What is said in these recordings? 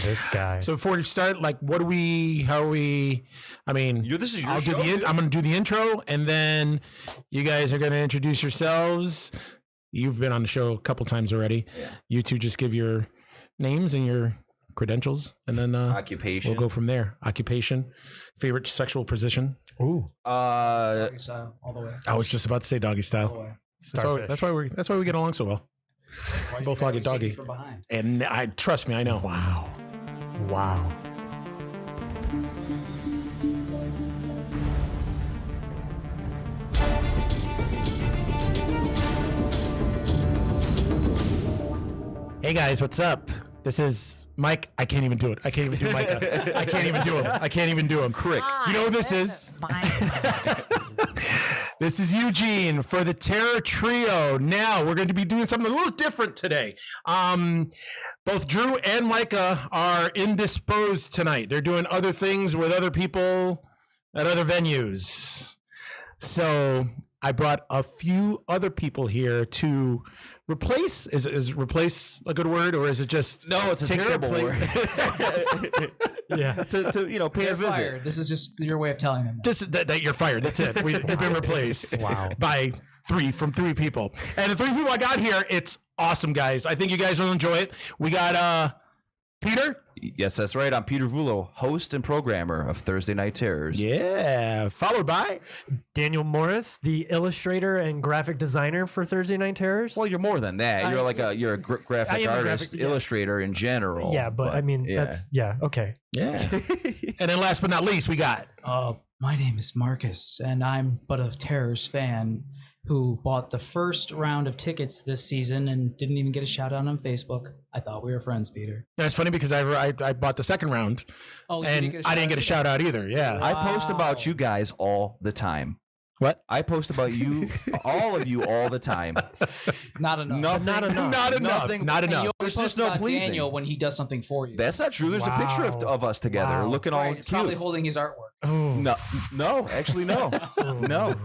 This guy. So before we start, like, how are we? I mean, this is your I'll show, I'm going to do the intro, and then you guys are going to introduce yourselves. You've been on the show a couple times already. Yeah. You two just give your names and your credentials, and then occupation. We'll go from there. Occupation, favorite sexual position. Ooh, doggy style, all the way. I was just about to say doggy style. That's why we get along so well. Both like a doggy. From behind. And trust me, I know. Wow. Hey guys, what's up? This is Mike. I can't even do it. I can't even do Micah. I can't even do him. I can't even do him. Crick. You know who this is? This is Eugene for the Terror Trio. Now we're going to be doing something a little different today. Both Drew and Micah are indisposed tonight. They're doing other things with other people at other venues. So I brought a few other people here to replace. Is replace a good word, or is it just no? It's a terrible word. Yeah, to pay a visit. Fired. This is just your way of telling them that you're fired. That's it. You've been replaced. Wow. By three people, and the three people I got here, it's awesome, guys. I think you guys will enjoy it. We got Peter. Yes, that's right. I'm Peter Vullo, host and programmer of Thursday Night Terrors. Yeah. Followed by Daniel Morris, the illustrator and graphic designer for Thursday Night Terrors. Well, you're more than that. You're a graphic artist, illustrator in general. Yeah, but I mean, that's okay. Yeah. And then last but not least, we got. My name is Marcus, and I'm but a Terrors fan who bought the first round of tickets this season and didn't even get a shout out on Facebook. I thought we were friends, Peter. Yeah, it's funny because I bought the second round, and I didn't get a shout out either. Yeah, I post about you guys all the time. What? I post about you, all of you, all the time. Not enough. Not enough. And you There's always just post no about pleasing. Daniel when he does something for you. That's not true. There's a picture of us together looking all cute. Probably holding his artwork. No, actually, no. No.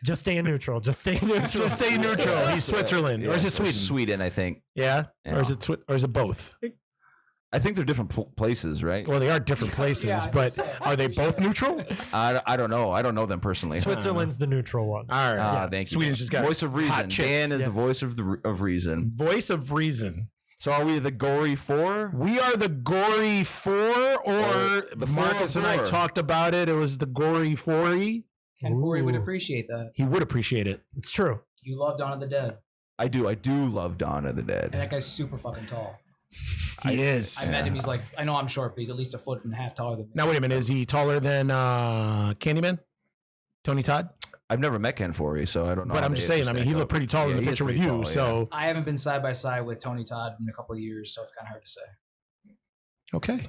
Just stay neutral. Just stay neutral. He's Switzerland, or is it Sweden? Sweden, I think. Yeah, or is it both? I think they're different places, right? Well, they are different places, but are they both neutral? I don't know. I don't know them personally. Switzerland's the neutral one. All right. Thank you. Sweden's just got voice of reason. hot chicks. Dan is the voice of reason. Voice of reason. So are we the Gory Four? We are the Gory Four, or the Marcus and I talked about it. It was the Gory Four-y. Ken Forey would appreciate that. He would appreciate it. It's true. You love Dawn of the Dead. I do love Dawn of the Dead. And that guy's super fucking tall. He is. I met him. He's like, I know I'm short, but he's at least 1.5 feet taller than me. Now wait a minute. Is he taller than Candyman? Tony Todd? I've never met Ken Forey, so I don't know. But I'm just saying. I mean, he looked pretty tall in the picture with you. Tall, so I haven't been side by side with Tony Todd in a couple of years, so it's kind of hard to say. Okay.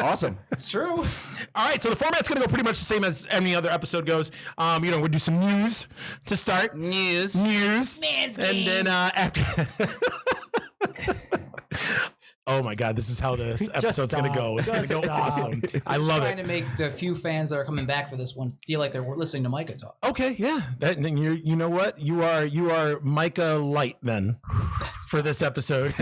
Awesome. It's true. All right, so the format's going to go pretty much the same as any other episode goes. We'll do some news to start. News. Man's and then after. Oh my God, this is how this episode's going to go. It's going to go awesome. I love trying to make the few fans that are coming back for this one feel like they're listening to Micah talk. Okay, yeah. Then you know what? You are Micah Light then for this episode.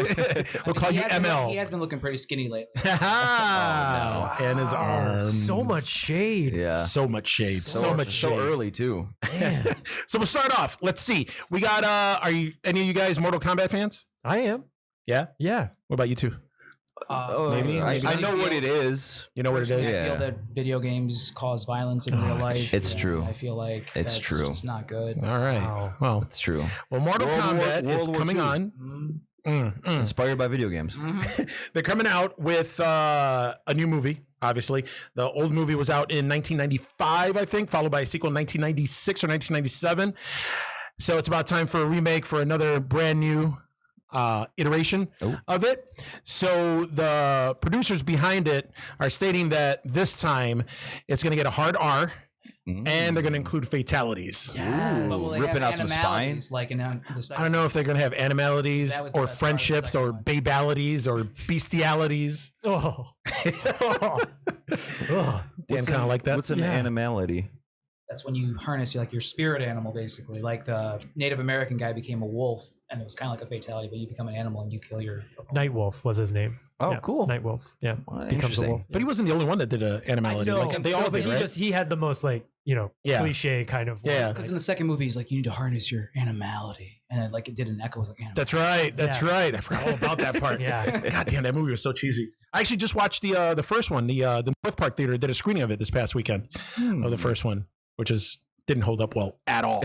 We'll call you ML. He has been looking pretty skinny lately. Oh, no. And his arms. So much shade. Yeah. So much shade. So much shade. So early too. So we'll start off. Let's see. We got are you any of you guys Mortal Kombat fans? I am. Yeah? Yeah. What about you two? Maybe. I know what it is. You know what it is? I feel that video games cause violence in real life. It's true. I feel like it's that's true. just not good. All right. Wow. Well, it's true. Well, Mortal Kombat is coming on. Inspired by video games. They're coming out with a new movie. Obviously, the old movie was out in 1995, I think, followed by a sequel in 1996 or 1997. So it's about time for a remake for another brand new iteration of it. So the producers behind it are stating that this time it's going to get a hard R. And they're going to include fatalities. Ripping out some spine. Like in I don't know if they're going to have animalities or friendships or babalities or bestialities. Dan kind of like that. What's an animality? That's when you harness your spirit animal, basically. Like the Native American guy became a wolf, and it was kind of like a fatality, but you become an animal and you kill your opponent. Nightwolf was his name. Oh, Yeah, cool. Nightwolf. Yeah. Well, Becomes a interesting. wolf. But he wasn't the only one that did an animality. No, Like, they all but did, right? he had the most like, Yeah. cliche kind of. Yeah. one. Because in the second movie, he's like, you need to harness your animality, and it did an echo. It was like, animal. That's right. That's Yeah. right. I forgot all about that part. Yeah. God damn, that movie was so cheesy. I actually just watched the first one. The North Park Theater did a screening of it this past weekend. Of the first one, which didn't hold up well at all.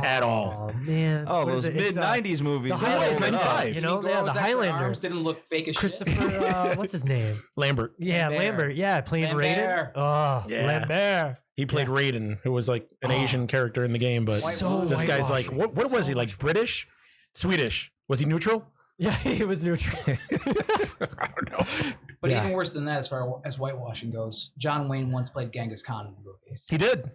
At all. Oh man. Oh, What is those it? It's, mid-90s movies. the they're Highlander, holding up. 95. You know, Gore yeah, the was extra Highlander. arms didn't look fake as shit. Christopher, what's his name? Lambert. Yeah, Lambert. Lambert. Yeah, playing Raiden. Lambert. Oh, Yeah. Lambert. He played Raiden, who was like an Asian character in the game, but So this guy's like, whitewashed. what was So he, like British? Swedish? Was he neutral? Yeah, he was neutral. I don't know. But Yeah. even worse than that, as far as whitewashing goes, John Wayne once played Genghis Khan in the movies. He did.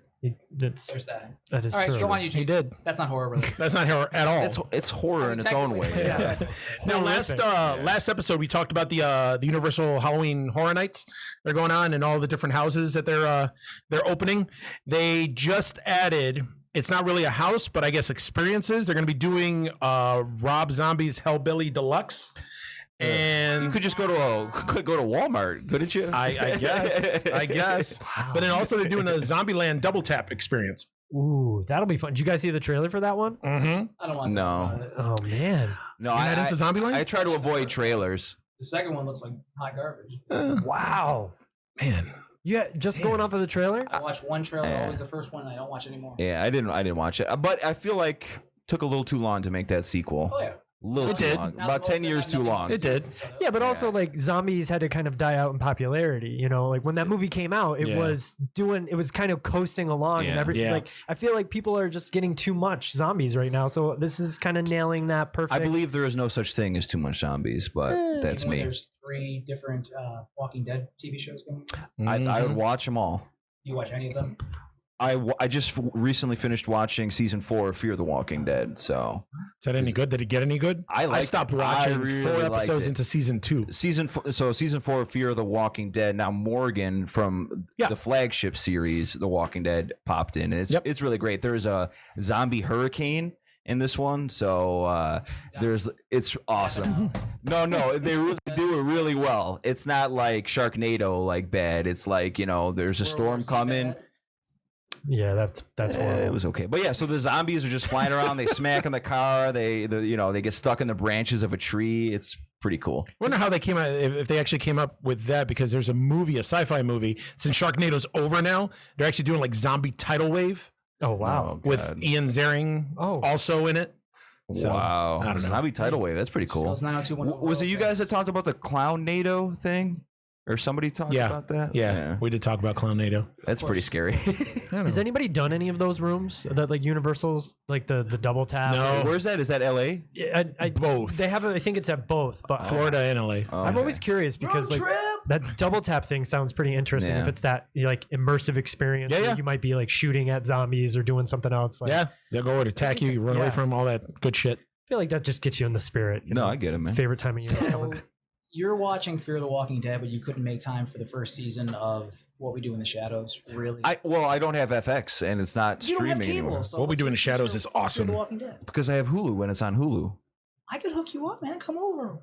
There's that. That is All right, true. so on, Eugene. He did. That's not horror related. That's not horror at all. It's horror in its own way. Technically, Yeah. Now, Horrific. last episode we talked about the Universal Halloween Horror Nights they're going on and all the different houses that they're opening. They just added. It's not really a house, but I guess experiences. They're going to be doing Rob Zombie's Hellbilly Deluxe, and You could just go to Walmart, couldn't you? I guess. But then also they're doing a Zombieland Double Tap experience. Ooh, that'll be fun. Did you guys see the trailer for that one? Mm-hmm. I don't want to No. talk about it. Oh man. No, You're not into Zombieland? I try to avoid trailers. The second one looks like hot garbage. Wow. Man, Yeah, just going off of the trailer? I watched one trailer, Yeah. always the first one, and I don't watch anymore. Yeah, I didn't watch it, but I feel like it took a little too long to make that sequel. Oh, yeah. A little It too did. long. Now About the 10 most years that too I've long. It did. Yeah, but also like zombies had to kind of die out in popularity. You know, like when that movie came out, it Yeah. was kind of coasting along, and Yeah. like I feel like people are just getting too much zombies right now. So this is kind of nailing that perfect. I believe there is no such thing as too much zombies, but that's Even when me. There's 3 different Walking Dead TV shows going on. I would watch them all. You watch any of them? I just recently finished watching season 4 of Fear the Walking Dead. So Is that any good? Did it get any good? I stopped it. watching I really 4 liked episodes it. into season 2. season 4 of Fear the Walking Dead. Now Morgan from Yeah. the flagship series The Walking Dead popped in, and Yep. it's really great. There's a zombie hurricane in this one, so it's awesome. No, they really do it really well. It's not like Sharknado like bad. It's like, there's a storm coming. Yeah, that's horrible. It was okay, but yeah. So the zombies are just flying around. They smack in the car. They get stuck in the branches of a tree. It's pretty cool. I wonder how they came out, if they actually came up with that, because there's a sci-fi movie. Since Sharknado's over now, they're actually doing like Zombie Tidal Wave Oh wow. Oh, with God. Ian Ziering also in it. So, Wow, I don't know. Zombie tidal wave. That's pretty So cool. it's 90210. Was it you guys that talked about the Clownado thing, or somebody talked Yeah. about that? Yeah, we did talk about Clownado. That's pretty scary. Has anybody done any of those rooms that like Universal's like the double tap? No. Where's that? Is that L.A.? Yeah, Both. They have. I think it's at both. But Florida and LA. I'm always curious because like that double tap thing sounds pretty interesting. Yeah. If it's that like immersive experience, Yeah, where yeah. you might be like shooting at zombies or doing something else. Like, Yeah, they'll go and attack you, run away Yeah. from all that good shit. I feel like that just gets you in the spirit. No, I get it, man. Favorite time of year. So you're watching Fear the Walking Dead, but you couldn't make time for the first season of What We Do in the Shadows. Really? I don't have FX, and it's not you don't have streaming cable. anymore So What We Do in the let's Shadows show is Fear awesome. the Walking Dead. because I have Hulu when it's on Hulu. I could hook you up, man. Come over.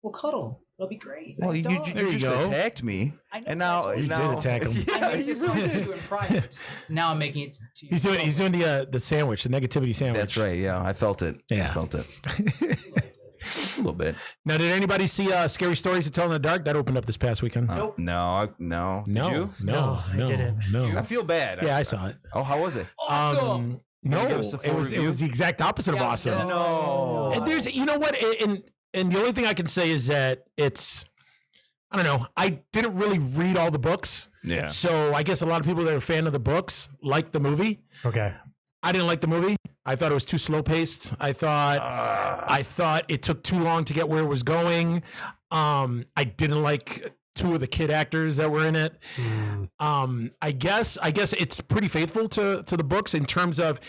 We'll cuddle. It'll be great. Well, you There you just go. attacked me, I know, and but I now told You you. did attack him. I Yeah, made you this really known to did. you in private. Now I'm making it to you. He's doing the sandwich, the negativity sandwich. That's right. Yeah, I felt it. Yeah. I felt it a little bit. Now, did anybody see Scary Stories to Tell in the Dark? That opened up this past weekend. Nope. No. Did No, you? No, I didn't. No. I feel bad. Yeah, I saw it. Oh, how was it? Awesome. No, Can you give us a full it was review? the exact opposite of Yeah, awesome. No. And there's, you know what, and the only thing I can say is that it's, I don't know, I didn't really read all the books, Yeah. so I guess a lot of people that are a fan of the books like the movie. Okay. I didn't like the movie. I thought it was too slow paced. I thought it took too long to get where it was going. I didn't like 2 of the kid actors that were in it. I guess it's pretty faithful to the books in terms of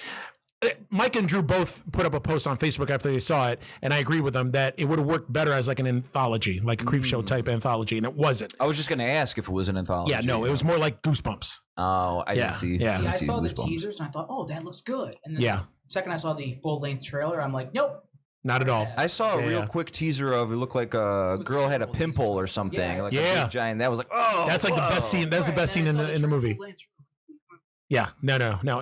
Mike and Drew both put up a post on Facebook after they saw it, and I agree with them that it would have worked better as like an anthology, like a creep show type anthology, and it wasn't. I was just going to ask if it was an anthology. Yeah, no, it was more like Goosebumps. Oh, I Yeah, didn't see. yeah. didn't I see saw the Goosebumps. teasers and I thought, oh, that looks good. And then Yeah. second I saw the full-length trailer, I'm like, nope. Not at all. I saw a real Yeah. quick teaser of it. Looked like a was girl a had a several teasers pimple or or something. something. Like Yeah. a big giant. That was like, oh, That's like the best scene. That's the best scene in the movie. Yeah, no.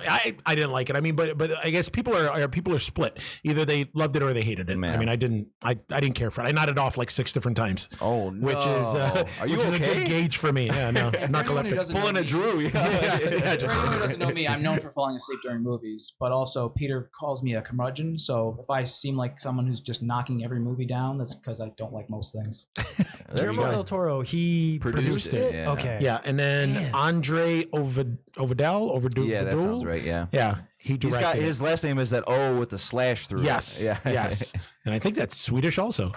I didn't like it. I mean, but I guess people are split. Either they loved it or they hated it. Man. I mean, I didn't care for it. I nodded off like 6 different times. Oh no! Which is Are you which is a okay? good gauge for me. Yeah, no, narcoleptic. Pulling a Drew. Yeah. For anyone who doesn't know me, I'm known for falling asleep during movies, but also Peter calls me a curmudgeon. So if I seem like someone who's just knocking every movie down, that's because I don't like most things. There you Guillermo go. del Toro, he Produced produced it, it. yeah. Okay. Yeah, and then Man. Andre Ovidal. Yeah, that sounds right. Yeah. Yeah, he He's directed got it. his last name is that O with the slash through. Yes, it. Yeah. yes, and I think that's Swedish also.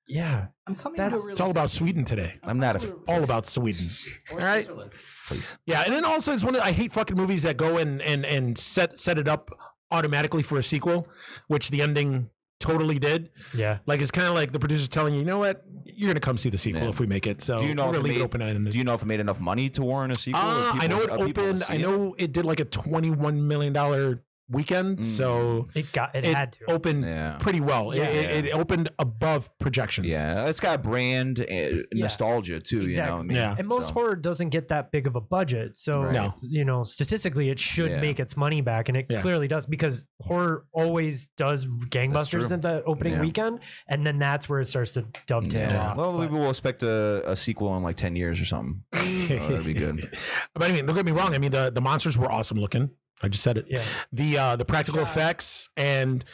Yeah. I'm coming. That's- to a It's all about realization- Sweden today. I'm not a All about Sweden. Or All right. Switzerland. please. Yeah, and then also it's I hate fucking movies that go and set it up automatically for a sequel, which the ending totally did. Yeah. Like it's kind of like the producer's telling you, you know what, you're gonna come see the sequel Yeah. if we make it. So Do you know we're if gonna it leave it made- open-ended. Do you know if it made enough money to warrant a sequel? I know it opened. I know it did like a $21 million weekend, so It it had to. opened Yeah. pretty well. Yeah. It opened above projections. Yeah, it's got brand nostalgia too. Exactly. You know, what I mean? Yeah. And most So- horror doesn't get that big of a budget. So, Right. No. statistically, it should Yeah. make its money back. And it Yeah. clearly does because horror always does gangbusters true. at the opening Yeah. weekend. And then that's where it starts to dovetail Yeah. off. Well, But- maybe we'll expect a sequel in like 10 years or something. That'd be good. But I mean, don't get me wrong. I mean, the monsters were awesome looking. I just said it. Yeah. The practical effects and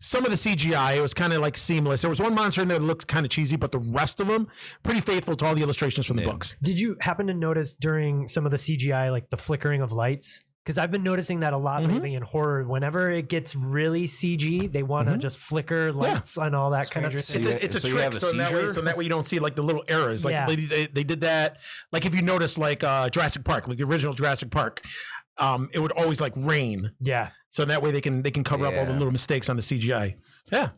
some of the CGI, it was kind of like seamless. There was one monster in there that looked kind of cheesy, but the rest of them pretty faithful to all the illustrations from the Yeah. books. Did you happen to notice during some of the CGI, like the flickering of lights? Because I've been noticing that a lot Mhm. lately in horror. Whenever it gets really CG, they want to just flicker lights and all that kind of Stranger thing. It's a So you trick, have a so seizure? that way you don't see like the little errors. Like Yeah. they did that. Like if you notice, like Jurassic Park, like the original Jurassic Park, it would always like rain. Yeah. So that way they can cover up all the Yeah. little mistakes on the CGI. Yeah.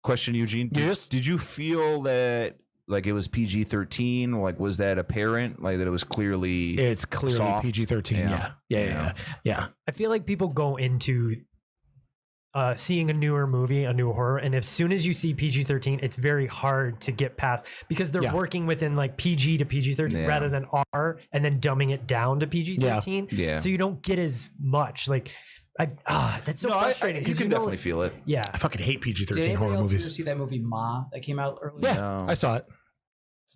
Question, Eugene? Yes? Did you feel that like it was PG-13? Like, was that apparent? Like that it was clearly It's clearly soft? PG-13. Yeah. Yeah. I feel like people go into seeing a newer movie, a new horror, and as soon as you see PG-13, it's very hard to get past because they're Yeah. working within like PG to PG-13 Yeah. rather than R, and then dumbing it down to PG-13. Yeah. So you don't get as much. Like, that's so No, frustrating you because can definitely feel it. Yeah. I fucking hate Did PG-13 anybody horror else movies. see that movie Ma that came out earlier? Yeah, No. I saw it.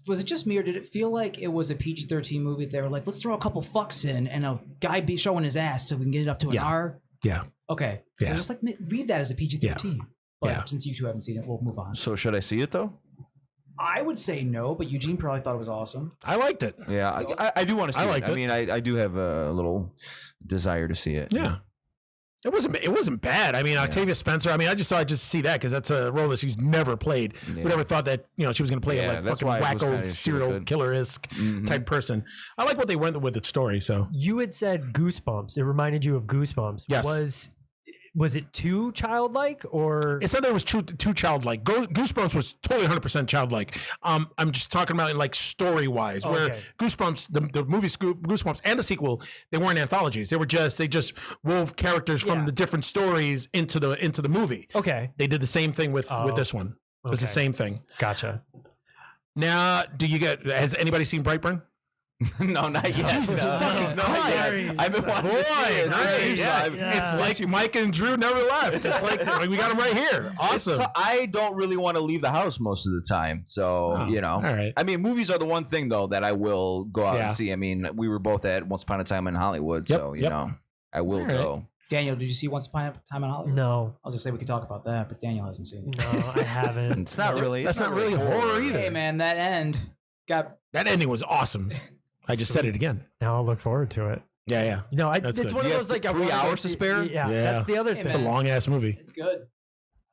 Was it just me, or did it feel like it was a PG-13 movie? They were like, let's throw a couple fucks in and a guy be showing his ass so we can get it up to an Yeah. R. Yeah. Okay. Yeah. So just like read that as a PG-13. But Yeah. since you two haven't seen it, we'll move on. So should I see it though? I would say no, but Eugene probably thought it was awesome. I liked it. Yeah, I do want to see I it. liked I it. mean, I do have a little desire to see it. Yeah. It wasn't bad. I mean, Octavia Spencer. I mean, I just thought I'd just see that because that's a role that she's never played. Yeah. We never thought that she was going to play Yeah, a like that's fucking why it was wacko kinda serial stupid. killer-esque Mhm. type person. I like what they went with the story. So You had said Goosebumps. It reminded you of Goosebumps. Yes. Was it too childlike or it said that it was too childlike. Goosebumps was totally 100% childlike. I'm just talking about in like story wise, where Okay. Goosebumps, the movie Goosebumps and the sequel, they weren't anthologies. They just wove characters from Yeah. the different stories into the movie. okay? They did the same thing with Oh, this one. It was the okay. same thing. Gotcha. Now, has anybody seen Brightburn? No, not yet. Jesus no, fucking no, Christ. yes. I've been wanting to see it. Great. Yeah, It's like Micah and Drew never left. It's like we got them right here. Awesome. I don't really want to leave the house most of the time, so Oh, all right. I mean, movies are the one thing though that I will go out Yeah. and see. I mean, we were both at Once Upon a Time in Hollywood, Yep, so you yep. know, I will All right. go. Daniel, did you see Once Upon a Time in Hollywood? No, I was gonna say we could talk about that, but Daniel hasn't seen it. no, I haven't. It's not really. That's it's not really horror either. Hey man, that end got That ending was awesome. I just said it again. Now I'll look forward to it. Yeah. No, That's it's good. one of You those have like I 3 wanna go hours to see- spare? Yeah, Yeah. that's the other Hey, It's thing. a long ass movie. it's good.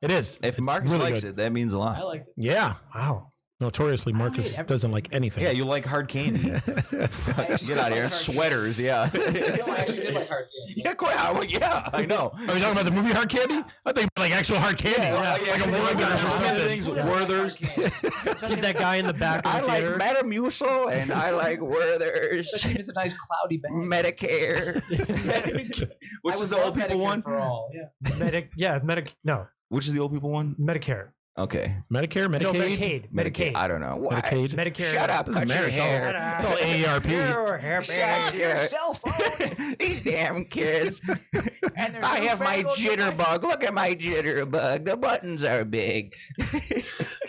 It is. If Marcus really likes good. it, that means a I lot. liked it. Yeah. Wow. Notoriously, Marcus everything. doesn't like anything. Yeah, you like hard candy. Get out of here. Sweaters, yeah. No, I actually did like hard candy. Yeah, yeah, I know. Are you talking about the movie Hard Candy? I think like actual hard candy, like a Werther's or something. Werther's. He's that guy in the back of the theater. Metamucil and I like Werther's. Especially if it's a nice cloudy bag. Medicare. Which is the old people Medicare one? For all, yeah. Which is the old people one? Medicare. Okay. Medicare, No, Medicaid, Medicaid. I don't know. Why? Medicaid. Medicare. Shut up. Doesn't Cut matter. your hair. It's all AARP. Shut your cell phone. These damn kids. I have my jitterbug. Look at my jitterbug. The buttons are big.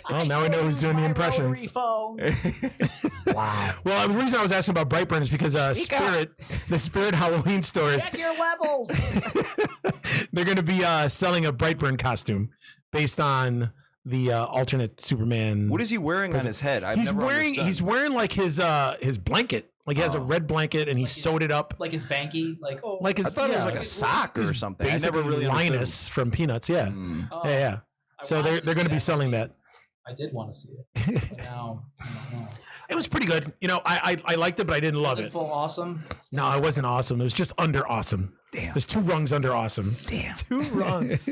Oh, now we know who's doing the impressions. Wow. Well, the reason I was asking about Brightburn is because the Spirit Halloween stores, Check your levels. they're going to be selling a Brightburn costume based on the alternate Superman. What is he wearing on his head? He's wearing like his blanket. Like he has a red blanket and he sewed it up. Like his banky, Like his, I thought it was like a sock or something. I never Basically really Linus from Peanuts. Yeah, yeah. So they're going to be selling that. I did want to see it. But now, I don't know. It was pretty good. You know, I liked it, but I didn't love it. Full awesome. No, it wasn't awesome. It was just under awesome. Damn. There's 2 rungs under awesome. Damn. 2 rungs.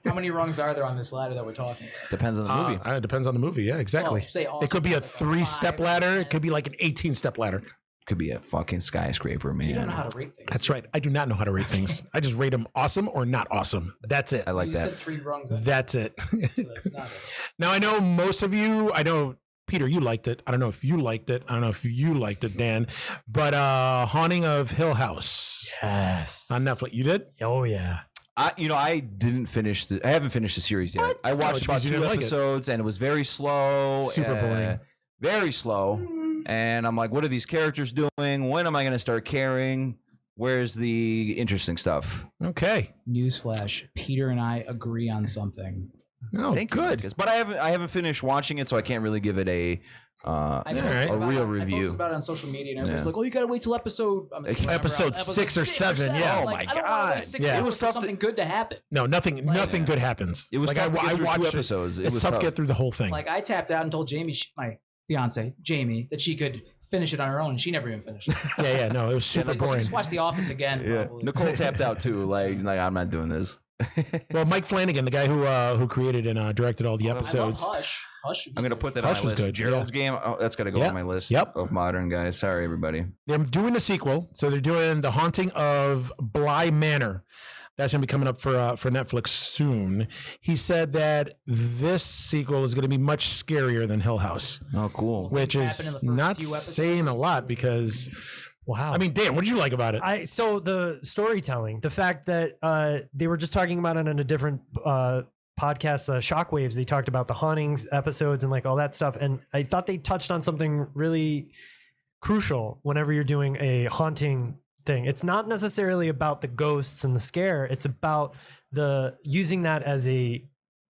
How many rungs are there on this ladder that we're talking about? Depends on the movie. It depends on the movie. Yeah, exactly. Well, say awesome, it could be a like 3-step 5, ladder. It could be like an 18-step ladder. Could be a fucking skyscraper, man. You don't know how to rate things. That's right. I do not know how to rate things. I just rate them awesome or not awesome. That's it. I like You that. said 3 rungs. That's it. So that's not it. Now, I know most of you, I know, Peter, you liked it. I don't know if you liked it. I don't know if you liked it, Dan. But Haunting of Hill House Yes. on Netflix. You did? Oh yeah. I didn't finish I haven't finished the series yet. I watched about 2 episodes and it was very slow. Super boring. Very slow. And I'm like, what are these characters doing? When am I going to start caring? Where's the interesting stuff? Okay. Newsflash: Peter and I agree on something. Oh, Thank you, good. Lucas. But I haven't finished watching it, so I can't really give it a real I review. posted about it on social media, and everybody's like, "Oh, you gotta wait till episode 6 or 7." Yeah. Oh my God. Yeah. It was tough. Something good to happen. No, nothing good happens. It was like tough to get through 2 watched episodes. It's tough to get through the whole thing. Like I tapped out and told Jamie, my fiance Jamie, that she could finish it on her own, and she never even finished it. Yeah. No, it was super boring. Just watch The Office again. Yeah. Probably. Nicole tapped out too. Like I'm not doing this. Well, Mike Flanagan, the guy who created and directed all the I love episodes. Hush. I'm gonna put that Hush on my was list. good, Gerald's Game. Oh, that's gotta go Yeah. on my list. Yep. Of modern guys. Sorry, everybody. They're doing a sequel, so they're doing The Haunting of Bly Manor. That's gonna be coming up for Netflix soon. He said that this sequel is gonna be much scarier than Hill House, Oh, cool. which happened in is the first not few episodes? saying a lot because, Wow. I mean, Dan, what did you like about it? So the storytelling, the fact that they were just talking about it in a different podcast, Shockwaves. They talked about the hauntings episodes and like all that stuff, and I thought they touched on something really crucial whenever you're doing a haunting thing. It's not necessarily about the ghosts and the scare. It's about the using that as a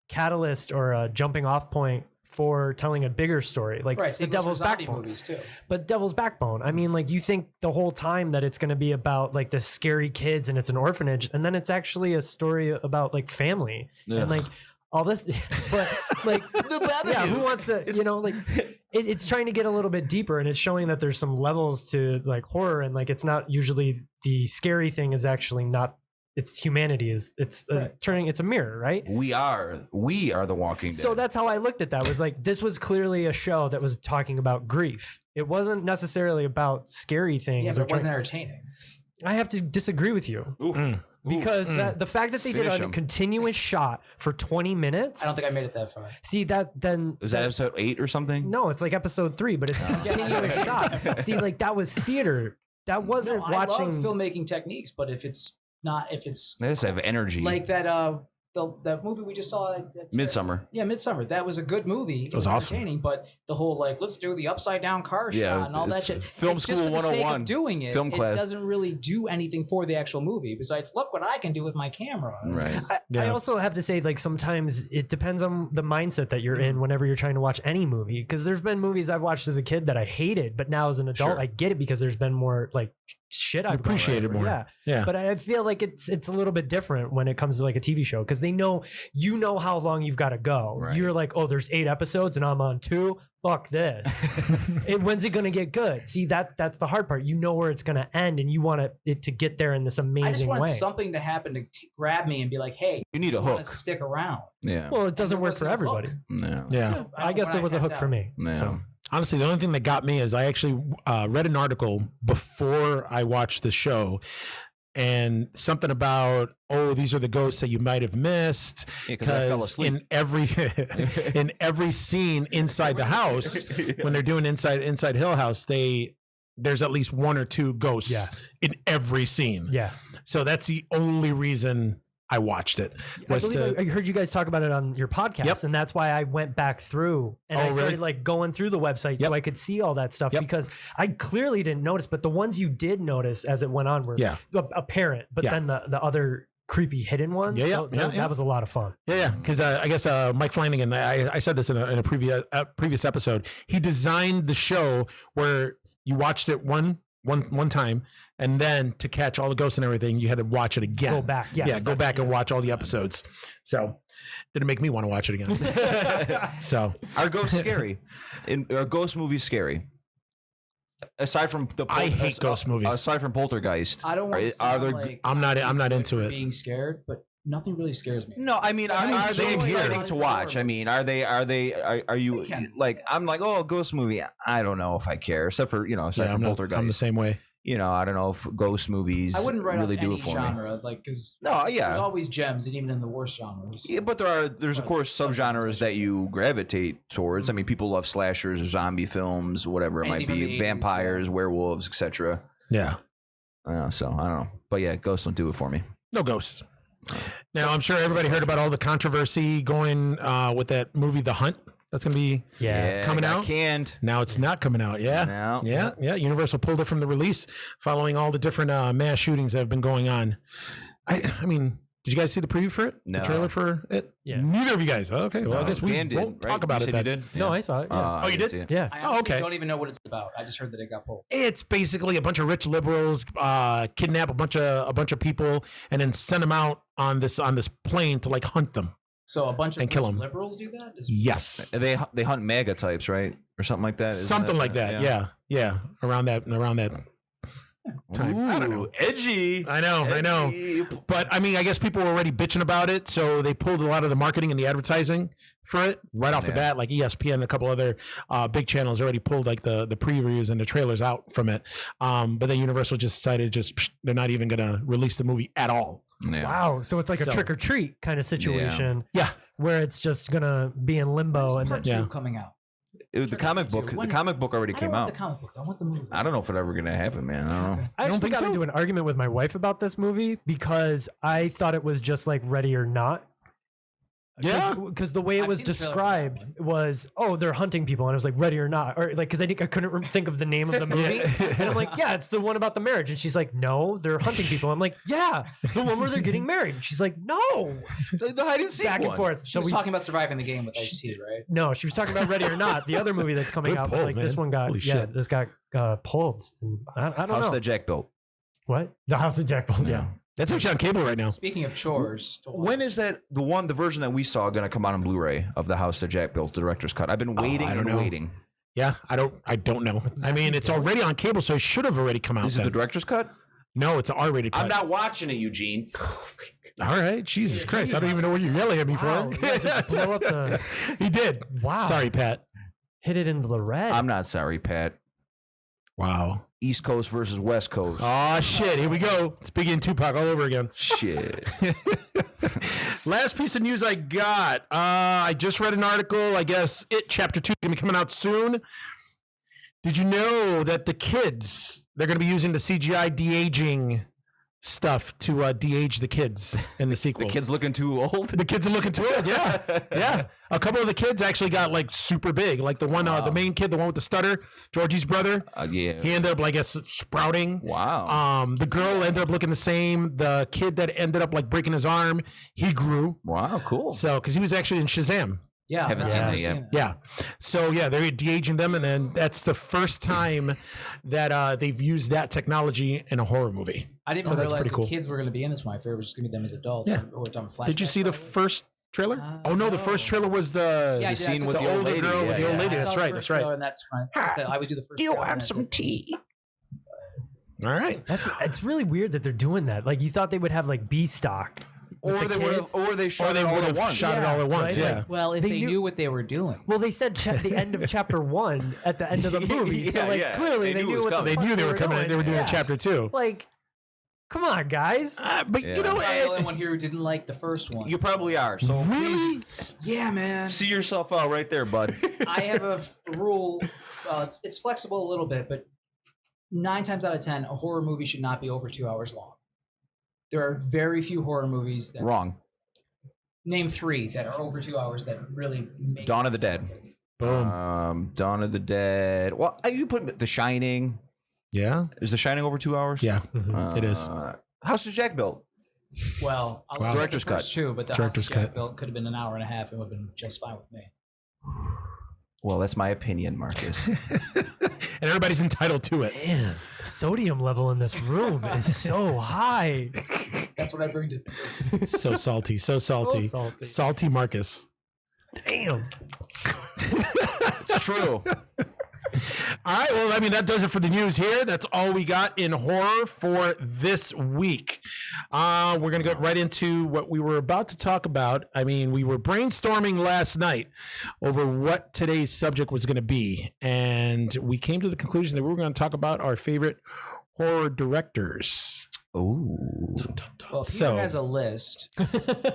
catalyst or a jumping off point for telling a bigger story, like Right, the same goes for Devil's zombie Backbone. movies too. But Devil's Backbone, I mean, like you think the whole time that it's going to be about like the scary kids and it's an orphanage, and then it's actually a story about like family and like all this. But like, yeah, who wants to? Like it's trying to get a little bit deeper, and it's showing that there's some levels to like horror, and like it's not usually the scary thing is actually not. It's humanity it's turning. It's a mirror, right? We are the Walking Dead. So that's how I looked at that. Was like this was clearly a show that was talking about grief. It wasn't necessarily about scary things. Yeah, but it wasn't entertaining. I have to disagree with you because the fact that they Finish did a 'em. continuous shot for 20 minutes. I don't think I made it that far. See that then is that episode 8 or something? no, it's like episode 3, but it's a continuous shot. See, like that was theater. That wasn't I watching. love filmmaking techniques, but if it's They just have energy. like that that movie we just saw, Midsummer. Yeah, Midsummer. That was a good movie. It was awesome. entertaining, but the whole like let's do the upside down car Yeah, shot and all that it's shit. film it's just school for the sake 101. of doing it. Film class. It doesn't really do anything for the actual movie besides look what I can do with my camera. Right. I Yeah. also have to say, like, sometimes it depends on the mindset that you're in whenever you're trying to watch any movie. Because there's been movies I've watched as a kid that I hated, but now as an adult, Sure. I get it because there's been more like shit I've appreciate it more. Yeah. But I feel like it's a little bit different when it comes to like a TV show because they know how long you've got to go. Right. You're like, oh, there's 8 episodes and I'm on 2. Fuck this. When's it gonna get good? See, that's the hard part. You know where it's gonna end, and you want it to get there in this amazing way. I just want something to happen to grab me and be like, hey, you need a hook. Stick around. Yeah. Well, it doesn't work for everybody. No. Yeah. So I guess it was a hook for me. No. So. Honestly, the only thing that got me is I actually read an article before I watched the show, and something about, oh, these are the ghosts that you might have missed because in every scene inside the house, when they're doing inside Hill House, there's at least 1 or 2 ghosts in every scene. Yeah. So that's the only reason I watched it. I heard you guys talk about it on your podcast, and that's why I went back through and I started like going through the website so I could see all that stuff because I clearly didn't notice, but the ones you did notice as it went on were apparent, but then the other creepy hidden ones, that was a lot of fun. Yeah, because I guess Mike Flanagan, I said this in a previous episode, he designed the show where you watched it one time, and then to catch all the ghosts and everything, you had to watch it again. Go back, go back and watch all the episodes. So didn't make me want to watch it again. So are ghosts scary? Are ghost movies scary? Aside from I hate ghost movies. Aside from Poltergeist, I don't want to sound like I'm not into it. Being scared, but nothing really scares me. No, I mean, are they exciting to watch? I mean, are you like, I'm like, oh, ghost movie. I don't know if I care, except for, aside from Poltergeist. I'm the same way. I don't know if ghost movies I wouldn't write really off do any it for genre, me. like, because there's always gems, and even in the worst genres. Yeah, but there's of course subgenres that you gravitate towards. I mean, people love slashers, zombie films, whatever it might be, vampires, werewolves, etc. Yeah. So I don't know, but yeah, ghosts don't do it for me. No ghosts. Now, I'm sure everybody heard about all the controversy going with that movie, The Hunt. That's going to be coming out. Canned. Now it's not coming out. Yeah. No. Yeah. Universal pulled it from the release following all the different mass shootings that have been going on. I mean, did you guys see the preview for it? No. The trailer for it? Yeah. Neither of you guys. Okay. Well, I guess we won't talk about it then. You did? No, I saw it. Yeah. You did? Yeah. I honestly okay. don't even know what it's about. I just heard that it got pulled. It's basically a bunch of rich liberals kidnap a bunch of people and then send them out on this plane to like hunt them. So a bunch of and kill them. Liberals do that? Yes. They hunt MAGA types, right, or something like that. Something like that. Yeah. Around that time. Ooh, I don't know. Edgy. I know. But I mean, I guess people were already bitching about it, so they pulled a lot of the marketing and the advertising for it right off the bat. Like ESPN and a couple other big channels already pulled like the previews and the trailers out from it. But then Universal just decided they're not even going to release the movie at all. Yeah. Wow. So it's like a trick or treat kind of situation. Yeah. Where it's just gonna be in limbo Part two coming out. The comic book already came out. The comic book. I want the movie. I don't know if it's ever gonna happen, man. I don't know. I actually got into an argument with my wife about this movie because I thought it was just like Ready or Not. Yeah, because the way it was described was, oh, they're hunting people, and I was like, Ready or Not, or like, because I couldn't think of the name of the movie, and I'm like, yeah, it's the one about the marriage, and she's like, no, they're hunting people. I'm like, yeah, the one where they're getting married. And she's like, no, the hide and seek back and forth. She was talking about surviving the game with Ice-T, right? No, she was talking about Ready or Not, the other movie that's coming out. But like this one got this got pulled. And I don't know. House that Jack built. What? The House that Jack built. Yeah. That's actually on cable right now. Speaking of chores, when is that the version that we saw going to come out on Blu-ray of the House that Jack built, the director's cut? I've been waiting waiting. Yeah, I don't know. I mean, it's already on cable, so it should have already come out. Is it the director's cut? No, it's an R-rated cut. I'm not watching it, Eugene. All right, Jesus Christ! I don't even know what you're yelling at me for. Just blow up the... He did. Wow. Sorry, Pat. Hit it into the red. I'm not sorry, Pat. Wow. East Coast versus West Coast. Oh, shit. Here we go. It's Biggie and Tupac all over again. Shit. Last piece of news I got. I just read an article. I guess Chapter 2 is going to be coming out soon. Did you know that the kids, they're going to be using the CGI de-aging stuff to de-age the kids in the sequel? The kids looking too old? The kids are looking too old, yeah. A couple of the kids actually got like super big. Like the one, the main kid, the one with the stutter, Georgie's brother. He ended up like sprouting. Wow. The girl ended up looking the same. The kid that ended up like breaking his arm, he grew. Wow, cool. So, because he was actually in Shazam. Yeah, Haven't seen I've that yet. seen that. Yeah. So yeah, they're de-aging them, and then that's the first time that they've used that technology in a horror movie. I didn't So even that's realize pretty the cool. kids were going to be in this one. I figured it was just going to be them as adults. Yeah. Or done flashbacks, Did you see the probably. first trailer? Uh, oh no, the no. first trailer was the Yeah, I did. I scene saw with the the old older lady. girl with the Yeah, old yeah. lady. I That's saw the right. first That's right. trailer, and that's when I said I would do the first. You trailer, and want that's some it. tea? All right. It's really weird that they're doing that. Like you thought they would have like B stock. Or with the they would have, kids. or they shot they it all would at have once. shot it all at once. right? Yeah. Like, Well, if They they knew- knew what they were doing. Well, they said the end of chapter 1 at the end of the movie. So Yeah, like yeah. clearly They they knew it knew was what the coming. They fuck knew they were coming. doing. They were doing Yeah. chapter 2. Like, come on, guys. But Yeah. you know, I'm not the only one here who didn't like the first one. You probably are. So really, Yeah, man. see yourself out right there, bud. I have a rule. It's flexible a little bit, but 9 times out of 10, a horror movie should not be over 2 hours long. There are very few horror movies that Wrong. name 3 that are over 2 hours that really make Dawn of the Dead. boom. Dawn of the Dead. Well, you put The Shining. Yeah, Is The Shining over 2 hours? yeah, it is. House of Jack built. Well, I'll Wow. look at Director's the first cut. 2, but the Director's House of Jack cut. Built could have been an hour and a half and would have been just fine with me. Well, that's my opinion, Marcus. And everybody's entitled to it. Man, the sodium level in this room is so high. That's what I bring to this. So salty, so salty, salty. salty Marcus. Damn. It's true. All right, well, I mean, that does it for the news here. That's all we got in horror for this week. We're going to get right into what we were about to talk about. I mean, we were brainstorming last night over what today's subject was going to be, and we came to the conclusion that we were going to talk about our favorite horror directors. Ooh. Well, Peter So- has a list,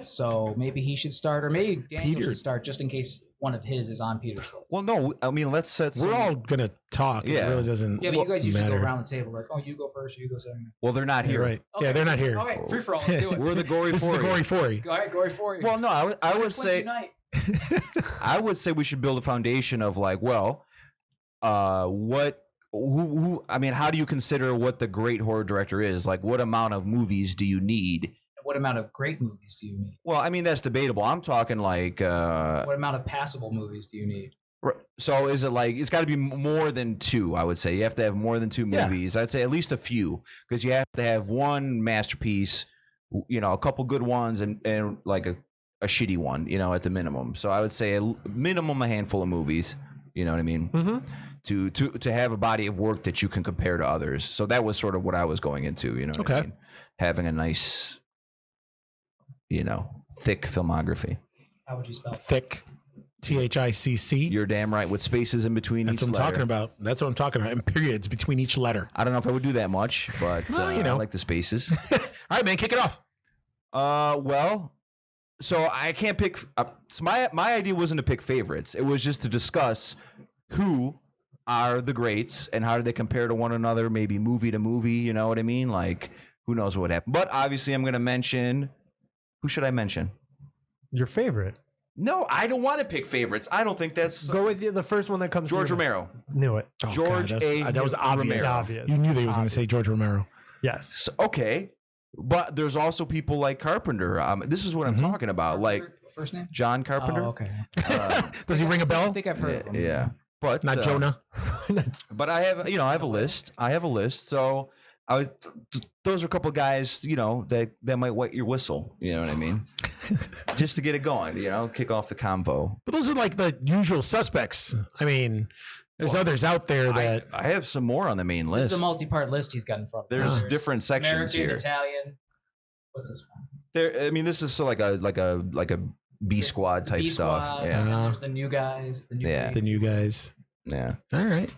so maybe he should start, or maybe Daniel Peter- should start just in case one of his is on Peter's list. Well, no. I mean, let's set some. We're all going to talk. Yeah. It really doesn't Yeah, but you guys usually matter. go around the table like, oh, you go first, you go second. Well, they're not You're here. right. Yeah, they're not here. Okay, free for all. Let's do it. We're the Gory This is Four. the Gory Four. All right, Gory for you. Well, no. I would Which one's say. unite? I would say we should build a foundation of like, well, what, who, I mean, how do you consider what the great horror director is? Like, what amount of movies do you need? What amount of great movies do you need? Well, I mean, that's debatable. I'm talking like, What amount of passable movies do you need? so is it like, it's got to be more than 2, I would say. You have to have more than 2 Yeah. movies. I'd say at least a few, because you have to have one masterpiece, you know, a couple good ones and like a shitty one, you know, at the minimum. So I would say minimum a handful of movies, you know what I mean? Mm-hmm. To have a body of work that you can compare to others. So that was sort of what I was going into, you know what I Okay. mean? Having a nice, you know, thick filmography. How would you spell it? Thick, THICC. You're damn right, with spaces in between That's each what I'm letter. talking about. That's what I'm talking about. And periods between each letter. I don't know if I would do that much, but Well, you know. I like the spaces. All right, man, kick it off. Well, so I can't pick. So my idea wasn't to pick favorites. It was just to discuss who are the greats and how do they compare to one another, maybe movie to movie. You know what I mean? Like, who knows what happened? But obviously, I'm going to mention. Who should I mention? Your favorite. No, I don't want to pick favorites. I don't think that's Go with the first one that comes to George your mind. Romero. Knew it. Oh, George God, A. that was obvious. Romero. Obvious. You knew they was going to Obvious. say George Romero. Yes. So, okay, but there's also people like Carpenter. This is what I'm talking about, like First name? John Carpenter. Oh, okay. Does he ring a I bell? think I've heard of him. Yeah, but Not Jonah. But I have, I have a list. So those are a couple of guys, that might wet your whistle. You know what I mean? Just to get it going. Kick off the convo. But those are like the usual suspects. I mean, there's others out there that. I have some more on the main This list. is a multi-part list he's got in front of him. There's different sections American, here. Italian. What's this one? This is so like a B squad type B-Squad, stuff. and Yeah, then there's the new guys. The new Yeah. The new guys. yeah. All right.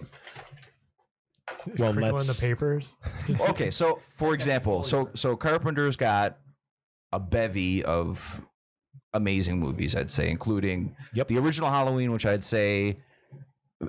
Well, Crinkling let's. the papers. Okay, so for example, so Carpenter's got a bevy of amazing movies, I'd say, including the original Halloween, which I'd say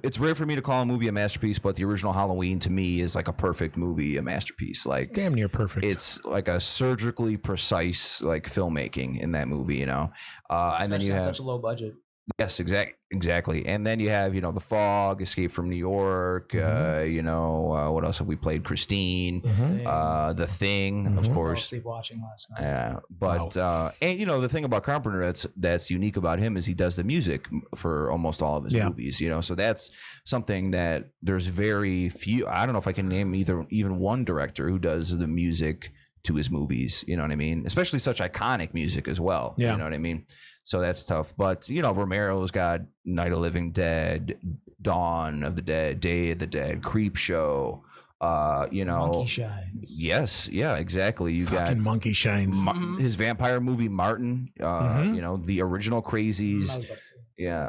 it's rare for me to call a movie a masterpiece, but the original Halloween to me is like a perfect movie, a masterpiece. It's Like damn near perfect. it's like a surgically precise like filmmaking in that movie, and then Especially you on have such a low budget. Yes, exactly. And then you have, The Fog, Escape from New York. What else have we played? Christine, The Thing, of I fell course. asleep watching last night. Yeah, but the thing about Carpenter that's unique about him is he does the music for almost all of his movies. So that's something that there's very few. I don't know if I can name even one director who does the music to his movies. You know what I mean? Especially such iconic music as well. Yeah. You know what I mean? So that's tough. But, Romero's got Night of the Living Dead, Dawn of the Dead, Day of the Dead, Creep Show, Monkey Shines. Yes. Yeah, exactly. You Fucking got Monkey Shines. his vampire movie, Martin, the original Crazies. I was about to say. Yeah.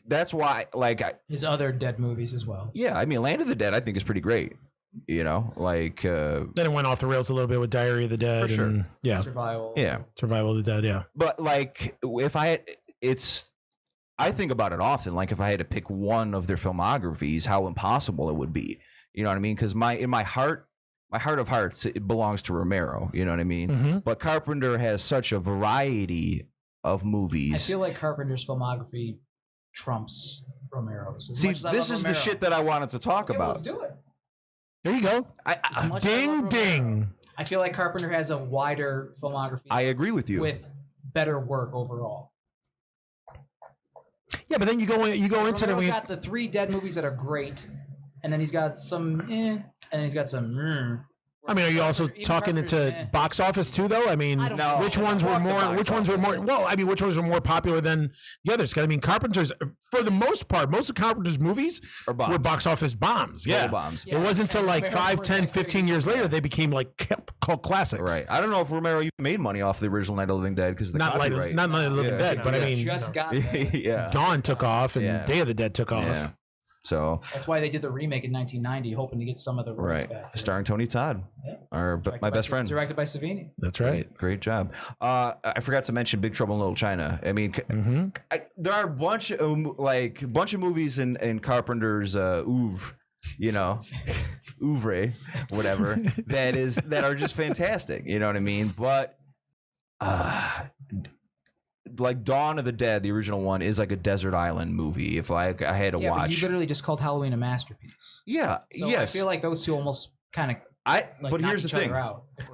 That's why, His other Dead movies as well. Land of the Dead, I think, is pretty great. Then it went off the rails a little bit with Diary of the Dead. For sure. And, Survival. Yeah. Survival of the Dead. Yeah. But I think about it often. Like if I had to pick one of their filmographies, how impossible it would be. You know what I mean? Because in my heart of hearts, it belongs to Romero. You know what I mean? Mm-hmm. But Carpenter has such a variety of movies. I feel like Carpenter's filmography trumps Romero's. See, this is the shit that I wanted to talk about. Let's do it. There you go. Ding, ding. I feel like Carpenter has a wider filmography. I agree with you. With better work overall. Yeah, but then you go into Romero's got the 3 Dead movies that are great, and then he's got some and then he's got some. Are you also talking into box office too, though? Which ones were more? Which ones were more? Well, which ones were more popular than the others? Carpenter's, for the most part, most of Carpenter's movies were box office bombs. Total bombs. It wasn't until 5, 10, 15 years later they became cult classics. Right. I don't know if Romero even made money off the original Night of the Living Dead because the copyright. Not Night of the Living Dead, but just got that. Dawn took off and Day of the Dead took off. Yeah. So that's why they did the remake in 1990, hoping to get some of the rights back. Starring Tony Todd, my best friend. Directed by Savini. That's right. Great job. I forgot to mention Big Trouble in Little China. There are a bunch of movies in Carpenter's oeuvre, oeuvre, whatever that are just fantastic. You know what I mean? But like Dawn of the Dead, the original one, is like a desert island movie. If I had to watch, but you literally just called Halloween a masterpiece. Yeah. So yes. I feel like those two almost kind of. But here's the thing.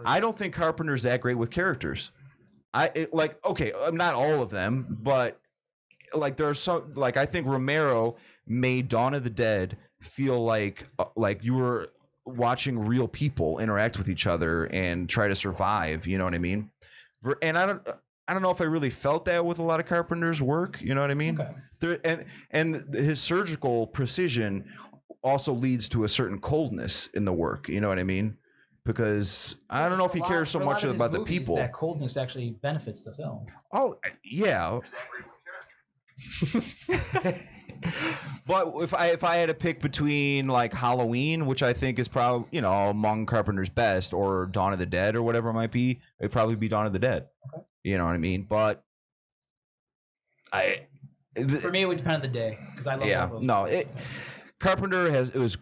I don't think Carpenter's that great with characters. Not all of them, but there are some. I think Romero made Dawn of the Dead feel like you were watching real people interact with each other and try to survive. You know what I mean? And I don't know if I really felt that with a lot of Carpenter's work. You know what I mean? Okay. And his surgical precision also leads to a certain coldness in the work. You know what I mean? Because I don't know if he cares so much about the people. That coldness actually benefits the film. Oh, yeah. But if I had to pick between Halloween, which I think is probably among Carpenter's best, or Dawn of the Dead or whatever it might be, it'd probably be Dawn of the Dead. Okay. You know what I mean? But for me, it would depend on the day because I love both of those. Carpenter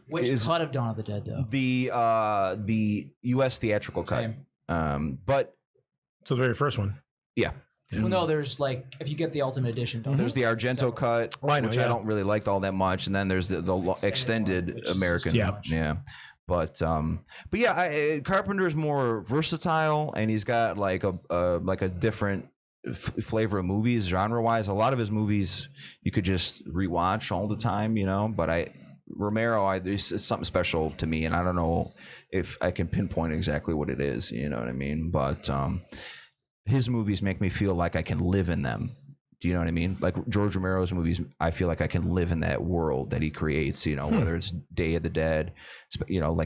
Which cut of Dawn of the Dead though? The U.S. theatrical cut. But so the very first one. Yeah. Well, no, there's if you get the Ultimate Edition. There's the Argento cut, which I don't really like all that much, and then there's the extended American. Yeah. But Carpenter is more versatile, and he's got a different flavor of movies, genre wise. A lot of his movies you could just rewatch all the time, But Romero, there's something special to me, and I don't know if I can pinpoint exactly what it is. You know what I mean? But his movies make me feel like I can live in them. Do you know what I mean? Like George Romero's movies, I feel like I can live in that world that he creates, whether it's Day of the Dead,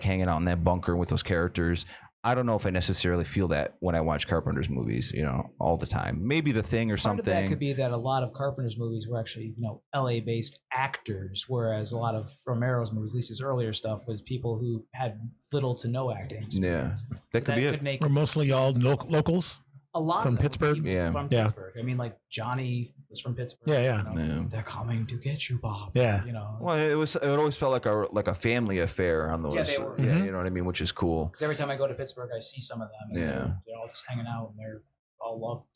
hanging out in that bunker with those characters. I don't know if I necessarily feel that when I watch Carpenter's movies, all the time. Maybe The Thing or something. Part of that could be that a lot of Carpenter's movies were actually, LA-based actors, whereas a lot of Romero's movies, at least his earlier stuff, was people who had little to no acting experience. Yeah, that could be it. We're mostly all locals. A lot from Pittsburgh. From Pittsburgh. I mean, Johnny was from Pittsburgh. Yeah. They're coming to get you, Bob. Yeah. Well, it always felt like a family affair on those. Yeah, they were. Yeah, you know what I mean, which is cool. Because every time I go to Pittsburgh, I see some of them. And they're all just hanging out, and they're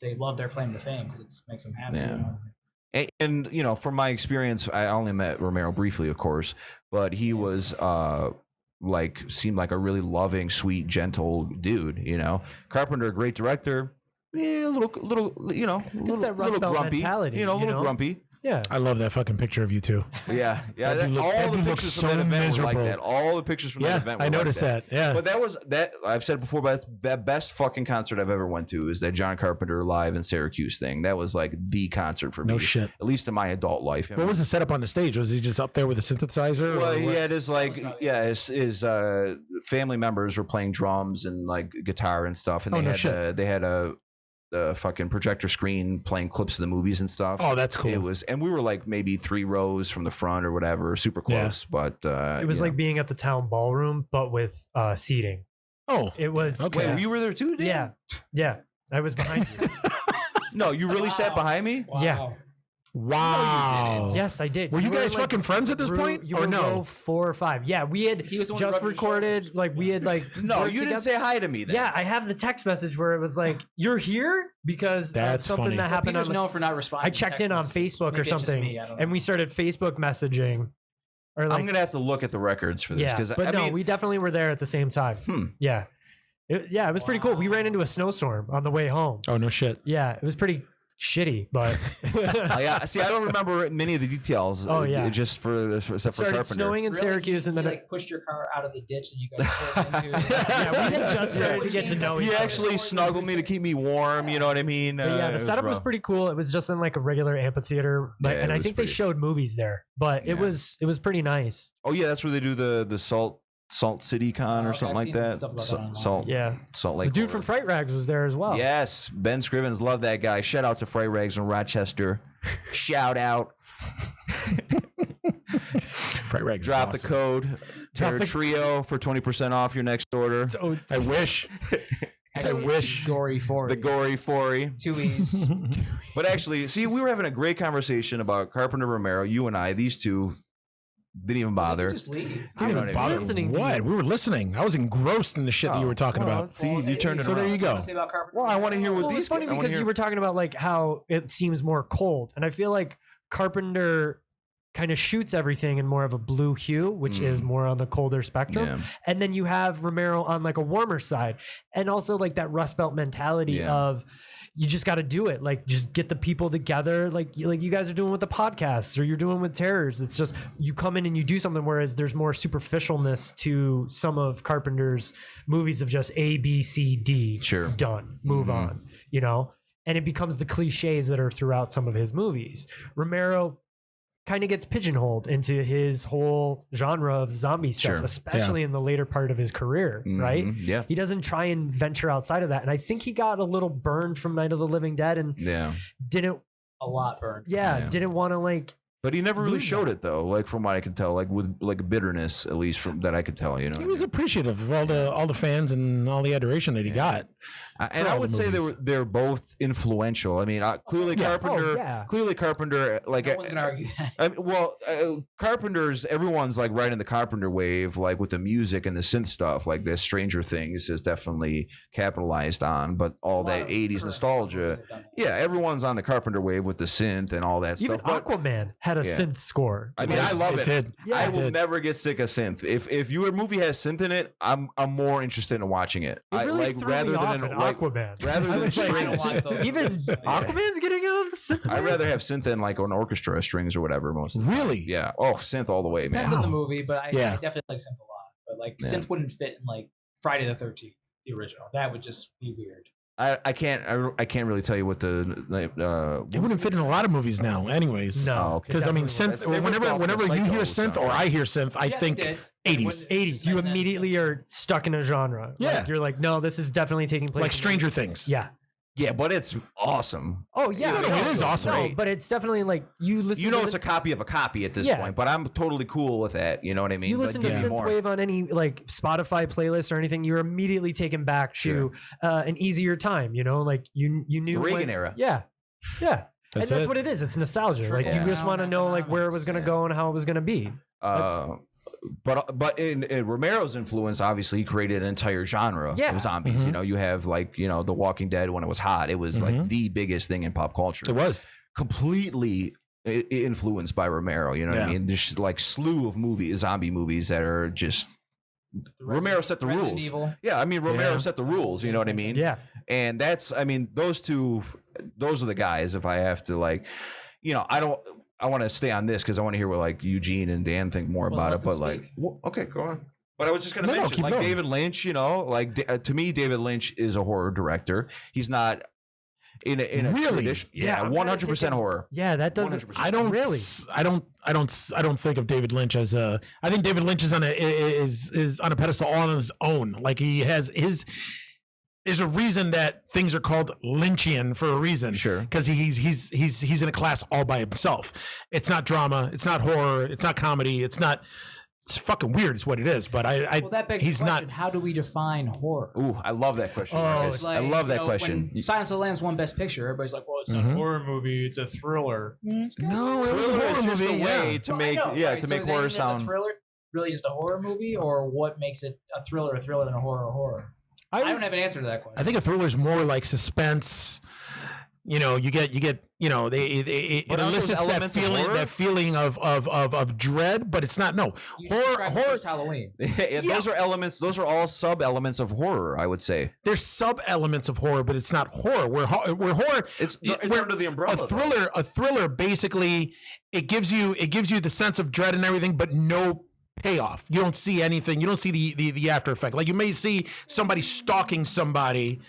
they love their claim to fame because it makes them happy. Yeah. You know? And you know, from my experience, I only met Romero briefly, of course, but he was seemed like a really loving, sweet, gentle dude. You know, Carpenter, a great director. Yeah, a little, you know, that Rust Belt grumpy, mentality, you know, a you little know? grumpy. Yeah. I love that fucking picture of you two. Yeah, yeah. That dude all that the dude pictures looks from that so event were like miserable. that. All the pictures from that event were I like noticed that. Yeah. But that I've said before, but that's the best fucking concert I've ever went to is that John Carpenter live in Syracuse thing. That was like the concert for me. No shit. At least in my adult life. What was the setup on the stage? Was he just up there with a synthesizer? Well, or he what? had his his family members were playing drums and like guitar and stuff, and they had a fucking projector screen playing clips of the movies and stuff. Oh, that's cool. It was, and we were like maybe 3 rows from the front or whatever, super close. But it was like being at the town ballroom, but with seating. Oh, It was okay. Wait, you were there too, Dan? Yeah. I was behind you. No, you really sat behind me? Wow. Yeah. Wow. Yes, I did. Were you were guys like fucking friends at this point? You Or were no? row 4 or 5. Yeah, we had He was the one who just rubbed your recorded. shoulders. Like we had like No, worked you didn't together. say hi to me then. Yeah, I have the text message where it was like, "You're here," because That's something funny. that happened Peter's on. known for not responding. I to checked text in on messages. Facebook or Maybe it's just something, me, I don't know. and we started Facebook messaging. Or like, I'm gonna have to look at the records for this yeah, because but I no, mean, we definitely were there at the same time. Yeah, it was pretty cool. We ran into a snowstorm on the way home. Oh, no shit. Yeah, it was pretty shitty, but see, I don't remember many of the details. Oh, yeah. Just except for it started Carpenter. snowing in Really? Syracuse, and You, then like pushed your car out of the ditch that you guys pulled into. yeah, we had just started to get to know each He other. actually snuggled me to keep me warm. You know what I mean? But yeah, It the setup was rough. pretty cool. It was just in like a regular amphitheater, like, Yeah, and it I was think they pretty- showed movies there. But it Yeah. was pretty nice. Oh yeah, that's where they do the Salt City Con or Okay, something I've like seen that. stuff about that online. Salt Yeah, Salt the Lake. dude from Fright Rags was there as well. Yes, Ben Scrivens, love that guy. Shout out to Fright Rags in Rochester. Shout out. Fright Rags. is Drop the awesome. code. Terror Trio for 20% off your next order. So, I wish. I wish. Gory for The Gory Four. 2 E's. But actually, see, we were having a great conversation about Carpenter Romero. You and I, these two didn't even bother. Just leave. I You know was what I mean? listening to What? you. We were listening. I was engrossed in the shit that you were talking Well, about. See, you turned it So there around. you go. Well, I want to hear what Well, these it's funny I wanna because hear- you were talking about like how it seems more cold, and I feel like Carpenter kind of shoots everything in more of a blue hue, which is more on the colder spectrum. Yeah. And then you have Romero on like a warmer side, and also like that Rust Belt mentality Yeah. of you just got to do it. Like just get the people together, like you guys are doing with the podcasts or you're doing with Terrors. It's just you come in and you do something. Whereas there's more superficialness to some of Carpenter's movies of just A, B, C, D. Sure. Done. Move on. You know, and it becomes the cliches that are throughout some of his movies. Romero kind of gets pigeonholed into his whole genre of zombie stuff, Sure. especially in the later part of his career, right? Yeah. He doesn't try and venture outside of that. And I think he got a little burned from Night of the Living Dead and Yeah. didn't, A lot burned. Yeah. didn't want to like, But he never really Lose showed that. it though, like from what I could tell, like with like bitterness, at least from that I could tell, you know. He was appreciative of all the fans and all the adoration that he got. And I all would the say movies. they're both influential. I mean, clearly Yeah. Carpenter, Oh, yeah. clearly Carpenter, like No one's gonna argue that. I mean, well, Carpenter's everyone's like riding the Carpenter wave, like with the music and the synth stuff. Like this, Stranger Things is definitely capitalized on, but all that '80s nostalgia. Yeah, everyone's on the Carpenter wave with the synth and all that even stuff. But, Aquaman had a Yeah. synth score. I mean, I love it. did. Yeah, I it will did. never get sick of synth. If your movie has synth in it, I'm more interested in watching it. It really like threw rather me than off in Aquaman. rather I than was like, I don't strings. want those. even Yeah. Aquaman's getting on the synth. I'd rather have synth in like an orchestra, strings or whatever. Most of the time. Really? Yeah. Oh, synth all the way, man. Depends on the movie, but I Yeah. definitely like synth a lot. But like Yeah. synth wouldn't fit in like Friday the 13th, the original. That would just be weird. I can't really tell you what the It wouldn't fit in a lot of movies now, anyways. No, Oh, okay. Because I mean, Definitely synth. They ripped off the Whenever you hear Psycho synth or I hear synth, I Yeah, they think did. 80s, 80s. You immediately are stuck in a genre. Yeah. Like, you're like, no, this is definitely taking place. like in- Stranger Things. Yeah. Yeah, but it's awesome. Oh yeah, No, it is awesome. No, but it's definitely like you listen. You know, to it's a copy of a copy at this Yeah. point, but I'm totally cool with that. You know what I mean? you But listen to give me more. synthwave on any like Spotify playlist or anything, you're immediately taken back to an easier time. You know, like you knew The Reagan when- era. Yeah, yeah, and that's it. what it is. It's nostalgia. Like Trickle you just want to down know like where it was going to economics. go and how it was going to be. but in Romero's influence, obviously, he created an entire genre of zombies. You know, you have like, you know, The Walking Dead when it was hot. It was like the biggest thing in pop culture. It was completely influenced by Romero. You know what I mean? There's like slew of zombie movies that are just Romero set the rules. Evil. Yeah, I mean Romero set the rules. You know what I mean? Yeah. And that's, I mean, those are the guys. If I have to, like, you know, I want to stay on this because I want to hear what like Eugene and Dan think more about it. But like, okay, go on. But I was just going to mention, like, David Lynch. You know, like to me, David Lynch is a horror director. He's not in a really, 100% horror. Yeah, that doesn't. 100%. I don't think of David Lynch as a. I think David Lynch is on a pedestal all on his own. Like he has his. There's a reason that things are called Lynchian for a reason. Sure. Because he's in a class all by himself. It's not drama. It's not horror. It's not comedy. It's fucking weird. It's what it is. But that begs the question, how do we define horror? Ooh, I love that question. Like, I love that question. When Silence of the Lambs won Best Picture, everybody's like, well, it's not a horror movie. It's a thriller. No, it was a horror just movie. a way to make horror sound. Is a thriller really just a horror movie, or what makes it a thriller than a horror? I don't have an answer to that question. I think a thriller is more like suspense. You know, you get, you know, it elicits that feeling of dread, but it's not. No, horror. Halloween. Those are elements. Those are all sub elements of horror. I would say there's sub elements of horror, but it's not horror. We're horror. It's under the umbrella. A thriller basically it gives you the sense of dread and everything, but no payoff. You don't see anything. You don't see the after effect. Like you may see somebody stalking somebody,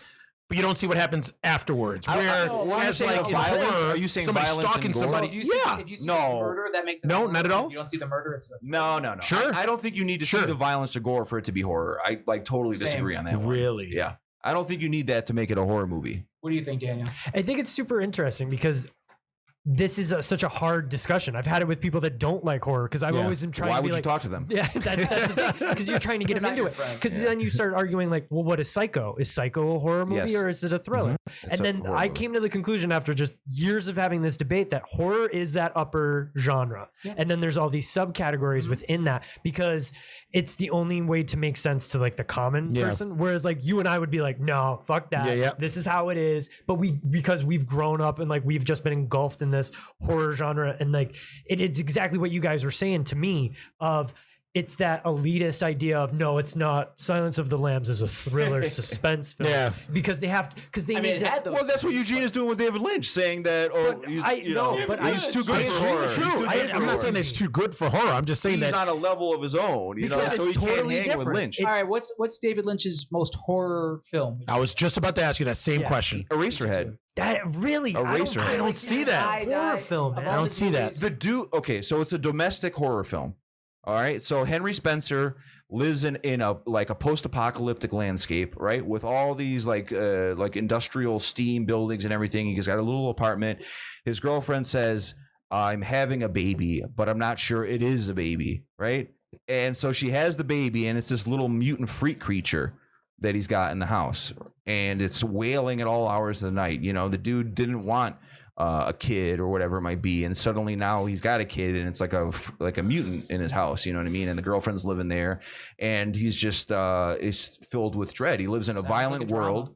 but you don't see what happens afterwards. Whereas like in horror, are you saying somebody stalking somebody? If you see murder, that makes it not at all. You don't see the murder. It's no. Sure. I don't think you need to see the violence or gore for it to be horror. I like totally disagree on that one. Really? Yeah. I don't think you need that to make it a horror movie. What do you think, Daniel? I think it's super interesting because this is such a hard discussion. I've had it with people that don't like horror because I've always been trying to be like, why would you talk to them? Yeah, that's the thing. Because you're trying to get them into it. Because then you start arguing like, well, what is Psycho? Is Psycho a horror movie or is it a thriller? And then I came to the conclusion after just years of having this debate that horror is that upper genre. Yeah. And then there's all these subcategories within that because it's the only way to make sense to like the common person. Whereas like you and I would be like, no, fuck that. Yeah. This is how it is. But because we've grown up and like we've just been engulfed in this horror genre and like it's exactly what you guys were saying to me of it's that elitist idea of no, it's not. Silence of the Lambs is a thriller suspense film. Yeah, because they have to. Because they need to. Well, that's what Eugene is doing with David Lynch, saying that. Oh, he's too good for horror. True. I'm not saying it's too good for horror. I'm just saying he's that on a level of his own. You know, so he totally can't hang with Lynch. All right, what's David Lynch's most horror film? I was just about to ask you that same question. Eraserhead. That really, Eraserhead. I don't see that horror film. I don't see that. The dude. Okay, so it's a domestic horror film. All right, so Henry Spencer lives in a post-apocalyptic landscape, right, with all these like industrial steam buildings and everything. He's got a little apartment. His girlfriend says, "I'm having a baby, but I'm not sure it is a baby," right? And so she has the baby, and it's this little mutant freak creature that he's got in the house, and it's wailing at all hours of the night. You know, the dude didn't want a kid or whatever it might be, and suddenly now he's got a kid, and it's like a mutant in his house. You know what I mean? And the girlfriend's living there, and he's just is filled with dread. He lives in a violent world.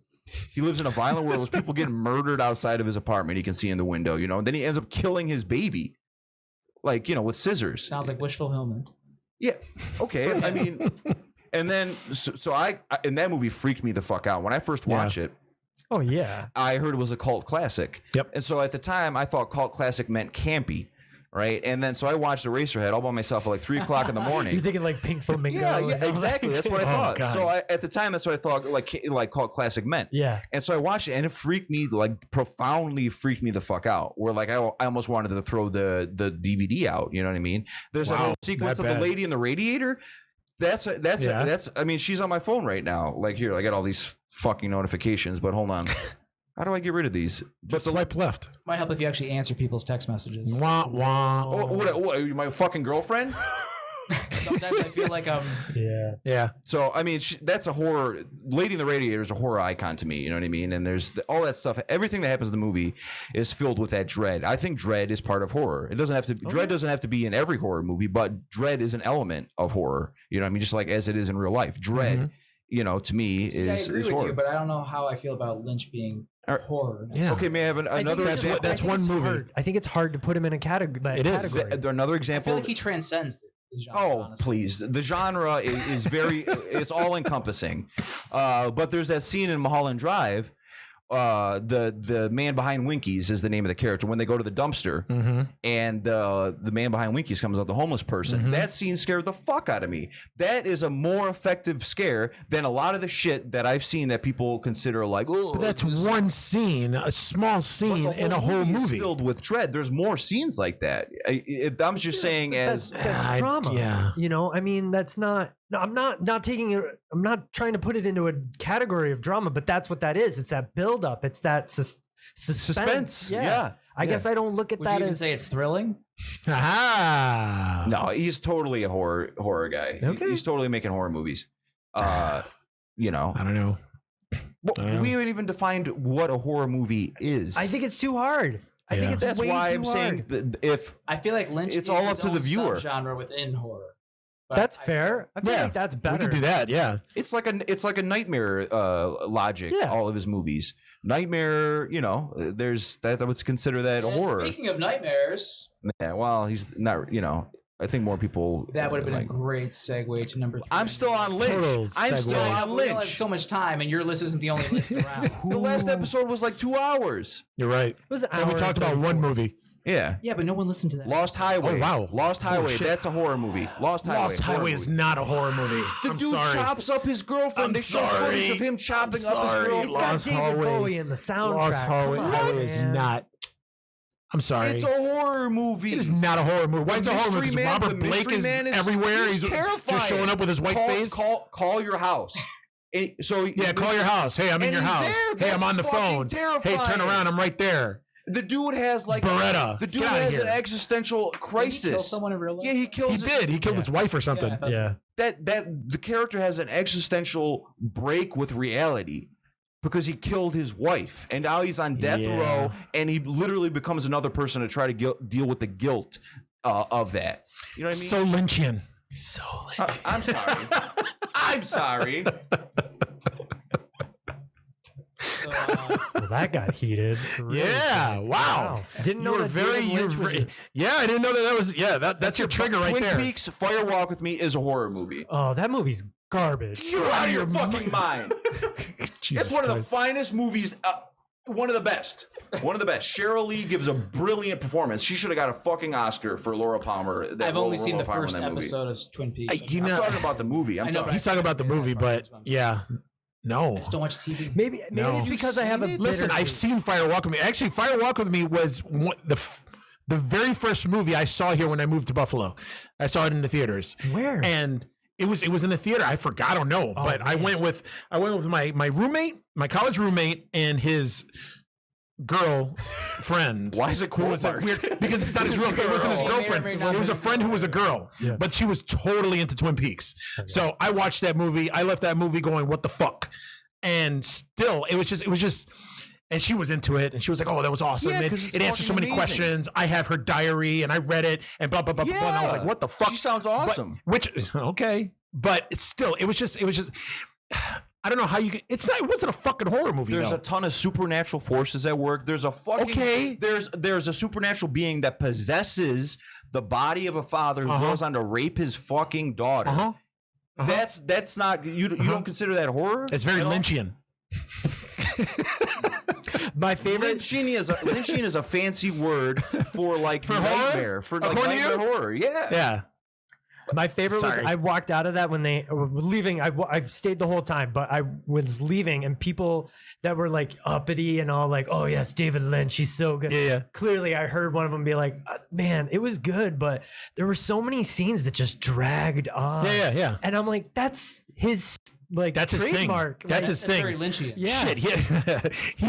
He lives in a violent world. There's people getting murdered outside of his apartment. He can see in the window. You know, and then he ends up killing his baby, like, you know, with scissors. Sounds like wish fulfillment. Yeah. Okay. I mean, and then so I and that movie freaked me the fuck out when I first watched it. Oh, yeah. I heard it was a cult classic. Yep. And so at the time, I thought cult classic meant campy, right? And then so I watched Eraserhead all by myself at like 3 o'clock in the morning. You're thinking like Pink Flamingo. Yeah, exactly. That's what I thought. God. So at the time, that's what I thought like cult classic meant. Yeah. And so I watched it, and it freaked me, like profoundly freaked me the fuck out. Where like I almost wanted to throw the DVD out. You know what I mean? There's a whole sequence of the lady in the radiator. That's I mean, she's on my phone right now. Like here, I got all these fucking notifications, but hold on. How do I get rid of these? Just swipe left. Might help if you actually answer people's text messages. Wah, wah. Oh, what, my fucking girlfriend? Sometimes I feel like Yeah. So I mean, that's a horror. Lady in the Radiator is a horror icon to me. You know what I mean? And there's all that stuff. Everything that happens in the movie is filled with that dread. I think dread is part of horror. It doesn't have to. Dread doesn't have to be in every horror movie, but dread is an element of horror. You know what I mean? Just like as it is in real life, dread. You know, to me See, I agree is with horror. you, but I don't know how I feel about Lynch being horror. Yeah. Okay, may I have another example? That's one movie. I think it's hard to put him in a category. It is. Another I example. feel like he transcends the genre. Oh, honestly. please. The genre is very, it's all encompassing. But there's that scene in Mulholland Drive. The man behind Winkies is the name of the character when they go to the dumpster and the man behind Winkies comes out, the homeless person. That scene scared the fuck out of me. That is a more effective scare than a lot of the shit that I've seen that people consider like, oh, But that's one scene, a small scene in a whole is movie. filled with dread. There's more scenes like that. I'm just saying as That's drama. yeah. You know, I mean, that's not. No, I'm not taking it. I'm not trying to put it into a category of drama, but that's what that is. It's that buildup. It's that suspense. Yeah. I guess I don't look at Would that you even as. say it's thrilling? Ah. no, he's totally a horror guy. Okay. He's totally making horror movies. You know, I don't know. we haven't even defined what a horror movie is. I think it's too hard. I think it's That's way why too I'm hard. saying that if I feel like Lynch It's is all his up to the own viewer. genre within horror. But That's I- fair. I feel Yeah. like that's better. We could do that. Yeah. it's like a nightmare logic. Yeah. All of his movies, Nightmare. You know, there's that. I would consider that a And horror. Speaking of nightmares, Yeah, well, he's not. You know, I think more people. that would have been like, a great segue to number 3. I'm still on Lynch. Total I'm still segue. on We only have Lynch. so much time, and your list isn't the only list around. The last episode was like 2 hours. You're right. It was an And we hour talked and about one 34. movie. Yeah. Yeah, but no one listened to that. Lost Highway. Oh, wow. Lost Oh, Highway. shit. That's a horror movie. Lost Highway. Lost horror Highway is movie. not a horror movie. The I'm dude sorry. chops up his girlfriend. I'm They show footage sorry. of him chopping I'm up his sorry. It's got girlfriend. Lost David Highway. Bowie in the soundtrack. Lost Highway, Come on, Highway is man. not. I'm sorry. It's a horror movie. It is not a horror movie. Why is it a horror movie? Mystery Because Man- Robert the Blake Mystery is Man everywhere. He's He's terrifying. just showing up with his white face. Call your house. Yeah, call your house. Hey, I'm in And your he's house. there. Hey, I'm That's on the phone. fucking Hey, turn terrifying. around. I'm right there. The dude has like Beretta. The dude Get outta has here. an existential Did he crisis. kill someone in real life? Yeah, he kills. He did. He killed his wife or something. I thought so. Yeah. That the character has an existential break with reality because he killed his wife and now he's on death Yeah. row and he literally becomes another person to try to deal with the guilt of that. You know what I mean? So Lynchian. So Lynchian. I'm sorry. I'm sorry. So, Well, that got heated. Really Yeah. quick. Wow. Didn't know You were that very. David You were Lynch was very. Yeah, I didn't know that was. Yeah, that's your trigger right Twin there. Peaks Fire Walk with Me is a horror movie. Oh, that movie's garbage. You're out of your fucking mind. Jesus It's one of the Christ. finest movies. One of the best. One of the best. Cheryl Lee gives a brilliant performance. She should have got a fucking Oscar for Laura Palmer. That I've role only of seen Laura the Palmer in first that movie. episode of Twin Peaks. You I'm know, talking about the movie. I'm I know, talking. he's talking about the movie, but yeah, no. I just don't watch TV. Maybe No. it's because I have a Listen, I've seen Fire Walk with Me. Actually, Fire Walk with Me was the very first movie I saw here when I moved to Buffalo. I saw it in the theaters. Where? And it was in the theater. I forgot. I don't know, but I went with my roommate, my college roommate, and his girlfriend. Why is it Who was quote marks? weird? Because it's not his real. It wasn't his She may or girlfriend. may not It was be a friend who was a girl, Yeah. but she was totally into Twin Peaks. So I watched that movie. I left that movie going, "What the fuck?" And still, it was just. And she was into it, and she was like, "Oh, that was awesome! Yeah, it 'cause it's it answers so fucking many amazing. questions. I have her diary, and I read it, and blah blah blah blah." blah. And I was like, "What the fuck?" She sounds But- awesome. which okay, but it's still, it was just. I don't know how you can. It wasn't a fucking horror movie. There's though. a ton of supernatural forces at work. There's a fucking Okay. There's a supernatural being that possesses the body of a father who goes on to rape his fucking daughter. That's not you don't consider that horror? It's very at all? Lynchian. My favorite. Lynchian is a fancy word for like For horror? nightmare. For like According to you? nightmare horror. Yeah. Yeah. My favorite was Sorry. I walked out of that when they were leaving. I stayed the whole time, but I was leaving, and people that were like uppity and all like, "Oh yes, David Lynch, he's so good." Yeah. Clearly, I heard one of them be like, "Man, it was good, but there were so many scenes that just dragged on." Yeah. And I'm like, that's his like That's his thing. trademark. That's his thing. Very Lynchian. Yeah. Shit, he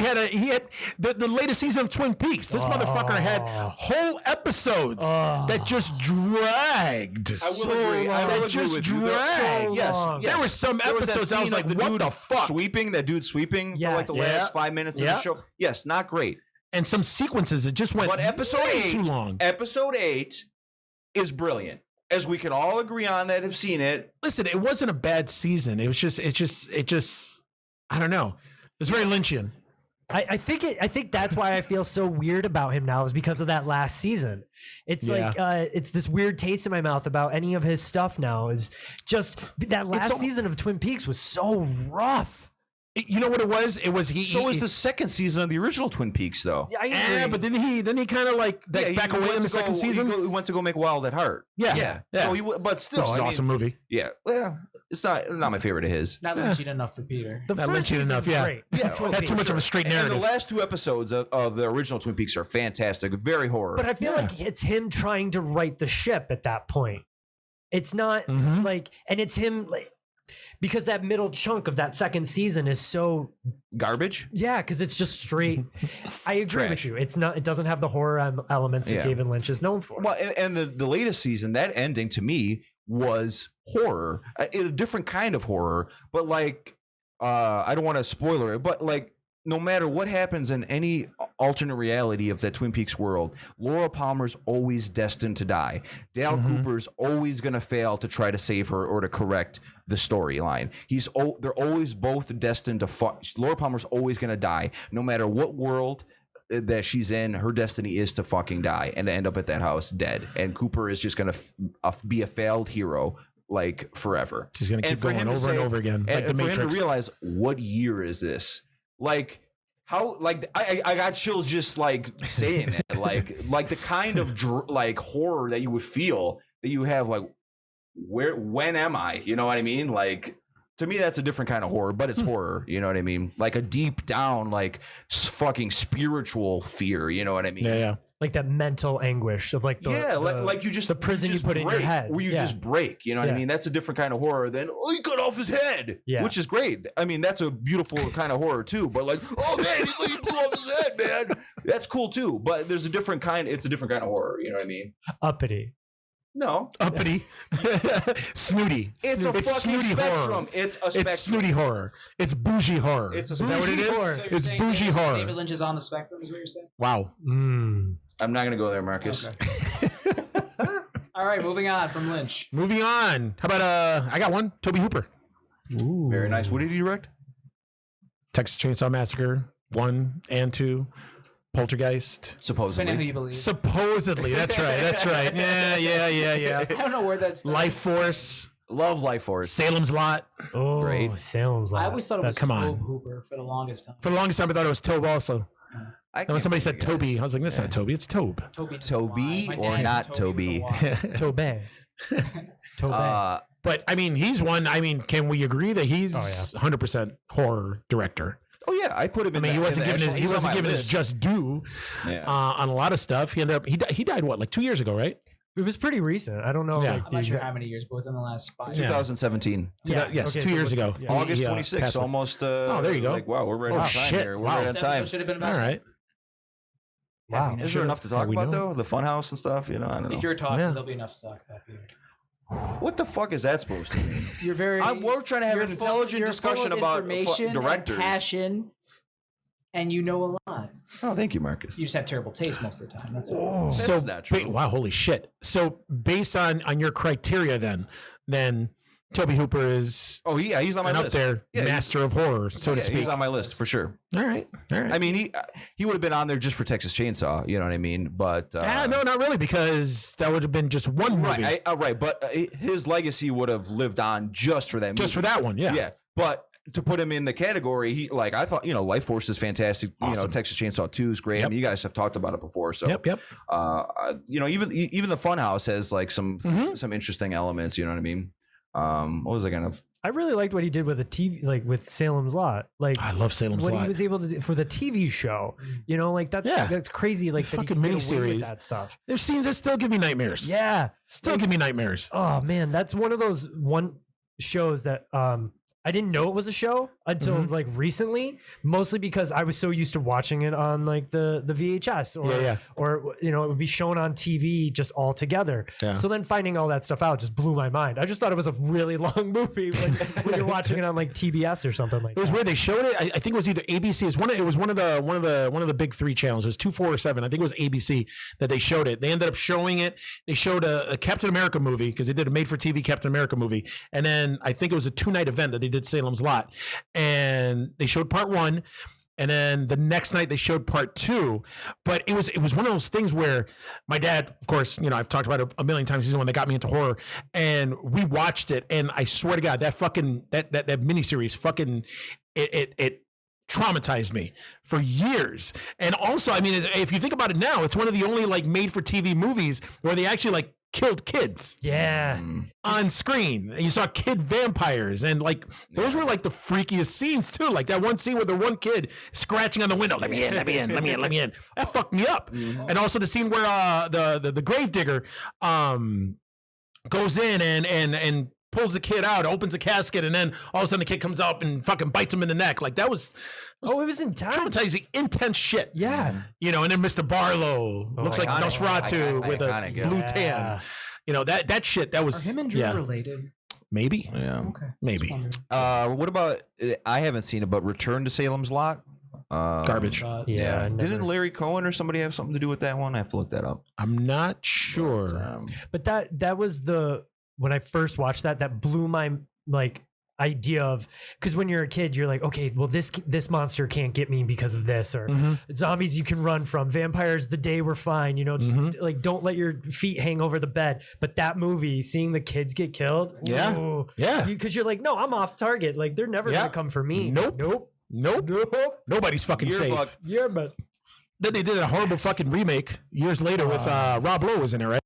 had the latest season of Twin Peaks. This motherfucker had whole episodes that just dragged. I will agree. I will agree just with you. dragged. Yes, There were some There was that episodes I was scene like, of the what dude the fuck? that dude sweeping for like the Yes. last 5 minutes of Yeah. the show. Yes, not great. And some sequences it just went But episode way 8, too long. Episode 8 is brilliant. As we can all agree on that have seen it. Listen, it wasn't a bad season. It was just I don't know. It was very Lynchian. I think that's why I feel so weird about him now is because of that last season. It's like it's this weird taste in my mouth about any of his stuff now. Is just that last season of Twin Peaks was so rough. You know what it was? It was So was the second season of the original Twin Peaks, though. I agree. but then he kind of like back away in the second season. He went to go make Wild at Heart. Yeah. So but still, Which is an awesome movie. Yeah, well, it's not my favorite of his. Not Lynchian enough for Peter. The Not first Lynchian season enough, was yeah. great. Yeah, Twin Had Peaks. too much of a straight And narrative. the last 2 episodes of the original Twin Peaks are fantastic, very horror. But I feel like it's him trying to right the ship at that point. It's not like, and it's him like, because that middle chunk of that second season is so Garbage. yeah, because it's just straight. I agree with Trash. you. It's not. It doesn't have the horror elements that Yeah. David Lynch is known for. Well, and the latest season, that ending to me was horror, a different kind of horror. But like, I don't want to spoiler it, but like, no matter what happens in any alternate reality of that Twin Peaks world, Laura Palmer's always destined to die. Dale Cooper's always going to fail to try to save her or to correct the storyline. They're always both destined to fuck. Laura Palmer's always going to die, no matter what world that she's in. Her destiny is to fucking die and to end up at that house dead. And Cooper is just going to be a failed hero like forever. She's gonna keep going over and over again, like the and for him Matrix. to realize, what year is this? Like, how, like, I got chills just like saying it. like the kind of like horror that you would feel that you have, like, when am I? You know what I mean? Like, to me, that's a different kind of horror, but it's horror. You know what I mean? Like a deep down, like fucking spiritual fear. You know what I mean? Yeah. Like that mental anguish of like the like you just the prison you put in your break, head. where you just break. You know what I mean? That's a different kind of horror than he cut off his head, which is great. I mean, that's a beautiful kind of horror too. But like, oh man, he blew off his head, man. That's cool too. But there's a different kind. It's a different kind of horror. You know what I mean? Uppity. No, Uppity, snooty. It's a fucking snooty spectrum. horror. It's a spectrum. It's snooty horror. It's bougie horror. It's a is that what it bougie is? horror. So you're It's saying bougie David horror. Lynch is on the spectrum, is what you're saying? Wow. I'm not gonna go there, Marcus. Okay. All right, moving on from Lynch. Moving on. How about I got one. Toby Hooper. Ooh. Very nice. What did he direct? Texas Chainsaw Massacre 1 and 2. Poltergeist. Supposedly. Depending on who you believe. Supposedly. That's right. That's right. Yeah. I don't know where that's. Life Force. Love Life Force. Salem's Lot. Oh, Great. Salem's Lot. I always thought it was Come on. Tobe Hooper for the longest time. For the longest time, I thought it was Tobe also. I And when can't somebody believe said it. Toby, I was like, that's not Toby. It's Tobe. Toby My or dad not used Toby? for a while. Tobe. Tobe. But I mean, he's one. I mean, can we agree that he's Oh, 100% horror director? Oh yeah, I put him in. I mean, he that- wasn't in the given his, actual- he he's on wasn't my given his list. just due Yeah. on a lot of stuff. He ended up he died what, like 2 years ago, right? It was pretty recent. I don't know. Yeah. Like, I'm the not sure exact- how many years, but within the last 5 Yeah. years. 2017. Yes, okay, 2 so years it was- ago. yeah. August He, 26th, passed away. almost. Oh, there you go. Like, wow, we're right Oh, on time shit. here. We're Wow. right on time. Should have been about All right. Wow. Happiness. Is there enough to talk we about know. though? The funhouse and stuff, you know. I don't know. If you're talking, Yeah. there'll be enough to talk about. Peter. What the fuck is that supposed to mean? You're very. We're trying to have you're an full- intelligent you're discussion full of about information and directors. passion, and you know a lot. Oh, thank you, Marcus. You just have terrible taste most of the time. That's all. So not true. wow, holy shit. So based on your criteria then Toby Hooper is Oh yeah, he's on my an list. up there Yeah, master of horror, so to yeah, speak. he's on my list for sure. All right. I mean, he would have been on there just for Texas Chainsaw. You know what I mean? But no, not really, because that would have been just one movie. right, right. But his legacy would have lived on just for that movie. Just for that one, yeah. Yeah, but to put him in the category, he like I thought, Life Force is fantastic. You know, Awesome. Texas Chainsaw 2 is great. I Yep. mean, you guys have talked about it before. So Yep. even the Funhouse has like some Mm-hmm. interesting elements. You know what I mean? What was I gonna? I really liked what he did with the TV, like with Salem's Lot. Like I love Salem's what Lot. he was able to do for the TV show. Like that's crazy. Like that he Fucking could get away with miniseries. that stuff. There's scenes that still give me nightmares. Yeah. Still give me nightmares. Oh man, that's one of those shows that I didn't know it was a show until like recently, mostly because I was so used to watching it on like the VHS or you know, it would be shown on TV just all together. Yeah. So then finding all that stuff out just blew my mind. I just thought it was a really long movie when you're watching it on like TBS or something like that. It was weird. They showed it. I think it was either ABC. It was one of the big three channels. It was 2, 4, or 7. I think it was ABC that they showed it. They ended up showing it. They showed a Captain America movie because they did a made-for-TV Captain America movie, and then I think it was a 2-night event that they did Salem's Lot, and they showed part 1. And then the next night they showed part 2, but it was one of those things where my dad, of course, you know, I've talked about it a million times. He's the one that got me into horror, and we watched it. And I swear to God, that miniseries fucking it traumatized me for years. And also, I mean, if you think about it now, it's one of the only like made for TV movies where they actually like killed kids on screen. And you saw kid vampires, and like those were like the freakiest scenes too. Like that one scene with the one kid scratching on the window, let me in. That fucked me up. And also the scene where the gravedigger goes in and pulls the kid out, opens the casket, and then all of a sudden the kid comes up and fucking bites him in the neck. Like that was it was intense. Traumatizing, intense shit. Yeah. You know, and then Mr. Barlow looks like Nosferatu with a blue tan. You know, that shit, that was... Are him and Drew related? Maybe. Yeah. Okay. Maybe. What about, I haven't seen it, but Return to Salem's Lot? Garbage. Yeah. Didn't Larry Cohen or somebody have something to do with that one? I have to look that up. I'm not sure. But that was when I first watched that blew my like idea of, because when you're a kid you're like, okay, well this monster can't get me because of this, or zombies you can run from, vampires the day we're fine, you know, just like don't let your feet hang over the bed. But that movie, seeing the kids get killed, because you're like, no, I'm off target, like they're never gonna come for me. Nope. Nobody's fucking safe. Yeah, but then they did a horrible fucking remake years later with Rob Lowe was in it, right?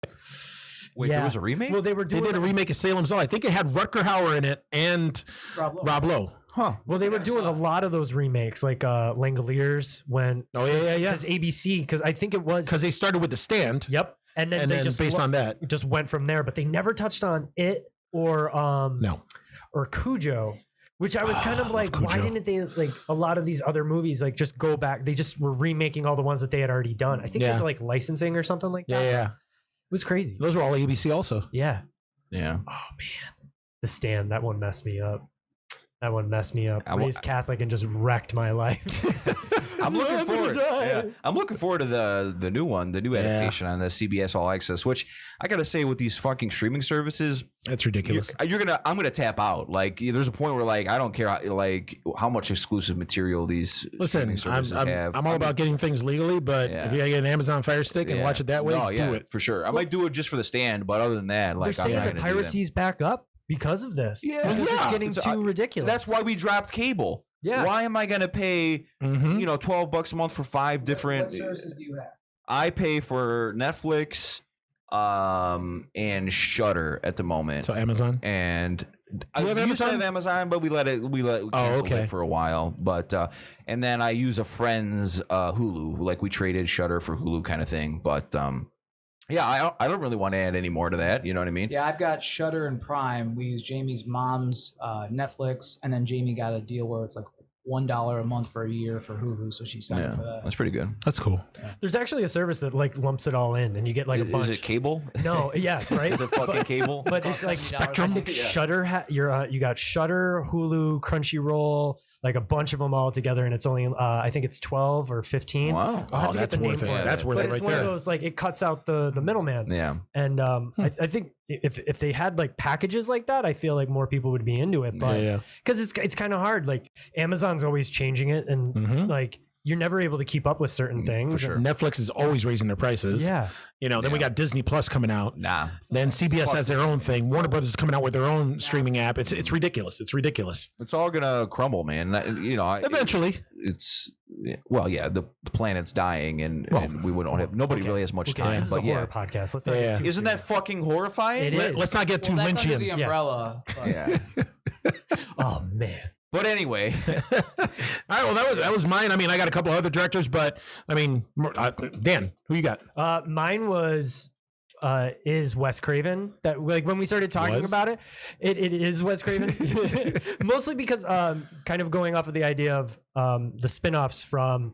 Wait, there was a remake? Well, they did a remake of Salem's Lot. I think it had Rutger Hauer in it and Rob Lowe. Huh. Well, they were doing a lot of those remakes, like Langoliers when... Oh, yeah. Because ABC, because I think it was... Because they started with The Stand. Yep. And then they just based on that, just went from there. But they never touched on it or or Cujo, which I was kind of like, why didn't they, like, a lot of these other movies, like, just go back? They just were remaking all the ones that they had already done. I think it was like licensing or something like that. Yeah. It was crazy. Those were all ABC also. Yeah. Yeah. Oh, man. The Stand, that one messed me up. Raised Catholic and just wrecked my life. I'm looking forward. Yeah. I'm looking forward to the new one, the new adaptation on the CBS All Access. Which I gotta say, with these fucking streaming services, that's ridiculous. I'm gonna tap out. Like, there's a point where like I don't care how much exclusive material these. Listen, I'm all about getting things legally, but if you gotta get an Amazon Fire Stick and watch it that way, do it for sure. I might do it just for the Stand, but other than that, like, they're saying that piracy's back up because of this. Yeah, because it's getting too ridiculous. That's why we dropped cable. Yeah. Why am I going to pay, $12 a month for 5 different? What services do you have? I pay for Netflix, and Shudder at the moment. So Amazon. And I used to have Amazon, but we canceled it for a while. But and then I use a friend's Hulu. Like, we traded Shudder for Hulu kind of thing. But yeah, I don't really want to add any more to that. You know what I mean? Yeah, I've got Shudder and Prime. We use Jamie's mom's Netflix, and then Jamie got a deal where it's like $1 a month for a year for Hulu, so she signed up for that. That's pretty good. That's cool. Yeah. There's actually a service that like lumps it all in, and you get like a bunch. Is it cable? No, yeah, right. Is it fucking cable? But it's like Spectrum. I think Shudder. You got Shudder, Hulu, Crunchyroll, like a bunch of them all together, and it's only I think it's 12 or 15. Wow. Oh, that's worth it. That's worth it right there. It's one of those, like, it cuts out the middleman. Yeah. And I think if they had like packages like that, I feel like more people would be into it. But because it's kind of hard. Like, Amazon's always changing it, and like, you're never able to keep up with certain things. For sure. Netflix is always raising their prices. Yeah. You know, then we got Disney Plus coming out. Nah. Then CBS has their own thing. Warner Brothers is coming out with their own streaming app. It's ridiculous. It's ridiculous. It's all gonna crumble, man. Eventually. The planet's dying, and we wouldn't have. Nobody really has much time. This is but a horror podcast. Let's not get too Isn't that fucking horrifying? Let's not get too that's Lynchian. under the umbrella. Yeah. Oh man. But anyway, all right. Well, that was mine. I mean, I got a couple other directors, but I mean, Dan, who you got? Mine was is Wes Craven. That like when we started talking about it, it is Wes Craven. Mostly because kind of going off of the idea of the spin-offs from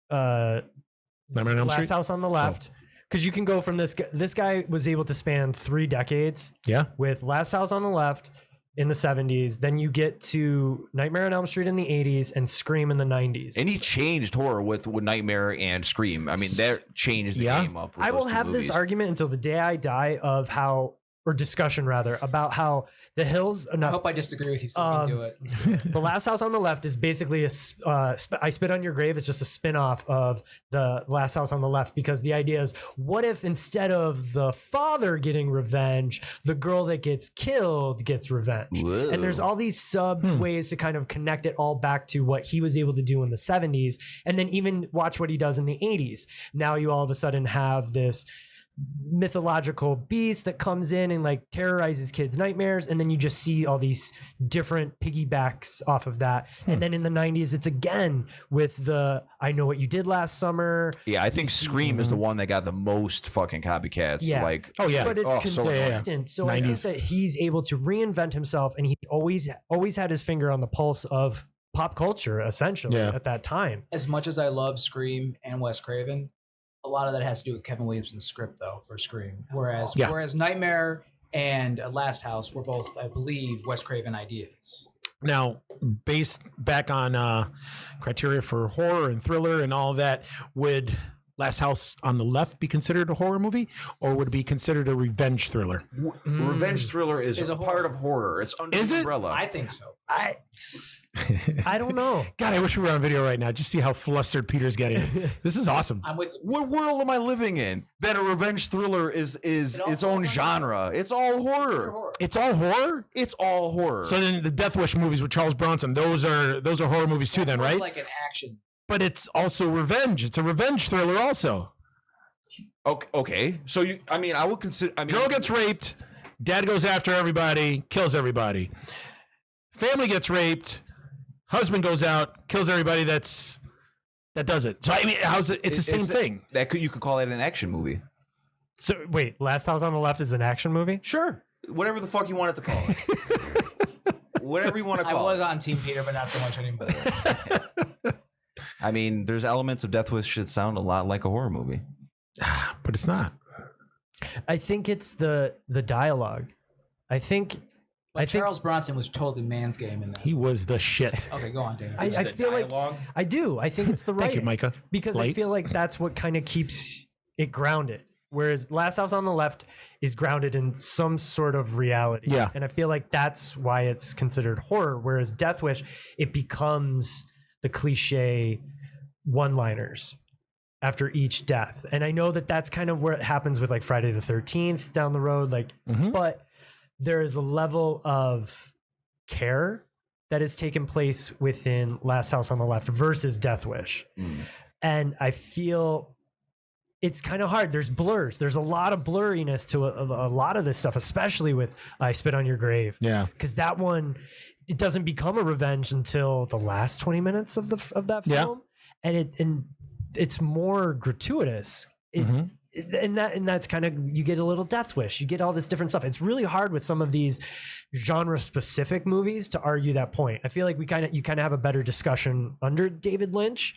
Last House on the Left. Because you can go from this guy was able to span 3 decades. Yeah. With Last House on the Left in the 70s. Then you get to Nightmare on Elm Street in the 80s and Scream in the 90s. And he changed horror with Nightmare and Scream. I mean, that changed the game up. With I will those two have movies. this argument until the day I die of how, or discussion rather, about how The Hills. I hope I disagree with you so we can do it. The Last House on the Left is basically I Spit on Your Grave is just a spin-off of the Last House on the Left, because the idea is, what if instead of the father getting revenge, the girl that gets killed gets revenge? Whoa. And there's all these sub ways to kind of connect it all back to what he was able to do in the 70s, and then even watch what he does in the 80s. Now you all of a sudden have this mythological beast that comes in and like terrorizes kids' nightmares, and then you just see all these different piggybacks off of that. And then in the 90s it's again with the I Know What You Did Last Summer. Yeah, I think Scream is the one that got the most fucking copycats. Yeah. Like, But it's so consistent. So I think 90s. that he's able to reinvent himself, and he always had his finger on the pulse of pop culture essentially at that time. As much as I love Scream and Wes Craven, a lot of that has to do with Kevin Williamson's script, though, for Scream. Whereas Nightmare and Last House were both, I believe, Wes Craven ideas. Now, based back on criteria for horror and thriller and all that, would Last House on the Left be considered a horror movie, or would it be considered a revenge thriller? revenge thriller is a part of horror. It's under the umbrella. I think so. I don't know. God, I wish we were on video right now. Just see how flustered Peter's getting. This is awesome. I'm with you. What world am I living in that a revenge thriller is its own genre? It's all horror. It's all horror? It's all horror. So then the Death Wish movies with Charles Bronson, those are horror movies too then, It's right? like an action. But it's also revenge. It's a revenge thriller also. okay. So I would consider. Girl gets raped, dad goes after everybody, kills everybody. Family gets raped, husband goes out, kills everybody that does it. So I mean, it's the same thing. You could call it an action movie. So wait, Last House on the Left is an action movie? Sure. Whatever the fuck you want it to call it. Whatever you want to I call was it. on Team Peter, but not so much anymore. I mean, there's elements of Death Wish that sound a lot like a horror movie. But it's not. I think it's the dialogue. I think Charles Bronson was totally man's game in that. He was the shit. Okay, go on, Dave. I feel like I do. I think it's the right. Thank you, Micah. Because I feel like that's what kind of keeps it grounded. Whereas Last House on the Left is grounded in some sort of reality. Yeah. And I feel like that's why it's considered horror. Whereas Death Wish, it becomes the cliche one-liners after each death. And I know that that's kind of where it happens with like Friday the 13th down the road. Like, but there is a level of care that has taken place within Last House on the Left versus Death Wish. And I feel it's kind of hard. There's blurs. There's a lot of blurriness to a lot of this stuff, especially with I Spit on Your Grave. Yeah. Because that one, it doesn't become a revenge until the last 20 minutes of that film. And it's more gratuitous. And that's kind of, you get a little Death Wish, you get all this different stuff. It's really hard with some of these genre specific movies to argue that point. I feel like you kind of have a better discussion under David Lynch,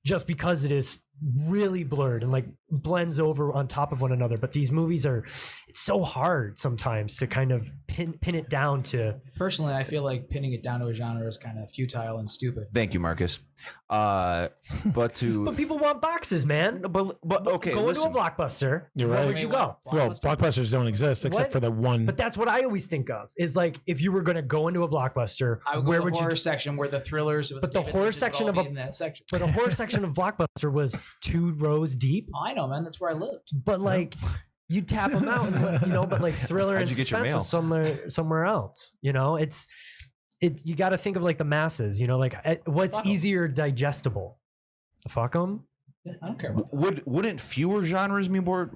just because it is really blurred and like blends over on top of one another. But these movies it's so hard sometimes to kind of pin it down to. Personally, I feel like pinning it down to a genre is kind of futile and stupid. Thank you, Marcus. But people want boxes, man. But okay, go listen. into a Blockbuster. You're Where right. would you go? Well, blockbusters don't exist except What? for the one. But that's what I always think of is like, if you were going to go into a Blockbuster, I would go where to the would horror you? section where the thrillers. But the horror section of in that section. But a horror section of Blockbuster was 2 rows deep. I know, man. That's where I lived. But like, you tap them out, and, but like thriller How'd and you get your suspense was somewhere else. It's you got to think of like the masses. Like what's Fuck 'em. easier digestible. Fuck them. Yeah, I don't care about Wouldn't fewer genres be more?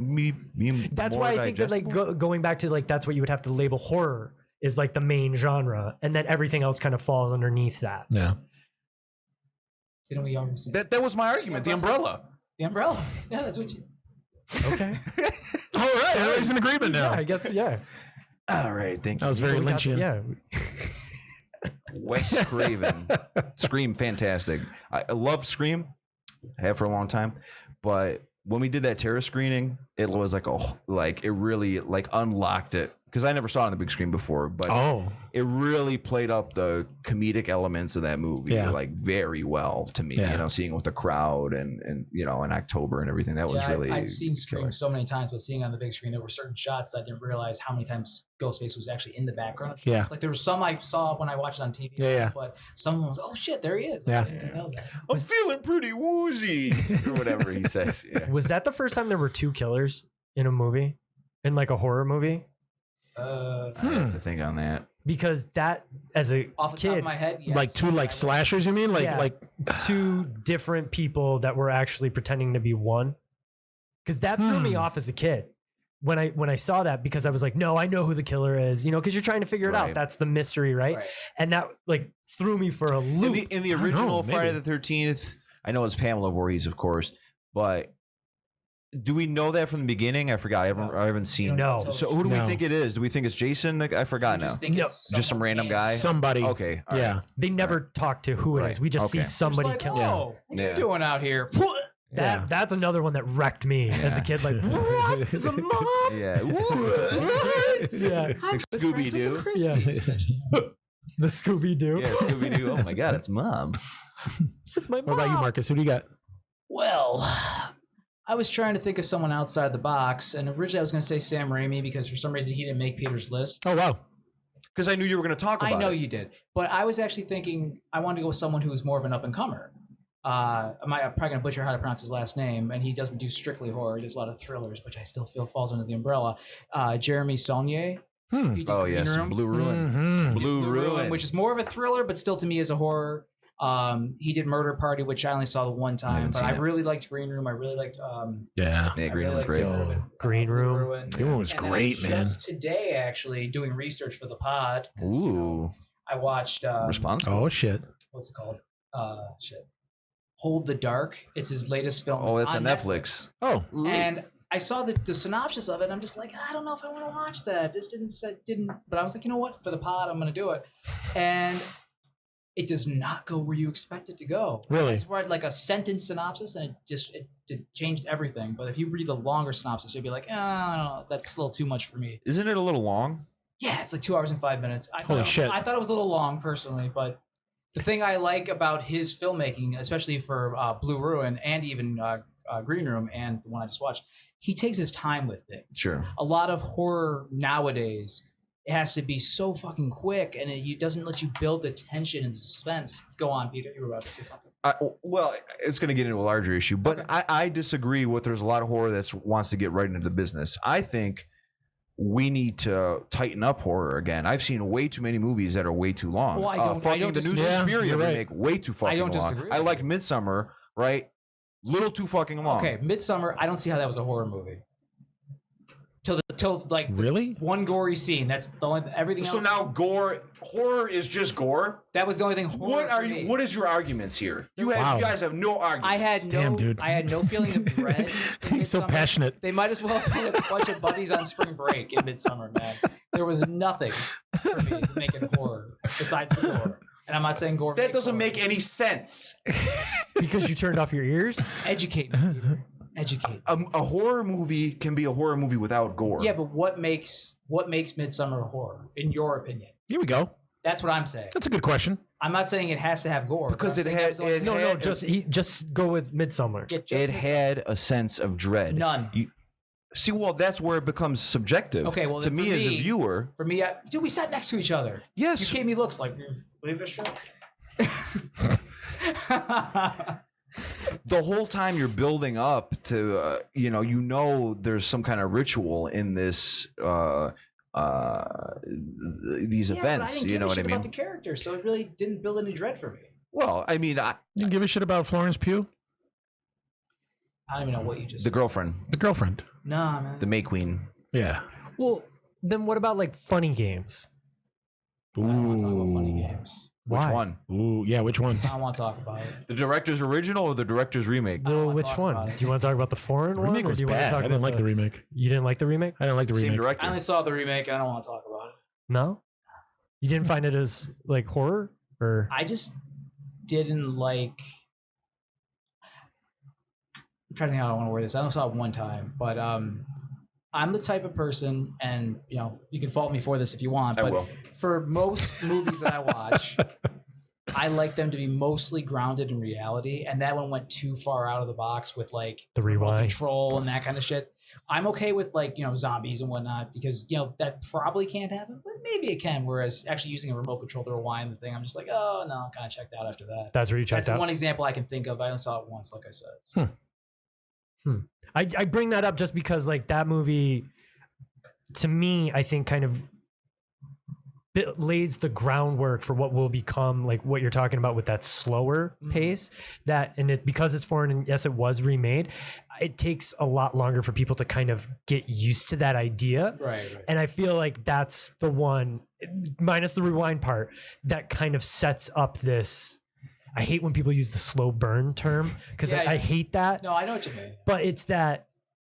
That's more why I think that like digestible? going back to like that's what you would have to label horror is like the main genre, and then everything else kind of falls underneath that. Yeah. Didn't we already say That was my argument. The umbrella. the umbrella? Yeah, that's what you. Okay. All right, everybody's in agreement now. Yeah, I guess. Yeah. All right, thank you. That was very So we got- Lynchian. Yeah. Wes Craven. Scream, fantastic. I love Scream. I have for a long time. But when we did that terror screening, it was it really unlocked it. Because I never saw it on the big screen before, but it really played up the comedic elements of that movie very well to me. Yeah. You know, seeing with the crowd and in October and everything, that was really. I'd seen Scream killer. so many times, but seeing on the big screen, there were certain shots I didn't realize how many times Ghostface was actually in the background. Yeah. It's like there were some I saw when I watched it on TV. Yeah. But some was, oh shit, there he is. Yeah. I didn't know that. I'm feeling pretty woozy, or whatever he says. Yeah. Was that the first time there were 2 killers in a movie, in like a horror movie? I have to think on that. Because that, as a Off the kid, top of my head, yes. Like 2 slashers, you mean? Like 2 different people that were actually pretending to be one. Because that threw me off as a kid when I saw that, because I was like, no, I know who the killer is, because you're trying to figure it out. Right. That's the mystery, right? And that threw me for a loop. In the I don't original know, Friday maybe. the 13th, I know it's Pamela Voorhees, of course, but do we know that from the beginning? I forgot. I haven't seen. No. So who do we No. think it is? Do we think it's Jason? I forgot now. No, Just some random guy. somebody. Okay. all Yeah. right. They never talk to who it is. Right. We just see Okay. somebody like, kill. oh, what are Yeah. you doing out here? That's another one that wrecked me as a kid. Like, what? The mom? Yeah. Yeah. Like Scooby Doo. Yeah. The Scooby Doo. Yeah, Scooby Doo. Oh my God, it's Mom. It's my mom. What about you, Marcus? Who do you got? Well, I was trying to think of someone outside the box, and originally I was going to say Sam Raimi because for some reason he didn't make Peter's list. Oh, wow. Because I knew you were going to talk about it. I know you did, but I was actually thinking I wanted to go with someone who was more of an up and comer. I'm probably going to butcher how to pronounce his last name, and he doesn't do strictly horror. He does a lot of thrillers, which I still feel falls under the umbrella. Jeremy Saulnier. He did Oh, Green yes. Room. Blue Ruin. Mhm. Blue Ruin. which is more of a thriller, but still to me is a horror. He did Murder Party, which I only saw the one time, haven't but seen I it. really liked Green Room. I really liked. Yeah. Yeah, I Green really Room was liked great. Blue Ruin. Green Blue Room. Ruin. Green Room was And then great, man. Just today, actually, doing research for the pod. 'cause, Ooh. I watched. Responsible. Oh, shit. What's it called? Hold the Dark. It's his latest film. Oh, it's on on Netflix. Oh. And I saw the synopsis of it. And I'm just like, I don't know if I want to watch that. This didn't. But I was like, you know what? For the pod, I'm going to do it. And it does not go where you expect it to go. Really? I just read like a sentence synopsis, and it changed everything. But if you read the longer synopsis, you'll be like, oh, that's a little too much for me. Isn't it a little long? Yeah, it's like 2 hours and 5 minutes. Holy shit. I thought it was a little long personally, but the thing I like about his filmmaking, especially for Blue Ruin and even Green Room and the one I just watched, he takes his time with things. Sure. A lot of horror nowadays, it has to be so fucking quick, and it doesn't let you build the tension and suspense. Go on, Peter. You were about to say something. Well, it's going to get into a larger issue, but I disagree with there's a lot of horror that wants to get right into the business. I think we need to tighten up horror again. I've seen way too many movies that are way too long. Well, I don't the new disagree. Yeah, Suspiria you're right. remake, way too fucking don't long. disagree I with liked you. Midsommar, right? Little too fucking long. Okay, Midsummer. I don't see how that was a horror movie. Till like Really? one gory scene. That's the only everything else. So now horror is just gore. that was the only thing. Horror for me. What is your arguments here? You Wow. guys have no arguments. I had no. Damn, dude. I had no feeling of dread. in He's so Midsommar. passionate. They might as well have been a bunch of buddies on spring break in Midsummer, man. There was nothing for me to make it horror besides the gore. And I'm not saying gore. That makes doesn't horror. make any sense. Because you turned off your ears? Educate me, Peter. Educate. A horror movie can be a horror movie without gore. Yeah, but what makes Midsummer a horror, in your opinion? Here we go. That's what I'm saying. That's a good question. I'm not saying it has to have gore. Because but I'm it saying had- that was the only- it No, had- just go with Midsummer. Yeah, just It Midsommar. had a sense of dread. None. See, well, that's where it becomes subjective. Okay, well, to then me for as a me- viewer, For me, dude, we sat next to each other. yes. You gave me looks like, believe this shit? The whole time you're building up to, there's some kind of ritual in this, these Yeah, events. but I didn't You give know a what I shit about mean? the character, so it really didn't build any dread for me. Well, I mean, You didn't give a shit about Florence Pugh? I don't even know what you just the said. girlfriend, The girlfriend. Nah, man. the May Queen. Yeah. Well, then what about like funny games? I don't want to talk about funny Ooh. games. Why? Which one? Ooh, yeah, which one? I don't want to talk about it. The director's original or the director's remake? don't Well, wanna which talk one? about Do it. you want to talk about the foreign The one? remake Or was do you want to bad. talk I about didn't like the remake. You didn't like the remake? I didn't like the Same remake. I director. only saw the remake and I don't want to talk about it. No? You didn't find it as like horror? Or I just didn't like. I'm trying to think how I want to word this. I only saw it one time, but I'm the type of person, and you can fault me for this if you want, I but will. for most movies that I watch, I like them to be mostly grounded in reality, and that one went too far out of the box with like the remote rewind? control and that kind of shit. I'm okay with like zombies and whatnot because that probably can't happen, but maybe it can. Whereas actually using a remote control to rewind the thing, I'm just like, oh no, I'm kind of checked out after that. That's where you That's checked out? one example I can think of. I only saw it once, like I said. So. I bring that up just because like that movie, to me, I think kind of lays the groundwork for what will become like what you're talking about with that slower pace. Because it's foreign and yes, it was remade. It takes a lot longer for people to kind of get used to that idea. Right. And I feel like that's the one, minus the rewind part, that kind of sets up this. I hate when people use the slow burn term because I hate that. No, I know what you mean. But it's that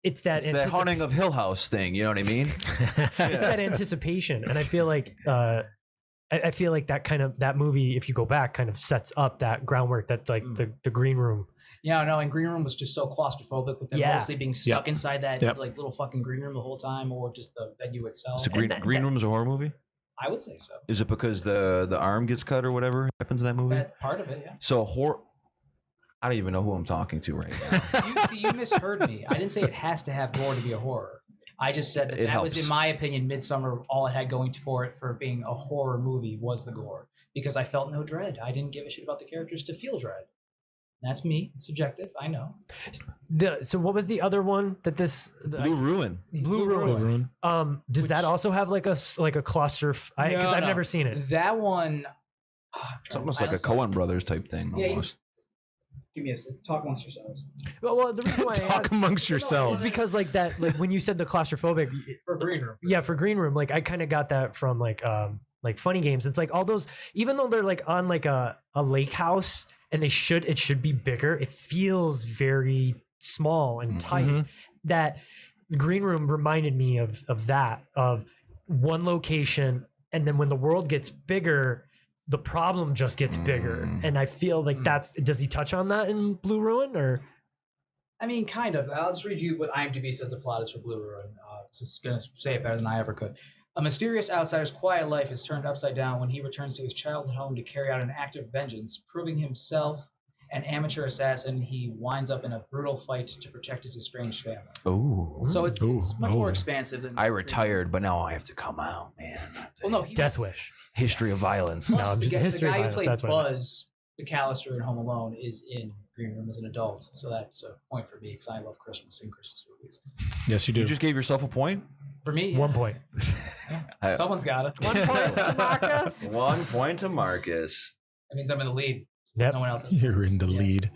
the Haunting of Hill House thing. You know what I mean? it's that anticipation, and I feel like that movie, if you go back, kind of sets up that groundwork that like the Green Room. Yeah, no, and Green Room was just so claustrophobic with them mostly being stuck inside that like little fucking green room the whole time, or just the venue itself. So Green Room is a horror movie? I would say so. Is it because the arm gets cut or whatever happens in that movie? That part of it, yeah. So horror. I don't even know who I'm talking to right now. You misheard me. I didn't say it has to have gore to be a horror. I just said that was, in my opinion, Midsummer. All it had going for it for being a horror movie was the gore, because I felt no dread. I didn't give a shit about the characters to feel dread. That's me. It's subjective. I know. So what was the other one that this Blue Ruin? Blue Ruin. Does that also have like a cluster? Because I've never seen it. That one. It's almost like a Coen Brothers type thing. Almost. Give me a second. Talk amongst yourselves. Well, the reason why I Talk asked amongst yourselves is because like that, like when you said the claustrophobic for Green Room. Yeah, for Green Room, like I kind of got that from like Funny Games. It's like all those, even though they're like on like a lake house and it should be bigger, it feels very small and tight. That Green Room reminded me of one location, and then when the world gets bigger, the problem just gets bigger. And I feel like does he touch on that in Blue Ruin, or? I mean, kind of. I'll just read you what IMDb says the plot is for Blue Ruin. It's going to say it better than I ever could. A mysterious outsider's quiet life is turned upside down when he returns to his childhood home to carry out an act of vengeance. Proving himself an amateur assassin, he winds up in a brutal fight to protect his estranged family. Oh. So it's much more expansive than... I retired, but now I have to come out, man. Well, no, Death Wish. History of violence. No, I'm the just guy who played That's what I meant. Buzz McAllister in Home Alone is in Green Room as an adult. So that's a point for me because I love Christmas movies. Yes, you do. You just gave yourself a point? For me, yeah. 1 point. Yeah. Someone's got it. 1 point to Marcus. 1 point to Marcus. That means I'm in the lead. Yep. No one else has You're points. in the lead.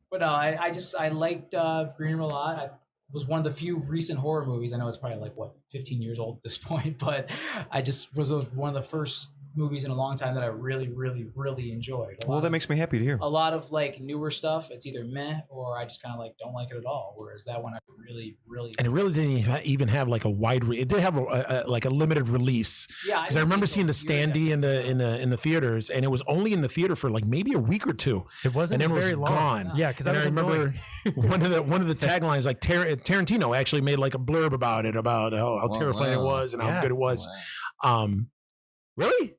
But no, I liked Green Room a lot. It was one of the few recent horror movies. I know it's probably like 15 years old at this point, but I just was one of the first movies in a long time that I really, really, really enjoyed. Well, that makes me happy to hear. A lot of like newer stuff, it's either meh or I just kind of like don't like it at all. Whereas that one I really, really And it really didn't even have like a wide. It did have like a limited release. Yeah, because I remember seeing the standee in the theaters, and it was only in the theater for like maybe a week or two. It wasn't and then very it was long. gone. Yeah, because And I remember one of the taglines, like Tarantino actually made like a blurb about it, about how terrifying it was and how good it was. Really?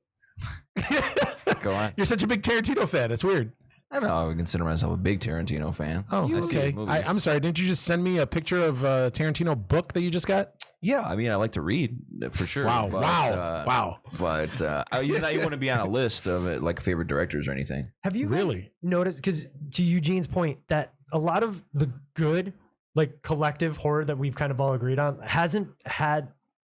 Go on. You're such a big Tarantino fan. That's weird. I don't know. I would consider myself a big Tarantino fan. Oh, I see okay. his movies. I'm sorry. Didn't you just send me a picture of a Tarantino book that you just got? Yeah, I mean, I like to read for sure. Wow, but, wow. But you want to be on a list of like favorite directors or anything. Have you Really guys noticed, because to Eugene's point, that a lot of the good, like collective horror that we've kind of all agreed on hasn't had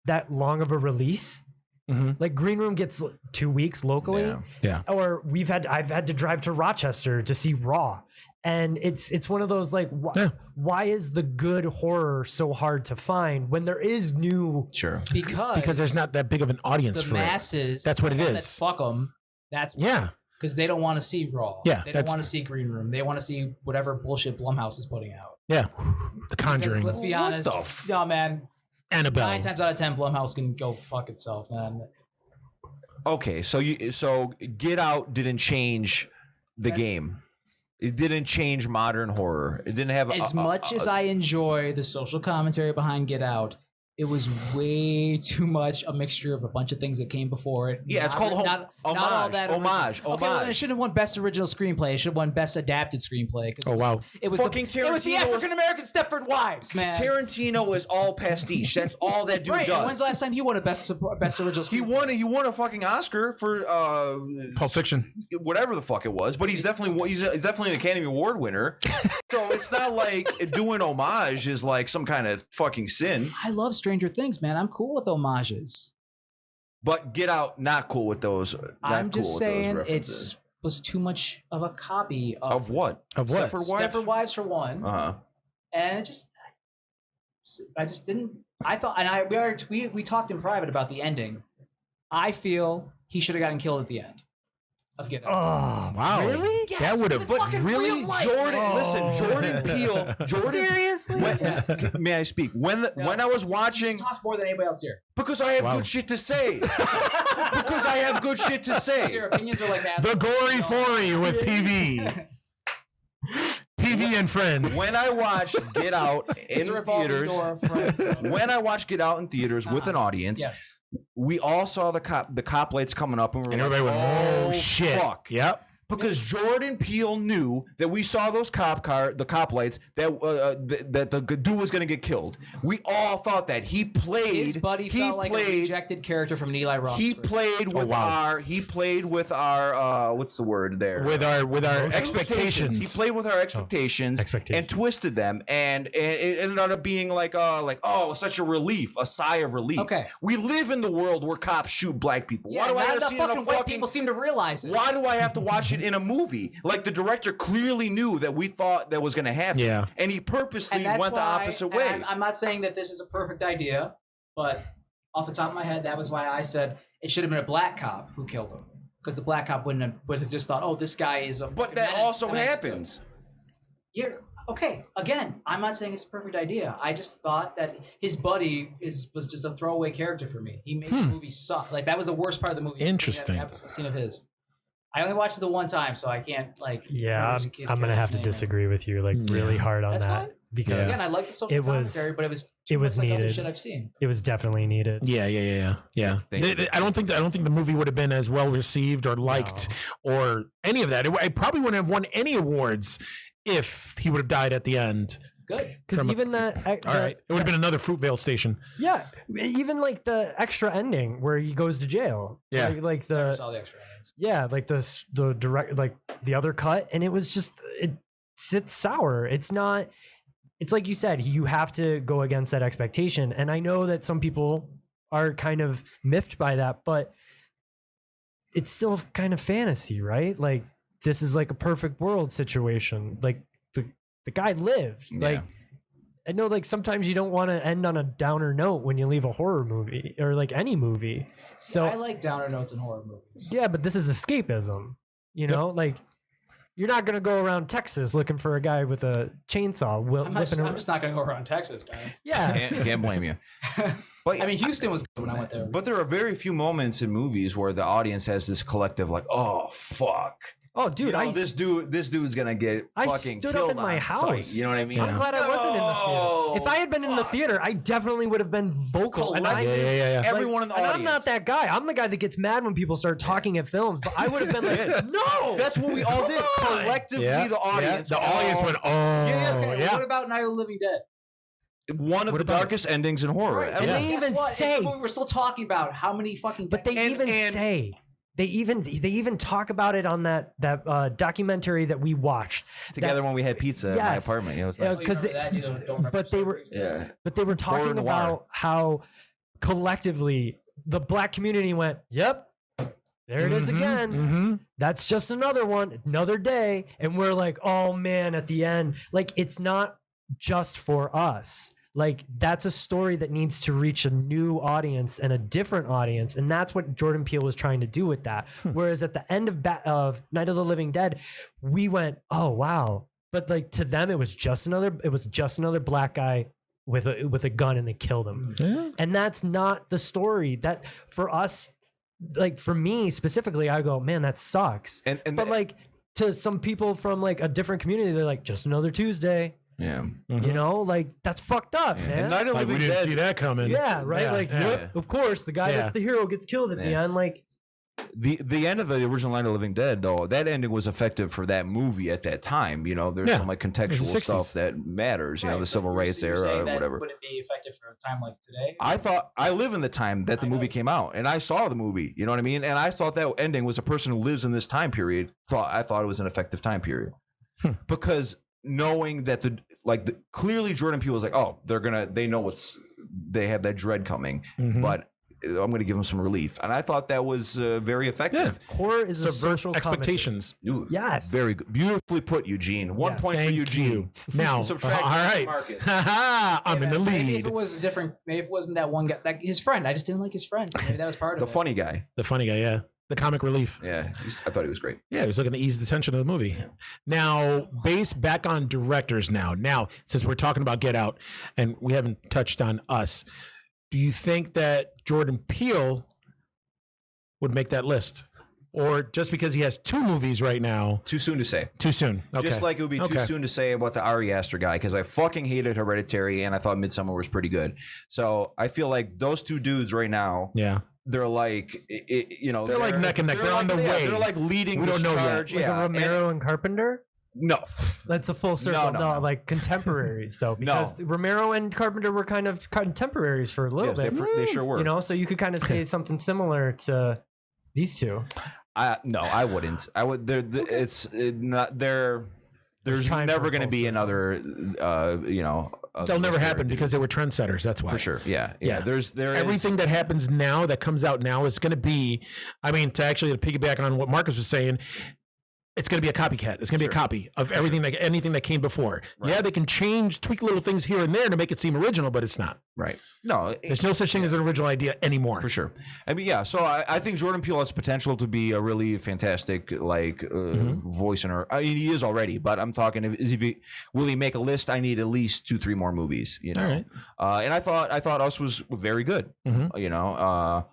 that long of a release? Mm-hmm. Like Green Room gets 2 weeks locally, Yeah. or I've had to drive to Rochester to see Raw, and it's one of those like why is the good horror so hard to find when there is new? Sure. because Because there's not that big of an audience the for masses. That's what it the ones is. That fuck them That's Yeah. because they don't want to see Raw. Yeah, they don't want to see Green Room. They want to see whatever bullshit Blumhouse is putting out. Yeah. The Because Conjuring. let's be honest, no man. Annabelle. 9 times out of 10, Blumhouse can go fuck itself, man. Okay, so Get Out didn't change the game. It didn't change modern horror. It didn't have As much as I enjoy the social commentary behind Get Out, it was way too much a mixture of a bunch of things that came before it. Yeah, it's called not all that homage. Okay, well, then it should have won Best Original Screenplay. It should have won Best Adapted Screenplay. Oh, wow. It was Fucking it was the Tarantino African American Stepford Wives, man. Tarantino is all pastiche. That's all that dude Right. does. And when's the last time he won a Best Original Screenplay? He won a fucking Oscar for Pulp Fiction. whatever the fuck it was, but he's definitely an Academy Award winner. So it's not like doing homage is like some kind of fucking sin. I love Stranger Things, man. I'm cool with homages. But Get Out, not cool with those. I'm just saying it was too much of a copy Of what? Of what? Stepford Wives for one, and it I just didn't. I thought, and we talked in private about the ending. I feel he should have gotten killed at the end of Get Out. Oh, wow. Really? Yes, That would have. it's fucking Really? real life. Jordan Peele. Seriously? May I speak? When I was watching, He's talked more than anybody else here. because I have good shit to say. Because I have good shit to say. Your opinions are like that. The Gory Four with PV. PV and Friends. When I watched Get Out in It's a revolving theaters, door of friends. when I watched Get Out in theaters with an audience, Yes. we all saw the cop lights coming up, and we were And like, everybody went, oh, shit. fuck. Yep. Because Jordan Peele knew that we saw those cop lights that the dude was going to get killed. We all thought that he played. His buddy felt like a rejected character from an Eli Roth. He played with our what's the word there? With our expectations. He played with our expectations, and twisted them, and it ended up being like such a relief, a sigh of relief. Okay. We live in the world where cops shoot black people. Yeah, Why do I not have to enough see it in a fucking white people seem to realize it. Why do I have to watch it in a movie? Like the director clearly knew that we thought that was going to happen. Yeah. And he purposely And that's went the why- opposite and way. I'm not saying that this is a perfect idea, but off the top of my head, that was why I said it should have been a black cop who killed him. Because the black cop would have just thought, oh, this guy is a. But that also happens. Yeah. Okay. Again, I'm not saying it's a perfect idea. I just thought that his buddy was just a throwaway character for me. He made the movie suck. Like that was the worst part of the movie. Interesting. Episode scene of his. I only watched it the one time, so I can't like. Yeah, I'm gonna have to disagree with you like really hard on That's that fine. because Again, I like the social commentary, but it was too much like other needed. shit I've seen. it was definitely needed. Yeah. I don't think the movie would have been as well received or liked or any of that. It probably wouldn't have won any awards if he would have died at the end. Good. Because even that, All right, it would have been another Fruitvale Station. yeah, even like the extra ending where he goes to jail. Yeah. like I the saw the extra endings. yeah, like the direct like the other cut, and it was just it sits sour. It's not. It's like you said, you have to go against that expectation, and I know that some people are kind of miffed by that, but it's still kind of fantasy, right? Like this is like a perfect world situation. Like the guy lived. Yeah. Like I know like sometimes you don't want to end on a downer note when you leave a horror movie or like any movie. So I like downer notes in horror movies. yeah, but this is escapism. You know, like you're not gonna go around Texas looking for a guy with a chainsaw I'm whipping around. just not going to go around Texas, man. Yeah, Can't blame you. But I mean, Houston was good when I went there. But there are very few moments in movies where the audience has this collective like, oh fuck. oh dude, You know, this dude's gonna get I fucking stood killed up in my on sight. house. You know what I mean? I'm glad I wasn't in the theater. If I had been in the theater, I definitely would have been vocal. And I, Yeah. Everyone in the and audience. I'm not that guy. I'm the guy that gets mad when people start talking at films. But I would have been like, no, That's what we all did. Collectively, the audience. The audience went, oh, Okay, What about Night of the Living Dead? One of the darkest endings in horror. Right. ever. They Guess even what? say- It's the movie we're still talking about how many fucking. But they say they even talk about it on that documentary that we watched Together when we had pizza at my Yes. apartment. It was Yeah, like, because but they were yeah. but they were talking Horror noir. about how collectively the black community went, yep, there it is again. Mm-hmm. That's just another one, another day. And we're like, oh man, at the end, like it's not just for us. like that's a story that needs to reach a new audience and a different audience, and that's what Jordan Peele was trying to do with that. Whereas at the end of Night of the Living Dead, we went, oh wow, but like to them it was just another black guy with a gun and they killed him. Yeah. And that's not the story. That for us, like for me specifically, I go, man, that sucks. But like to some people from like a different community, they're like, just another Tuesday. Yeah. You know, like that's fucked up, man. And Night of the Like we Living didn't Dead, see that coming. Yeah, right. Yeah, Like, yeah. yep, of course, the guy that's the hero gets killed at the end. Like, the end of the original Night of the Living Dead, though, that ending was effective for that movie at that time. You know, there's some like contextual the 60s. stuff that matters. You know, the civil rights era or whatever. Would it be effective for a time like today? I thought I live in the time that the movie came out, and I saw the movie. You know what I mean? And I thought that ending was a person who lives in this time period. I thought it was an effective time period because knowing that clearly Jordan Peele was like, oh, they know they have that dread coming, but I'm going to give them some relief, and I thought that was very effective. horror is a Subvert social expectations. Ooh, Yes. very good, beautifully put, Eugene. One point for Thank Eugene. you. Now, all Subtract right, Marcus. I'm in the Maybe if lead. it was different, maybe if it wasn't that one guy, like his friend. I just didn't like his friend. So maybe that was part of The it. funny guy. The funny guy, yeah, the comic relief. Yeah, I thought he was great. Yeah, he was looking to ease the tension of the movie. Now, based back on directors now, since we're talking about Get Out and we haven't touched on Us, do you think that Jordan Peele would make that list? Or just because he has 2 movies right now? Too soon to say. Too soon. Okay. Just like it would be too soon to say about the Ari Aster guy, because I fucking hated Hereditary and I thought Midsommar was pretty good. So I feel like those 2 dudes right now, Yeah. they're like, they're like neck and neck. They're on the way. They're like leading We the don't know yet. charge. Like Yeah. a Romero and Carpenter? No. That's a full circle. No. Like contemporaries, though, because Romero and Carpenter were kind of contemporaries for a little Yes, bit. they sure were. You know, so you could kind of say something similar to these 2. No, I wouldn't. I would. It's not there. There's trying never for a going to full be circle. another. They'll never happen because they were trendsetters. That's why. For sure. Yeah. There is Everything that happens now, that comes out now, is going to be, I mean, to piggyback on what Marcus was saying, it's going to be a copycat. It's going to be a copy of everything, anything that came before. Right. Yeah, they can tweak little things here and there to make it seem original, but it's not. Right. No, there's no such thing as an original idea anymore. For sure. I mean, yeah. So I think Jordan Peele has potential to be a really fantastic voice in her. I mean, he is already, but I'm talking. Will he make a list? I need at least 2-3 more movies. You know. All right. And I thought Us was very good. You know.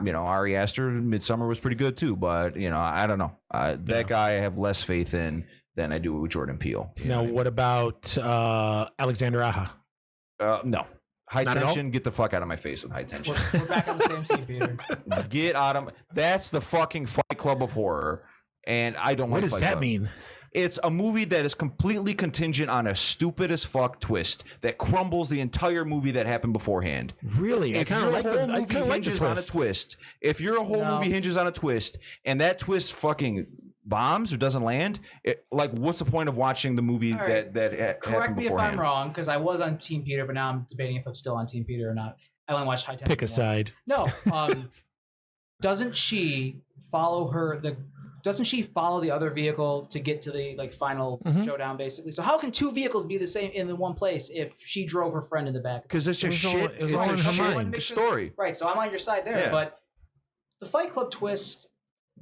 Ari Aster, Midsommar was pretty good too, but I don't know. That guy I have less faith in than I do with Jordan Peele. Now, what about Alexander Aja? No. High Tension, get the fuck out of my face with High Tension. We're back on the same team, Peter. Get out of that's the fucking Fight Club of horror, and I don't What like does Fight that Club. mean? It's a movie that is completely contingent on a stupid as fuck twist that crumbles the entire movie that happened beforehand. Really? If your whole movie hinges on a twist, if your whole movie hinges on a twist and that twist fucking bombs or doesn't land, what's the point of watching the movie that Correct happened me if beforehand? I'm wrong, because I was on Team Peter, but now I'm debating if I'm still on Team Peter or not. I only watched High Tension. Pick a side. No. Doesn't she follow the other vehicle to get to the final showdown, basically? So how can 2 vehicles be the same in the one place if she drove her friend in the back? Because it's just shit. It was all in her mind. Story. Right. So I'm on your side there, but the Fight Club twist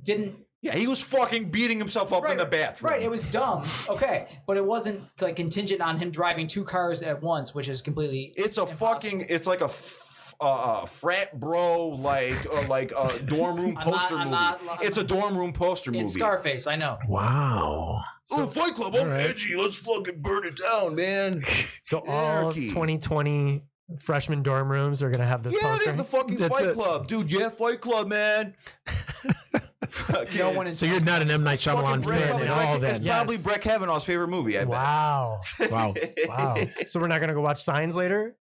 didn't. Yeah, he was fucking beating himself up in the bathroom. Right, it was dumb. Okay, but it wasn't contingent on him driving 2 cars at once, which is completely. It's a fucking. It's like a frat bro, like a dorm room poster movie. It's a dorm room poster movie. It's Scarface, I know. Wow. Fight Club, I'm edgy. Let's fucking burn it down, man. So all 2020 freshman dorm rooms are gonna have this they poster. have the fucking Fight Club, dude. Yeah, Fight Club, man. No one So you're not an M. Night Shyamalan fan at all, then? It's probably Brett Kavanaugh's favorite movie. I bet. Wow. Wow. So we're not gonna go watch Signs later?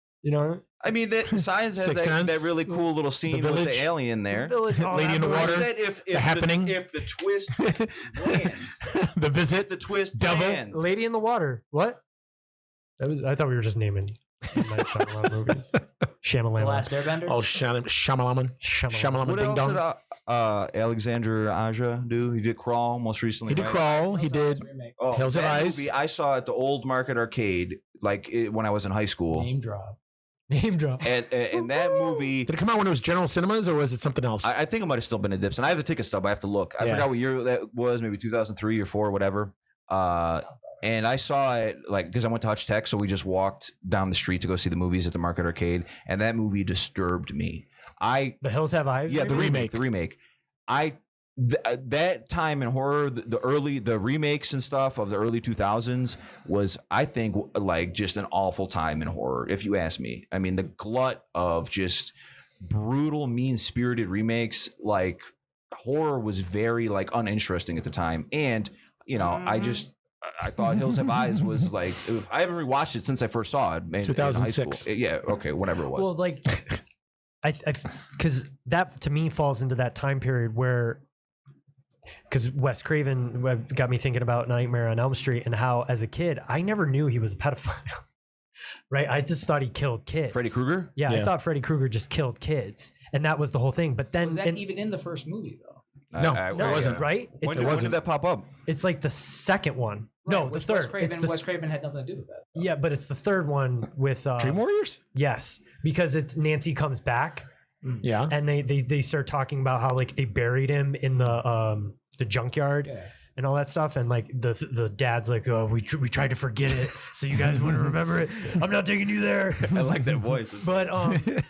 I mean, Signs has that really cool little scene with the alien there. Lady in the Water. I said if The Happening. if the twist lands. The Visit. If the twist Devil. lands. Lady in the Water. What? I thought we were just naming M. Night Shyamalan movies. Shyamalan. The Last Airbender. Oh, Shyamalan. What Ding else dong. did Alexander Aja do? He did Crawl most recently. He did right? Crawl. He did Oh, Hills of that Eyes. movie I saw at the Old Market Arcade when I was in high school. Name drop. Name drop. And that movie. Did it come out when it was General Cinemas or was it something else? I think it might have still been a Dips. And I have the ticket stub. I have to look. I Yeah. forgot what year that was, maybe 2003 or 4 or whatever. And I saw it because I went to Hutch Tech. So we just walked down the street to go see the movies at the Market Arcade. And that movie disturbed me. The Hills Have Eyes? Yeah, the remake. That time in horror, the remakes and stuff of the early 2000s was, I think, like just an awful time in horror, if you ask me. I mean, the glut of just brutal, mean-spirited remakes, like horror was very like uninteresting at the time. And, you know, I thought Hills Have Eyes was like, I haven't rewatched it since I first saw it. In 2006. high school. Yeah, okay, whatever it was. Well, like, because that to me falls into that time period where, because Wes Craven got me thinking about Nightmare on Elm Street and how, as a kid, I never knew he was a pedophile. Right? I just thought he killed kids. Freddy Krueger? Yeah, I thought Freddy Krueger just killed kids, and that was the whole thing. But then, Was that even in the first movie though? No, it no, wasn't. Right? When did that pop up? It's like the second one. No, Right, the which third. Wes Craven had nothing to do with that. Yeah, but it's the third one with Dream Warriors? yes, because it's Nancy comes back, Yeah. and they start talking about how like they buried him in the junkyard. Yeah. And all that stuff, and like the dad's like, oh, we tried to forget it, so you guys wouldn't remember it. I'm not taking you there. I like that voice. But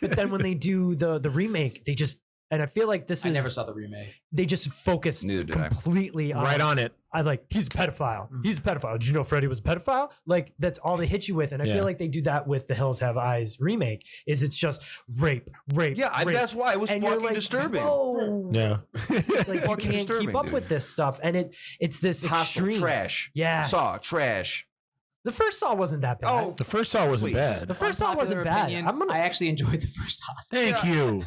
then when they do the remake, they just, and I feel like this I is, never saw the remake. they just focus Neither did I. completely Right on it. I like, he's a pedophile. He's a pedophile. Did you know Freddy was a pedophile? Like, that's all they hit you with. And I Yeah. feel like they do that with the Hills Have Eyes remake, is it's just rape. Yeah, rape. that's why it was And you're fucking like, disturbing. whoa. Yeah. Like, you can't disturbing, keep up dude. with this stuff. And it's this Hostile extreme. trash. Yeah. Saw trash. The first Saw wasn't that bad. Oh, The first Saw wasn't Please. bad. The first Saw wasn't bad. I actually enjoyed the first Hostel. Thank you.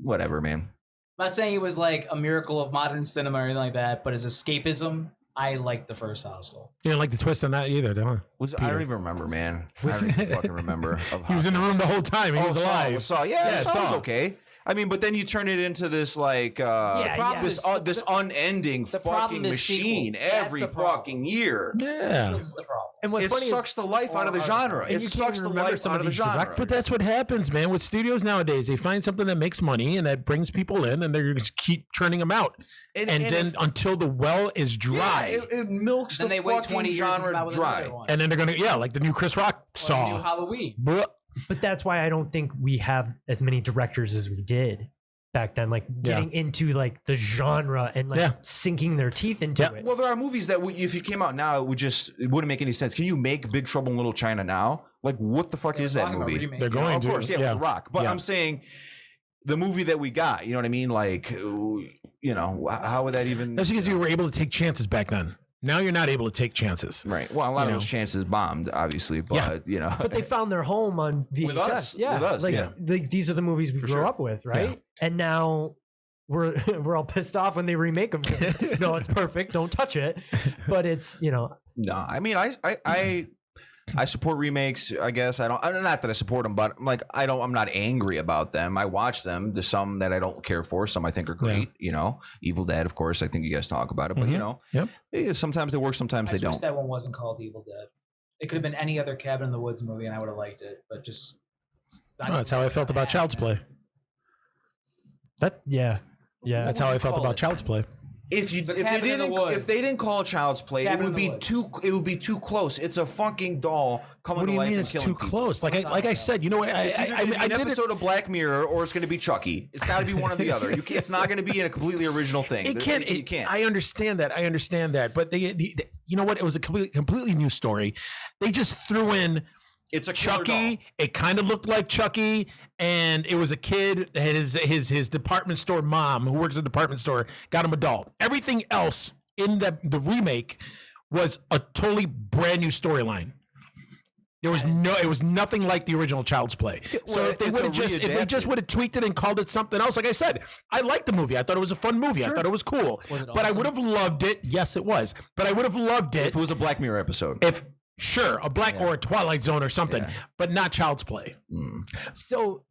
Whatever, man. I'm not saying it was like a miracle of modern cinema or anything like that, but as escapism, I liked the first Hostel. You didn't like the twist on that either, huh? I don't even remember, man. I don't even fucking remember. He was in the room the whole time. He was alive. Saw. Yeah, Saw was Saw. okay. I mean, but then you turn it into this like this unending fucking machine sequels. That's every the problem. fucking year. Yeah. This is the problem. And what's It funny sucks the life out of the genre. and It you can't sucks even the remember life some out of of the these genre. directors. But that's what happens, man, with studios nowadays. They find something that makes money and that brings people in, and they just keep churning them out. And then if- until the well is dry. Yeah, it milks Then the they wait 20 fucking years to come genre out with dry. another one. And then they're going to, like the new Chris Rock Or the Saw. new Halloween. Bruh. But that's why I don't think we have as many directors as we did back then, like getting into like the genre and like sinking their teeth into it. Well, there are movies that if it came out now, it wouldn't make any sense. Can you make Big Trouble in Little China now? Like, what the fuck is that talking about movie? remake. They're You know, going of to. course, with The Rock. But I'm saying the movie that we got, you know what I mean? Like, you know, how would that even? That's because you were able to take chances back then. Now you're not able to take chances. Right. Well, a lot of those chances bombed, obviously, but you know. But they found their home on VHS. With us. Yeah. With us, like, yeah. these are the movies we grew sure. up with, right? And now we're all pissed off when they remake them. No, it's perfect. Don't touch it. But it's, you know. No, I mean, I support remakes. I guess not that I support them, but like I'm not angry about them. I watch them. There's some that I don't care for. Some I think are great. You know, Evil Dead, of course. I think you guys talk about it, but you know, sometimes they work, sometimes they I wish don't. that one wasn't called Evil Dead. It could have been any other Cabin in the Woods movie, and I would have liked it. But just That's how I felt about Child's Play. That's how I felt about Child's Play. If they didn't call it Child's Play, it would be too close. It's a fucking doll coming What do to you life mean and it's killing too people. close? Like I said, you know what? It's either gonna be I an did it. episode of Black Mirror, or it's going to be Chucky. It's got to be one or the other. It's not going to be in a completely original thing. It can't. You can't. I understand that. But you know what? It was a completely new story. They just threw in It's a killer Chucky. doll. It kind of looked like Chucky, and it was a kid. His department store mom, who works at a department store, got him a doll. Everything else in the remake was a totally brand new storyline. It was nothing like the original Child's Play. So if they would have tweaked it and called it something else, like I said, I liked the movie. I thought it was a fun movie. Sure. I thought it was cool. Was it But I awesome? would have loved it. Yes, it was. But I would have loved it If it was a Black Mirror episode. if sure, a Black or a Twilight Zone or something, but not Child's Play. So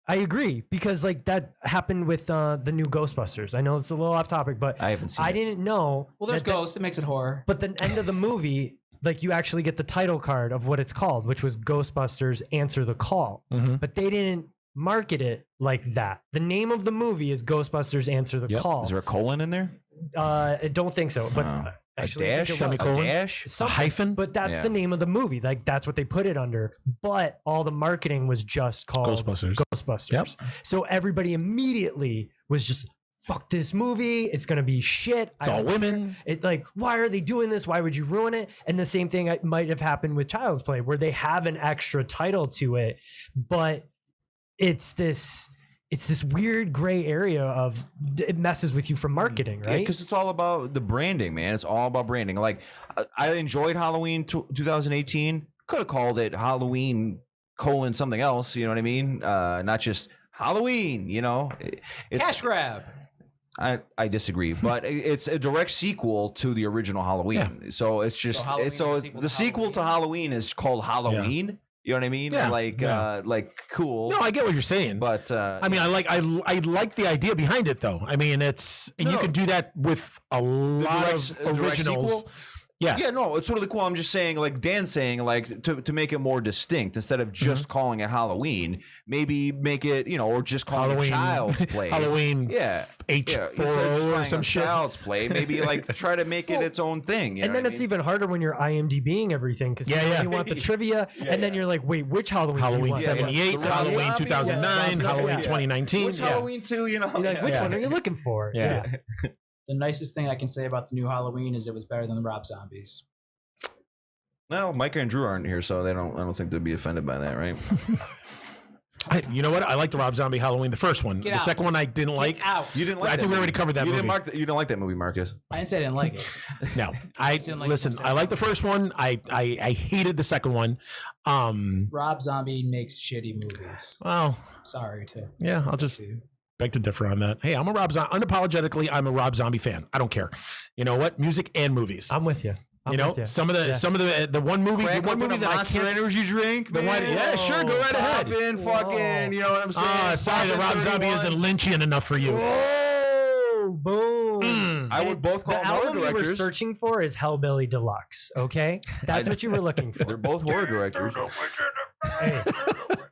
I agree, because like that happened with the new Ghostbusters. I know it's a little off topic, but I haven't seen I it. didn't know. Well, there's that ghosts. It makes it horror. But the end of the movie, like you actually get the title card of what it's called, which was Ghostbusters Answer the Call. But they didn't market it like that. The name of the movie is Ghostbusters Answer the Call. Is there a colon in there? I don't think so, but actually, a dash, semicolon, a dash, a hyphen. But that's the name of the movie. Like that's what they put it under. But all the marketing was just called Ghostbusters. Yep. So everybody immediately was just, fuck this movie. It's going to be shit. It's all women. It like, why are they doing this? Why would you ruin it? And the same thing might have happened with Child's Play, where they have an extra title to it, but it's this weird gray area of it messes with you from marketing, right? Because it's all about the branding, man. It's all about branding. Like I enjoyed Halloween 2018. Could have called it Halloween : something else. You know what I mean? Not just Halloween. You know, it's Cash grab. I disagree, but it's a direct sequel to the original Halloween. Yeah. So it's just the sequel to Halloween is called Halloween. Yeah. You know what I mean? Yeah. Like cool. No, I get what you're saying, but I mean, I like the idea behind it, though. I mean, you can do that with a lot of originals. Yeah, no, it's totally cool. I'm just saying, like Dan's saying, like to make it more distinct instead of just calling it Halloween, maybe make it, or just call it Child's Play. Halloween, H4 or some shit. Child's Play, maybe like try to make it its own thing. And then it's even harder when you're IMDbing everything because you want the trivia, and then you're like, wait, which Halloween? Halloween 78, Halloween 2009, Halloween 2019. Which Halloween too? You're like, which one are you looking for? Yeah. The nicest thing I can say about the new Halloween is it was better than the Rob Zombies. No, Micah and Drew aren't here, so I don't think they'd be offended by that, right? You know what? I like the Rob Zombie Halloween, the first one. The second one I didn't like. You didn't like. I think we already covered that movie. You didn't like that movie, Marcus. I didn't say I didn't like it. No, I like the first one. I hated the second one. Rob Zombie makes shitty movies. Well, sorry to. Yeah, I'll just beg to differ on that. Hey, I'm unapologetically, I'm a Rob Zombie fan. I don't care. You know what? Music and movies. I'm with you. Some of the one movie that I can't energy drink. Sure, go right ahead. Fucking, you know what I'm saying? Sorry that Rob Zombie isn't Lynchian enough for you. Whoa, boom. I would both call the horror album directors. You were searching for is Hellbilly Deluxe. Okay, that's what you were looking for. They're both horror directors. Hey,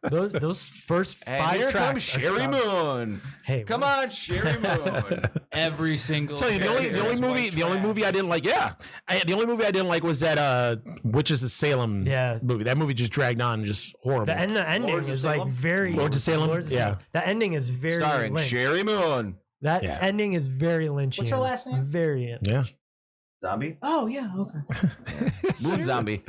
those first 5 here tracks. Comes Sherry Moon. Hey, come on, Sherry Moon. Every single. Tell you the only movie I didn't like. The only movie I didn't like was that Witches of Salem movie. That movie just dragged on, just horrible. The ending is like very Lords of Salem. The ending is very starring Lynch. Sherry Moon. That ending is very Lynchian. What's her last name? Very. Yeah. Zombie. Oh yeah. Okay. Moon Zombie.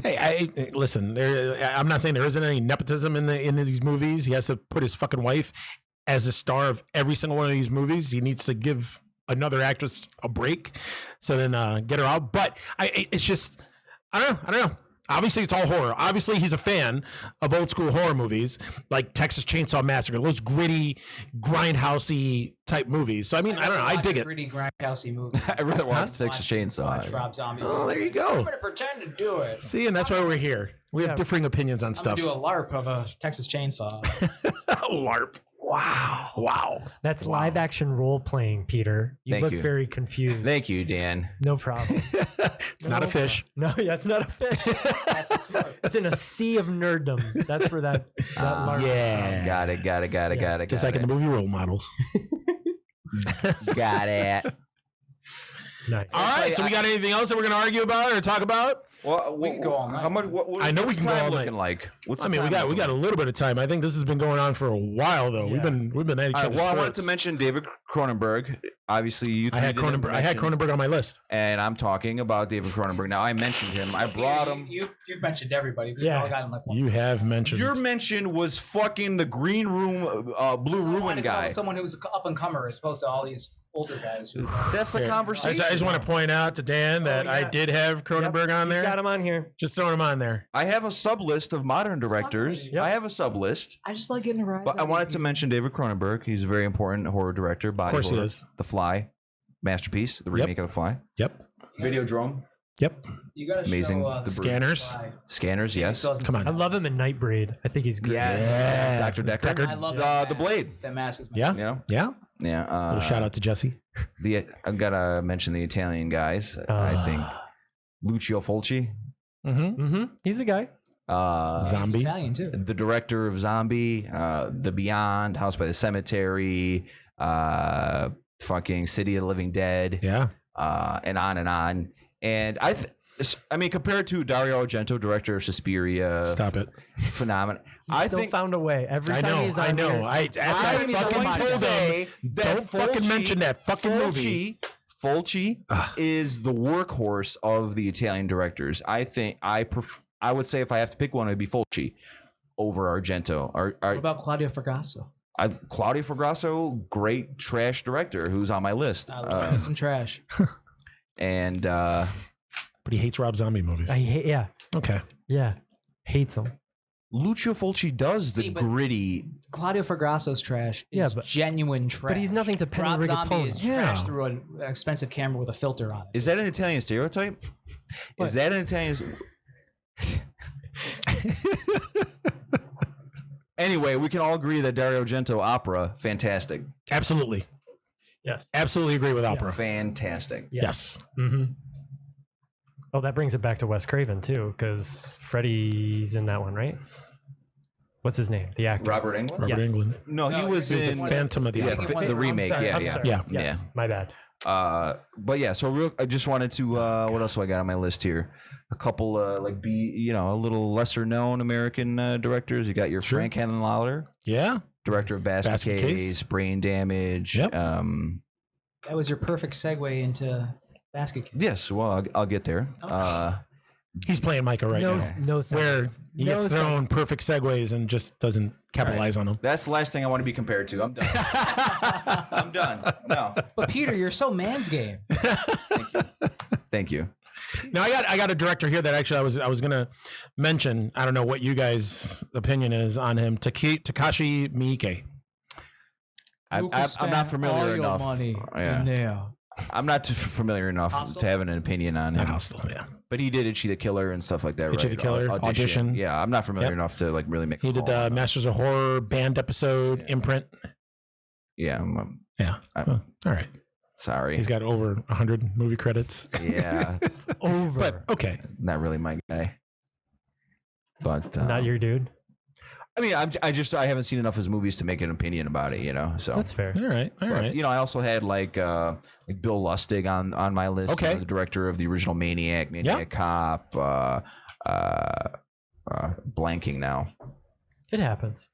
Hey, listen. I'm not saying there isn't any nepotism in these movies. He has to put his fucking wife as a star of every single one of these movies. He needs to give another actress a break, so then get her out. But it's just, I don't know. Obviously, it's all horror. Obviously, he's a fan of old school horror movies like Texas Chainsaw Massacre, those gritty, grindhousey type movies. So I mean, I don't know. I dig it. Gritty, grindhousey movie. I really want Texas Chainsaw. Watch Rob Zombie. Oh, there you go. I'm gonna pretend to do it. See, and that's why we're here. We have differing opinions on stuff. I'm gonna do a LARP of a Texas Chainsaw. LARP. Wow. That's live action role playing, Peter. You look very confused. Thank you, Dan. No problem. It's not a fish. No, that's not a fish. It's in a sea of nerddom. That's where that LARP is. Got it. Just like in the movie Role Models. Got it. Nice. All right. So we got anything else that we're going to argue about or talk about? Well, we can go all night. How much? I know we can go all night. Looking like? What's we got a little bit of time. I think this has been going on for a while though. Yeah. We've been at each other's I wanted throats. to mention David Cronenberg. Obviously, I had Cronenberg on my list, and I'm talking about David Cronenberg. Now I mentioned him. I brought him. You mentioned everybody. We Yeah. all got him like one. You have mentioned. Your mention was fucking the Green Room, Blue Ruin guy. Someone who's an up and comer as opposed to all these older guys. That's the conversation. I just want to point out to Dan that I did have Cronenberg on there. Got him on here. Just throwing him on there. I have a sub list of modern directors. Yep. I have a sub list. I just like getting a rise. But I wanted to mention David Cronenberg. He's a very important horror director. Body Of course he horror. is. The Fly, masterpiece. The remake of The Fly. Yep. Videodrome. Yep. You gotta Amazing. show, The Scanners. Scanners, yes. Come on. I love him in Nightbreed. I think he's great. Yes. Yeah. Dr. Decker. I love The Blade. That mask is my Yeah. You know? Yeah. Yeah. Little shout out to Jesse. I've got to mention the Italian guys. I think Lucio Fulci. He's a guy. Zombie. Italian too. The director of Zombie, The Beyond, House by the Cemetery, fucking City of the Living Dead, Yeah. and on and on. And I mean, compared to Dario Argento, director of Suspiria, Stop it. phenomenal. I still found a way every time he's on I know. here. After I I'm fucking going to told say him, that don't fucking mention that fucking movie. Fulci is the workhorse of the Italian directors. I think I would say if I have to pick one, it'd be Fulci over Argento. What about Claudio Fragasso? Claudio Fragasso, great trash director who's on my list. I love me some trash. And But he hates Rob Zombie movies. I hate. Yeah. Okay. Yeah. Hates him. Lucio Fulci does the but gritty. Claudio Fragasso's trash is genuine trash. But he's nothing to Penny Rob Zombie Rigatoni. is trash through an expensive camera with a filter on it. Is that an Italian stereotype? Is that an Italian? Anyway, we can all agree that Dario Argento opera, fantastic. Absolutely. Yes. Absolutely agree with opera. Fantastic. Yes. Oh, that brings it back to Wes Craven too, because Freddy's in that one, right? What's his name? The actor. Robert Englund? Robert Yes. Englund. No, he was in Phantom of the yeah, Opera. the remake. I'm Yeah. sorry. Yeah. Yes. My bad. But yeah, so I just wanted to what else do I got on my list here? A couple a little lesser known American directors. You got your Frank Henenlotter, Yeah. director of Basket Case, Brain Damage. Yep. That was your perfect segue into Basket Case. Yes, well, I'll get there. He's playing Micah right now. No Where sense. he gets thrown perfect segues and just doesn't capitalize on them. That's the last thing I want to be compared to. I'm done. I'm done. No, But Peter, you're so man's game. thank you. Now I got a director here that actually I was gonna mention. I don't know what you guys' opinion is on him. Takashi Miike. I'm not familiar all enough. Your money Yeah. now. I'm not too familiar enough Hostile? to have an opinion on Not him. Hostile, yeah. But he did Itchy the Killer and stuff like that, Itchy right? the Killer, Audition. Yeah, I'm not familiar Yep. enough to like really make. He did the Masters of Horror band episode imprint. Yeah, Yeah. Well, all right. sorry. He's got over 100 movie credits. Yeah, Over. But okay. not really my guy. But Not your dude. I mean, I haven't seen enough of his movies to make an opinion about it, you know. So That's fair. All right. All But, right. you know, I also had like Bill Lustig on my list. Okay. The director of the original Maniac Cop. Blanking now. It happens.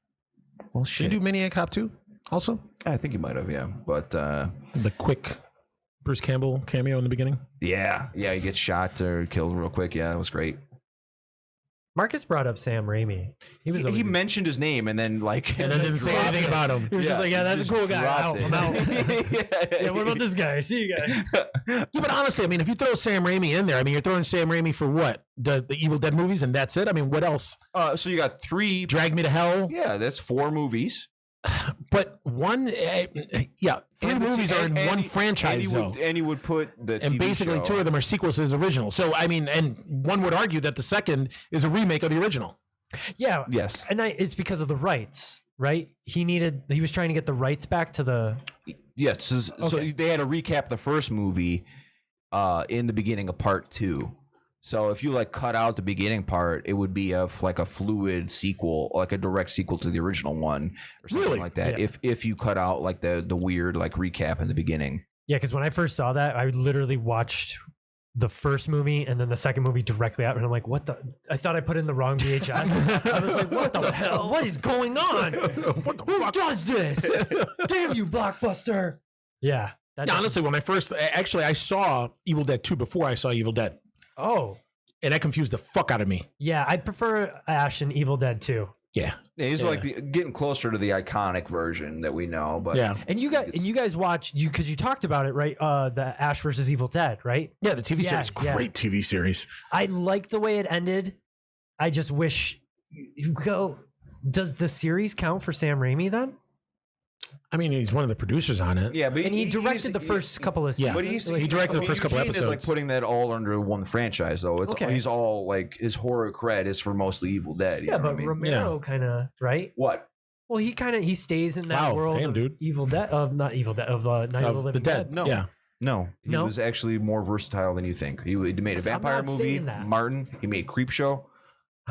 Well, Did shit. you do Maniac Cop 2 also? I think you might have, yeah. But The quick Bruce Campbell cameo in the beginning? yeah, he gets shot or killed real quick. Yeah, it was great. Marcus brought up Sam Raimi. He mentioned his name and then like And then didn't say dropped anything it. about him. He was just like, yeah, that's a cool guy. dropped I'm out. it. Yeah, what about this guy? See you guys. Yeah, but honestly, I mean, if you throw Sam Raimi in there, I mean, you're throwing Sam Raimi for what? The Evil Dead movies, and that's it? I mean, what else? So you got 3. Drag Me to Hell? Yeah, that's 4 movies. But one, 3 movies are in one franchise, though. And you would put the And TV basically show. 2 of them are sequels to his original. So, I mean, and one would argue that the second is a remake of the original. Yeah. Yes. And it's because of the rights, right? He was trying to get the rights back to the. Yes. So Okay. they had to recap the first movie in the beginning of part 2. So if you like cut out the beginning part, it would be a fluid sequel, like a direct sequel to the original one or something Really? like that. Yeah. If you cut out like the weird like recap in the beginning. Yeah, because when I first saw that, I literally watched the first movie and then the second movie directly out, and I'm like, "What the?" I thought I put in the wrong VHS. I was like, "What the hell? What is going on? Who does this? Damn you, Blockbuster!" Yeah. Yeah, honestly, when I saw Evil Dead 2 before I saw Evil Dead. Oh. And that confused the fuck out of me. Yeah, I prefer Ash in Evil Dead 2. Yeah. Yeah, he's like getting closer to the iconic version that we know. But Yeah. And you guys watched because you talked about it, right? The Ash versus Evil Dead, right? Yeah, the TV series, Yeah. great TV series. I like the way it ended. I just wish you go. Does the series count for Sam Raimi then? I mean, he's one of the producers on it. yeah, but And he directed the first couple of Yeah. seasons. But he directed the first couple Eugene is like episodes. putting that all under one franchise, though. It's Okay. he's all like his horror cred is for mostly Evil Dead. You Yeah, know but what I mean? Romero kind of right. What? Well, he stays in that Wow, world damn, of dude. Evil Dead of not Evil Dead of Night of the Of Living the Dead. No. Yeah. No, he No? was actually more versatile than you think. He made a vampire not movie, saying that. Martin. He made Creepshow,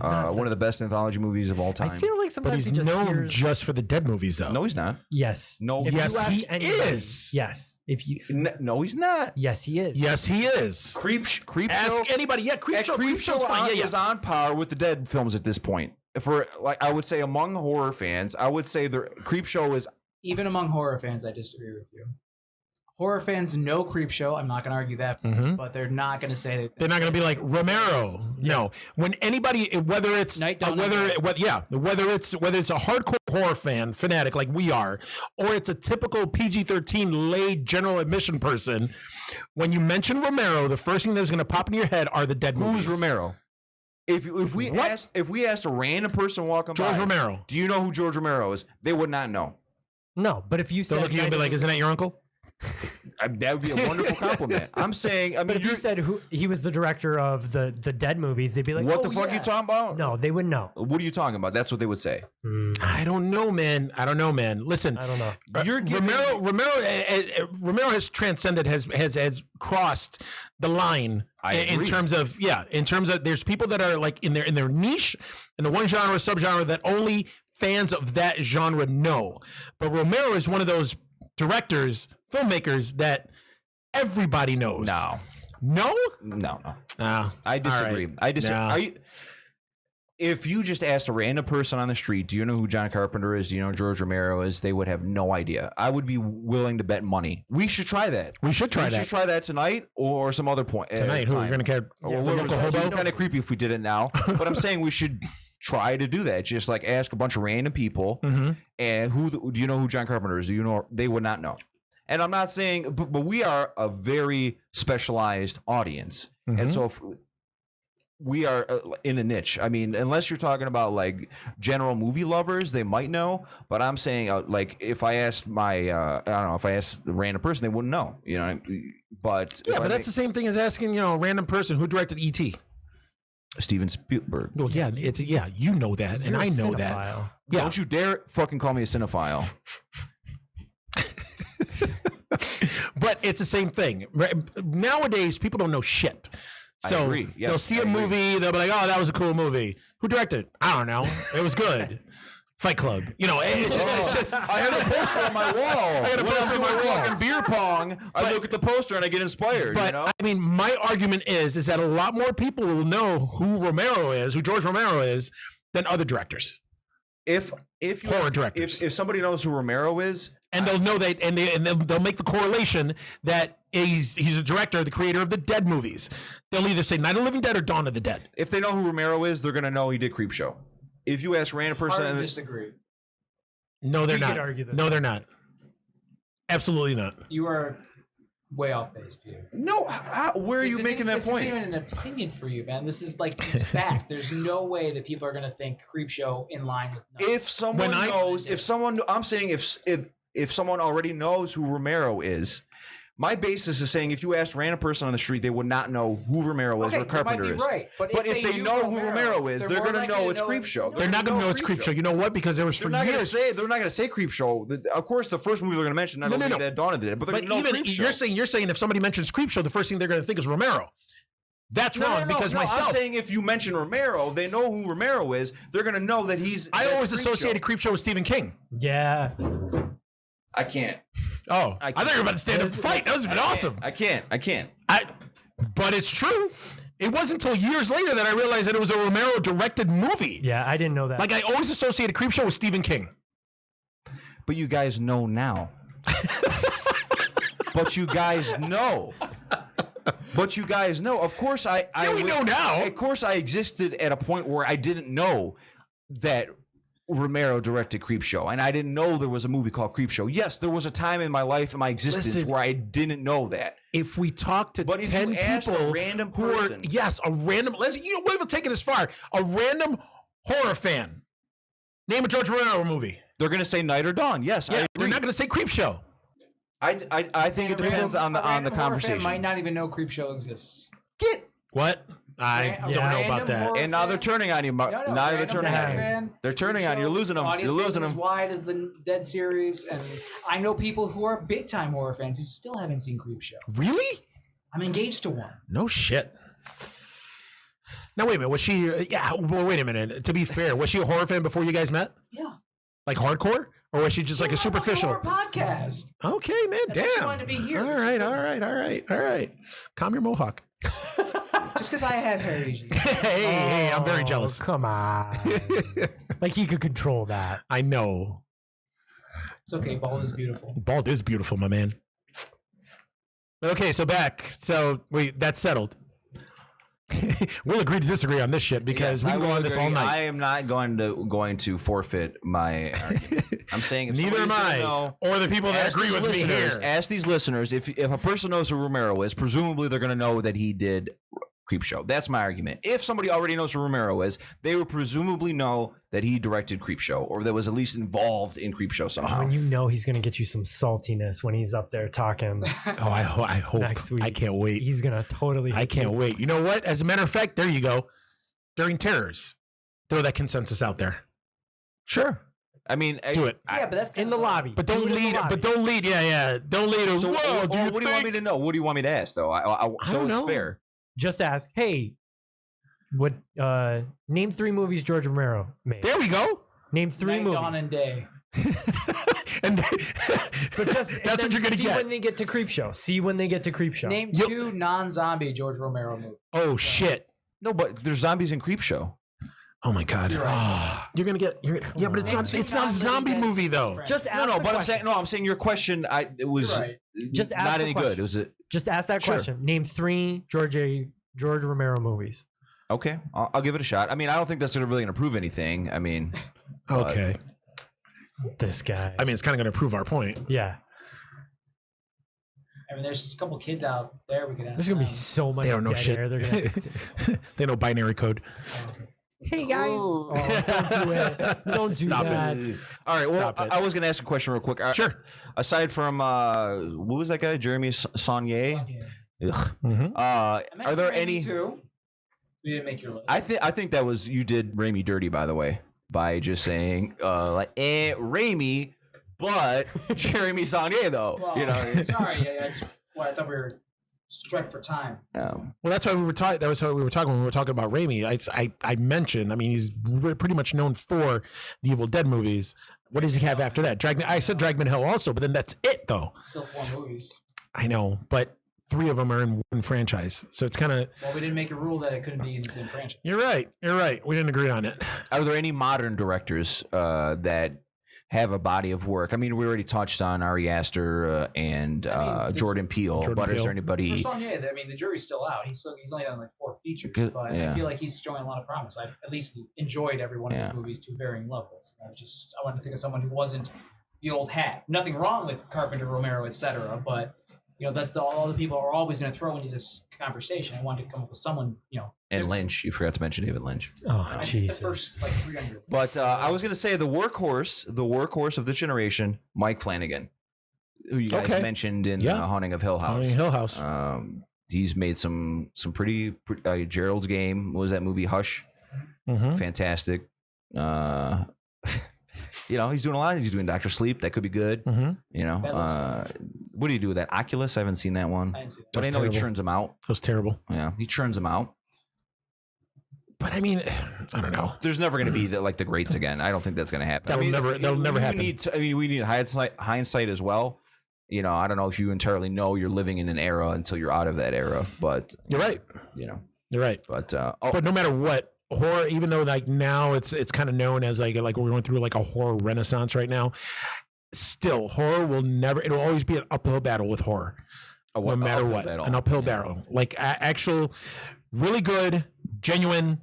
not one of the best anthology movies of all time. I feel like But sometimes he's he just known hears. just for the dead movies, though. No, he's not. Yes. No. If you Yes, ask he anybody- is. Yes. If you. No, he's not. Yes, he is. Yes, he is. Creepshow. Ask anybody. Yeah, Creepshow. Creepshow's fine. Yeah, is on par with the Dead films at this point. For like, I would say among horror fans, I would say the Creepshow is. Even among horror fans, I disagree with you. Horror fans know Creepshow. I'm not going to argue that, but they're not going to say that. They're not going to be like Romero. No, when anybody, whether it's Night Dawn, whether it's a hardcore horror fanatic like we are, or it's a typical PG-13 laid general admission person, when you mention Romero, the first thing that's going to pop into your head are the dead movies. Who's Romero? If we asked a random person walking by, George Romero. do you know who George Romero is? They would not know. No, but if you They'll said. look at you and be like, "Isn't that your uncle?" That would be a wonderful compliment. I'm saying. I mean, But if you said who he was the director of the Dead movies, they'd be like, what "Oh, the fuck yeah." are you talking about? No, they wouldn't know. What are you talking about? That's what they would say. I don't know, man. Listen, I don't know. You're giving- Romero has transcended, has crossed the line in agree. terms of there's people that are like in their niche, in the one genre subgenre that only fans of that genre know. But Romero is one of those directors, filmmakers that everybody knows. No? I disagree. Right. I disagree. No. Are you? If you just asked a random person on the street, do you know who John Carpenter is? Do you know who George Romero is? They would have no idea. I would be willing to bet money. We should try that. We should try that. Tonight or some other point. Tonight. Who, you're going to get a local hobo? Kind of creepy if we did it now. But I'm saying we should try to do that. Just like ask a bunch of random people. And do you know who John Carpenter is? Do you know? They would not know. And I'm not saying, but we are a very specialized audience. And so if we are in a niche. I mean, unless you're talking about like general movie lovers, they might know. But I'm saying, like, if I asked if I asked a random person, they wouldn't know. You know, but that's the same thing as asking a random person who directed E.T. Steven Spielberg. Well, yeah, you know that, and You're I a know cinephile. that. Yeah. Don't you dare fucking call me a cinephile. But it's the same thing. Nowadays, people don't know shit. So I agree. Yes, they'll see I a agree. movie, they'll be like, "Oh, that was a cool movie. Who directed it? I don't know. It was good." Fight Club. It's just I had a poster on my wall. I got a poster on my wall. Fucking beer pong. I look at the poster and I get inspired. But you know? I mean, my argument is that a lot more people will know who George Romero is, than other directors. If Horror directors. if somebody knows who Romero is, And they'll know that, and they'll make the correlation that he's a director, the creator of the Dead movies. They'll either say Night of the Living Dead or Dawn of the Dead. if they know who Romero is, they're gonna know he did Creepshow. If you ask a random Hard person, to disagree. No, they're We not. could argue this. No, they're not. Absolutely not. You are way off base, Peter. no, where are you making that This point? isn't even an opinion for you, man. This is like this fact. There's no way that people are going to think Creepshow in line with. If someone I'm saying if someone already knows who Romero is, my basis is saying if you asked a random person on the street, they would not know who Romero is or Carpenter is. Right, but if they knew know who Romero is, they're more going to likely know it's Creepshow. They're not going to know it's Creepshow. You know what? Because there was for They're not years. going to say Creepshow. Of course, the first movie they're going to mention, Night of the Living Dead, Dawn of the Dead, but they're But going to know even Creepshow. you're saying if somebody mentions Creepshow, the first thing they're going to think is Romero. That's wrong because myself. I'm saying if you mention Romero, they know who Romero is. They're going to know that he's. I that's always Creepshow. associated Creepshow with Stephen King. Yeah. I can't. Oh, I thought you were about to stand up and fight. That would have been awesome. I can't. But it's true. It wasn't until years later that I realized that it was a Romero directed movie. Yeah, I didn't know that. Like I always associated Creepshow with Stephen King. But you guys know now. But you guys know. Of course, we know now. Of course, I existed at a point where I didn't know that Romero directed Creepshow, and I didn't know there was a movie called Creepshow. Yes, there was a time in my life, in my existence, Listen, where I didn't know that. If we talk to But if 10 you asked people a random who are, person, we'll even take it as far. A random horror fan. Name a George Romero movie. they're going to say Night or Dawn. Yes, I Yeah, agree. they're not going to say Creepshow. I think it depends on the Horror fan conversation. might not even know Creepshow exists. What? I don't know about that. And now they're turning on you. Now they're turning on you. They're turning on you. You're losing them. You're losing them. As wide as the Dead series, and I know people who are big time horror fans who still haven't seen Creepshow. Really? I'm engaged to one. No shit. Now wait a minute. Was she? Yeah. Well, wait a minute. To be fair, was she a horror fan before you guys met? Yeah. Like hardcore, or was she just like a superficial? Horror podcast. Okay, man. That's why she Damn. wanted to be here. All right. Calm your mohawk. Just because I have hair, Eugene. Hey, I'm very jealous. Come on. Like he could control that. I know. It's okay. Bald is beautiful. Bald is beautiful, my man. Okay, so back. So wait, that's settled. We'll agree to disagree on this shit because we can go on this all night. I am not going to forfeit my argument. I'm saying if neither am I, or the people that agree with me here. Ask these listeners if a person knows who Romero is, presumably they're going to know that he did Creepshow. That's my argument. If somebody already knows who Romero is, they would presumably know that he directed Creepshow or that was at least involved in Creepshow somehow. And you know he's going to get you some saltiness when he's up there talking. Oh, I hope. Next week. I can't wait. He's going to totally. I can't wait. You know what? As a matter of fact, there you go. During terrors, throw that consensus out there. Sure. I mean, do it. Yeah, but that's in the lobby. But don't lead. But don't lead. Yeah. Don't lead. So, what do you want me to know? What do you want me to ask, though? So it's fair. Just ask, hey, what? Name 3 movies George Romero made. There we go. Name 3 movies. Dawn and Day. And but just that's what you're gonna see get when they get to Creepshow. Name 2 non-zombie George Romero movies. Oh shit! No, but there's zombies in Creepshow. Oh my god! You're right. You're gonna get. Yeah, but it's not. It's not a zombie movie though. Just ask. I'm saying your question. It was just ask not the any question. good. It was just ask that question. Name 3 George Romero movies. Okay, I'll give it a shot. I mean, I don't think that's really going to prove anything. I mean, okay. This guy. I mean, it's kind of going to prove our point. Yeah. I mean, there's a couple kids out there we could ask. There's going to be so much they don't know dead shit. air. They're gonna... They know binary code. Hey guys. Oh, don't do it. Don't do Stop that. it. All right. Well, I was going to ask a question real quick. Sure. Aside from what was that guy? Jeremy Saulnier. Mm-hmm. Are there any? We didn't make your list. I think that was you did Raimi dirty, by the way, by just saying Raimi, but Jeremy Saulnier though. Well, sorry, I thought we were stretched for time. Well, that's why we were talking. That was what we were talking when we were talking about Raimi. I mentioned. I mean, he's pretty much known for the Evil Dead movies. What does he have after that? I said Dragman Hill also, but then that's it though. Still 4 movies. I know, but 3 of them are in one franchise, so it's kind of. Well, we didn't make a rule that it couldn't be in the same franchise. You're right. We didn't agree on it. Are there any modern directors that have a body of work? I mean, we already touched on Ari Aster and Jordan Peele, but is there anybody? For Saulnier, I mean, the jury's still out. He's only done like 4 features, but I feel like he's showing a lot of promise. I've at least enjoyed every one of his movies to varying levels. I wanted to think of someone who wasn't the old hat. Nothing wrong with Carpenter, Romero, etc., but. That's all the people are always going to throw into this conversation. I wanted to come up with someone, And different. Lynch, you forgot to mention David Lynch. Oh, Jesus. The first 300. But I was going to say the workhorse of this generation, Mike Flanagan, who you guys mentioned in Haunting of Hill House. Haunting of Hill House. He's made some pretty Gerald's Game. What was that movie? Hush. Mm-hmm. Fantastic. He's doing a lot. He's doing Dr. Sleep. That could be good. Mm-hmm. What do you do with that? Oculus? I haven't seen that one. I didn't see that. But I know he churns them out. That was terrible. Yeah, he churns them out. But I mean, I don't know. There's never going to be the greats again. I don't think that's going to happen. That'll never happen. We need hindsight as well. I don't know if you entirely know you're living in an era until you're out of that era. But you're right. You're right. But but no matter what. Horror, even though now it's kind of known as like we're going through like a horror renaissance right now, still horror it'll always be an uphill battle with horror, no matter what. An uphill battle, like actual really good genuine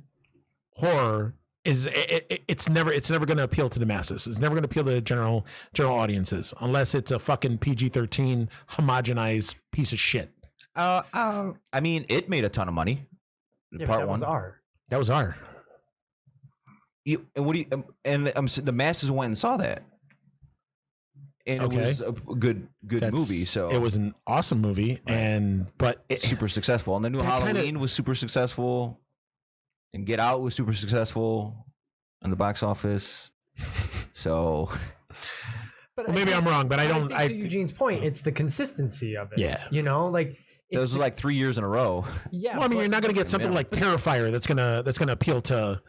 horror is it's never going to appeal to the masses. It's never going to appeal to the general audiences unless it's a fucking PG-13 homogenized piece of shit. I mean, it made a ton of money. Part 1. That was R. The masses went and saw that. and it was a good movie. So it was an awesome movie, but super successful. And the new Halloween was super successful, and Get Out was super successful in the box office. So, But well, maybe I'm wrong, but I don't. think to Eugene's point, it's the consistency of it. Yeah. You know, like those were like 3 years in a row. Yeah. Well, I mean, you're not going to get something like Terrifier that's gonna appeal to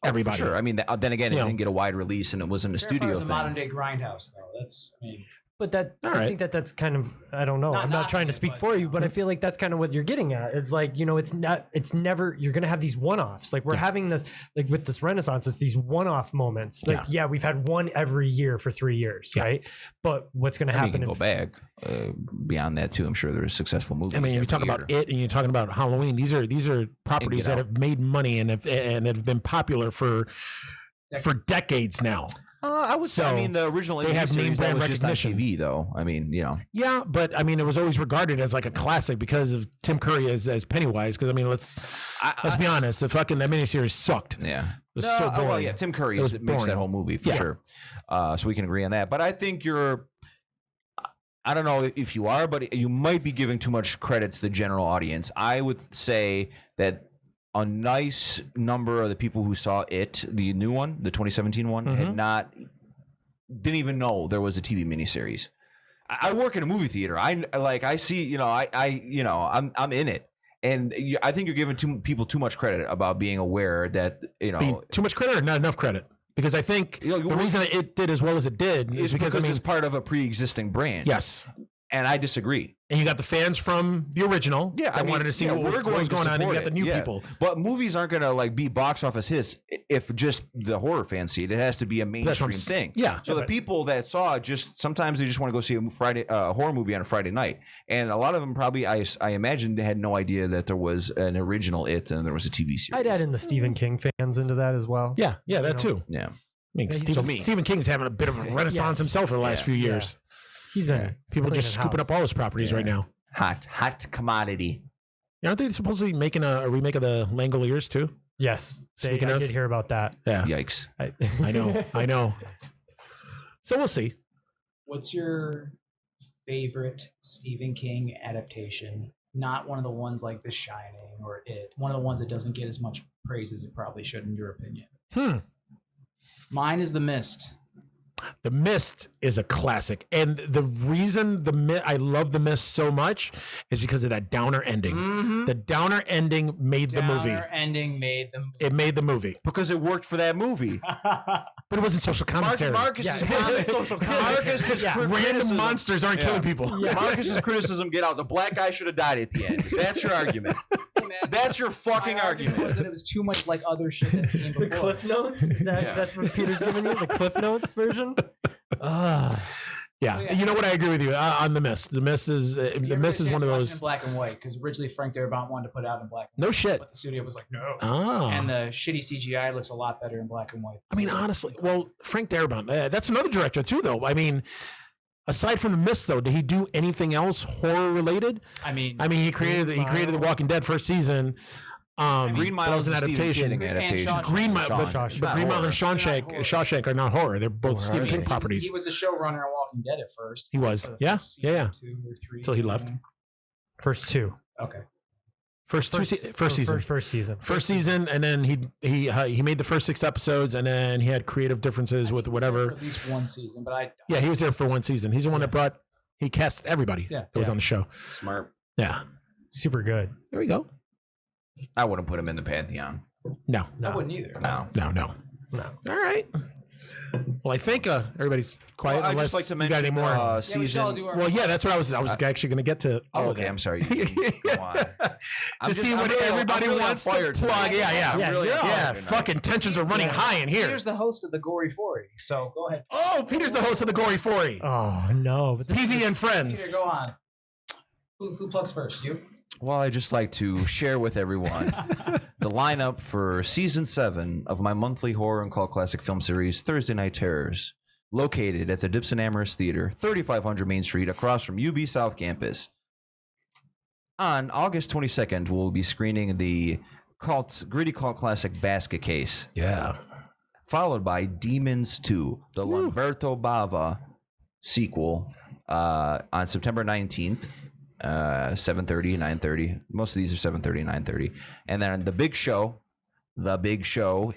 everybody. Sure. I mean, then again, it didn't get a wide release, and it wasn't a studio thing. Modern day grindhouse, though. That's, I mean. But I think that's kind of, I don't know. I'm not trying to speak for you, but I feel like that's kind of what you're getting at. Is like, you know, it's never, you're going to have these one-offs. Like we're having this, like with this Renaissance, it's these one-off moments. Like, we've had one every year for 3 years, right? But what's going to happen? You can go back beyond that too. I'm sure there's successful movies. I mean, you talk about it, and you're talking about Halloween. These are properties that have made money and have been popular for decades now. I would say. I mean, the original they have name brand recognition. Just on TV, though. I mean, you know. Yeah, but I mean, it was always regarded as like a classic because of Tim Curry as Pennywise. Because I mean, let's be honest, that miniseries sucked. Yeah, it was so boring. Well, yeah, Tim Curry makes that whole movie for sure. So we can agree on that. But I think I don't know if you are, but you might be giving too much credit to the general audience. I would say that a nice number of the people who saw it, the new one, the 2017 one, didn't even know there was a TV miniseries. I work in a movie theater. I see, you know, I'm in it. And I think you're giving people too much credit about being aware that, you know. Too much credit or not enough credit? Because I think the reason it did as well as it did is because it's part of a pre-existing brand. Yes. And I disagree. And you got the fans from the original. Yeah, I wanted to see what was going on. And you got the new people. But movies aren't going to like be box office hits if just the horror fans see it. It has to be a mainstream thing. Yeah. So the people that saw it sometimes they just want to go see a horror movie on a Friday night, and a lot of them probably I imagine they had no idea that there was an original It and there was a TV series. I'd add in the Stephen King fans into that as well. Yeah, that too. Yeah. I mean, Stephen King's having a bit of a renaissance himself for the last few years. He's been people are just scooping up all his properties right now. Hot commodity. Aren't they supposedly making a remake of the Langoliers too? Yes, I did hear about that. Yeah. Yikes. I know. So we'll see. What's your favorite Stephen King adaptation? Not one of the ones like The Shining or It. One of the ones that doesn't get as much praise as it probably should, in your opinion. Mine is The Mist. The Mist is a classic, and the reason I love The Mist so much is because of that downer ending. Mm-hmm. The downer ending made the movie. It made the movie because it worked for that movie. But it wasn't social commentary. Marcus's social commentary. Random monsters aren't killing people. Yeah. Marcus's criticism: get out. The black guy should have died at the end. That's your argument. Hey, man, that's your fucking argument. Was that it was too much like other shit that came before. The Cliff Notes. That's what Peter's giving you. The Cliff Notes version. Yeah, you know what? I agree with you on The Mist. The Mist is one of those in black and white because originally Frank Darabont wanted to put it out in black. No shit. But the studio was like, no. Oh. And the shitty CGI looks a lot better in black and white. I mean, honestly, well, Frank Darabont, that's another director too, though. I mean, aside from The Mist, though, did he do anything else horror related? I mean, he created The Walking Dead first season. Green Mile is an adaptation. Green Mile and Shawshank are not horror. They're both Stephen King properties. He was the showrunner on Walking Dead at first. He was. Yeah. 2 or 3. Until he left. First two. Okay. First season, and then he made the first 6 episodes, and then he had creative differences with whatever. At least one season, but he was there for one season. He's the one that he cast everybody that was on the show. Smart. Yeah. Super good. There we go. I wouldn't put him in the Pantheon. No. I wouldn't either. No. All right. Well, I think everybody's quiet. I'd just like to mention any more season. That's what I was actually going to get to. Okay, I'm sorry. Go on. To see what everybody wants to plug. Yeah. Fucking tensions are running high in here. Peter's the host of the Gore Four, so go ahead. Oh, Peter's the host of the Gore Four. Oh no, PV and Friends. Peter, go on. Who plugs first? You? Well, I'd just like to share with everyone the lineup for Season 7 of my monthly horror and cult classic film series, Thursday Night Terrors, located at the Dips and Amherst Theater, 3500 Main Street, across from UB South Campus. On August 22nd, we'll be screening the gritty cult classic Basket Case. Yeah. Followed by Demons 2, the Lamberto Bava sequel on September 19th. 7:30, 9:30. Most of these are 7:30, 9:30. And then the big show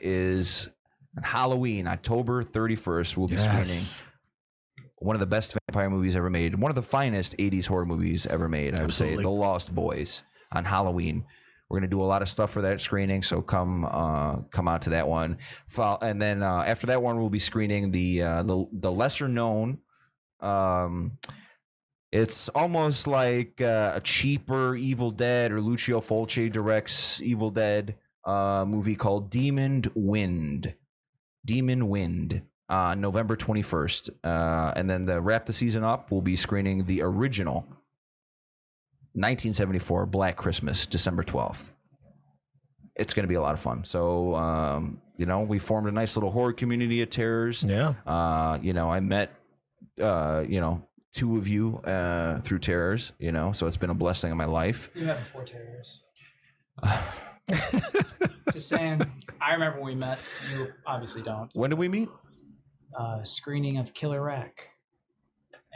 is on Halloween, October 31st. We'll be screening one of the best vampire movies ever made. One of the finest 80s horror movies ever made, I would say. The Lost Boys on Halloween. We're going to do a lot of stuff for that screening, so come out to that one. And then after that one, we'll be screening the lesser known. It's almost like a cheaper Evil Dead, or Lucio Fulci directs Evil Dead movie called Demon Wind. November 21st. And then to wrap the season up, we'll be screening the original 1974 Black Christmas, December 12th. It's going to be a lot of fun. So, we formed a nice little horror community at Terrors. Yeah. I met, two of you through Terrors, so it's been a blessing in my life. You met before Terrors. Just saying, I remember when we met. You obviously don't. When did we meet? Screening of Killer Rack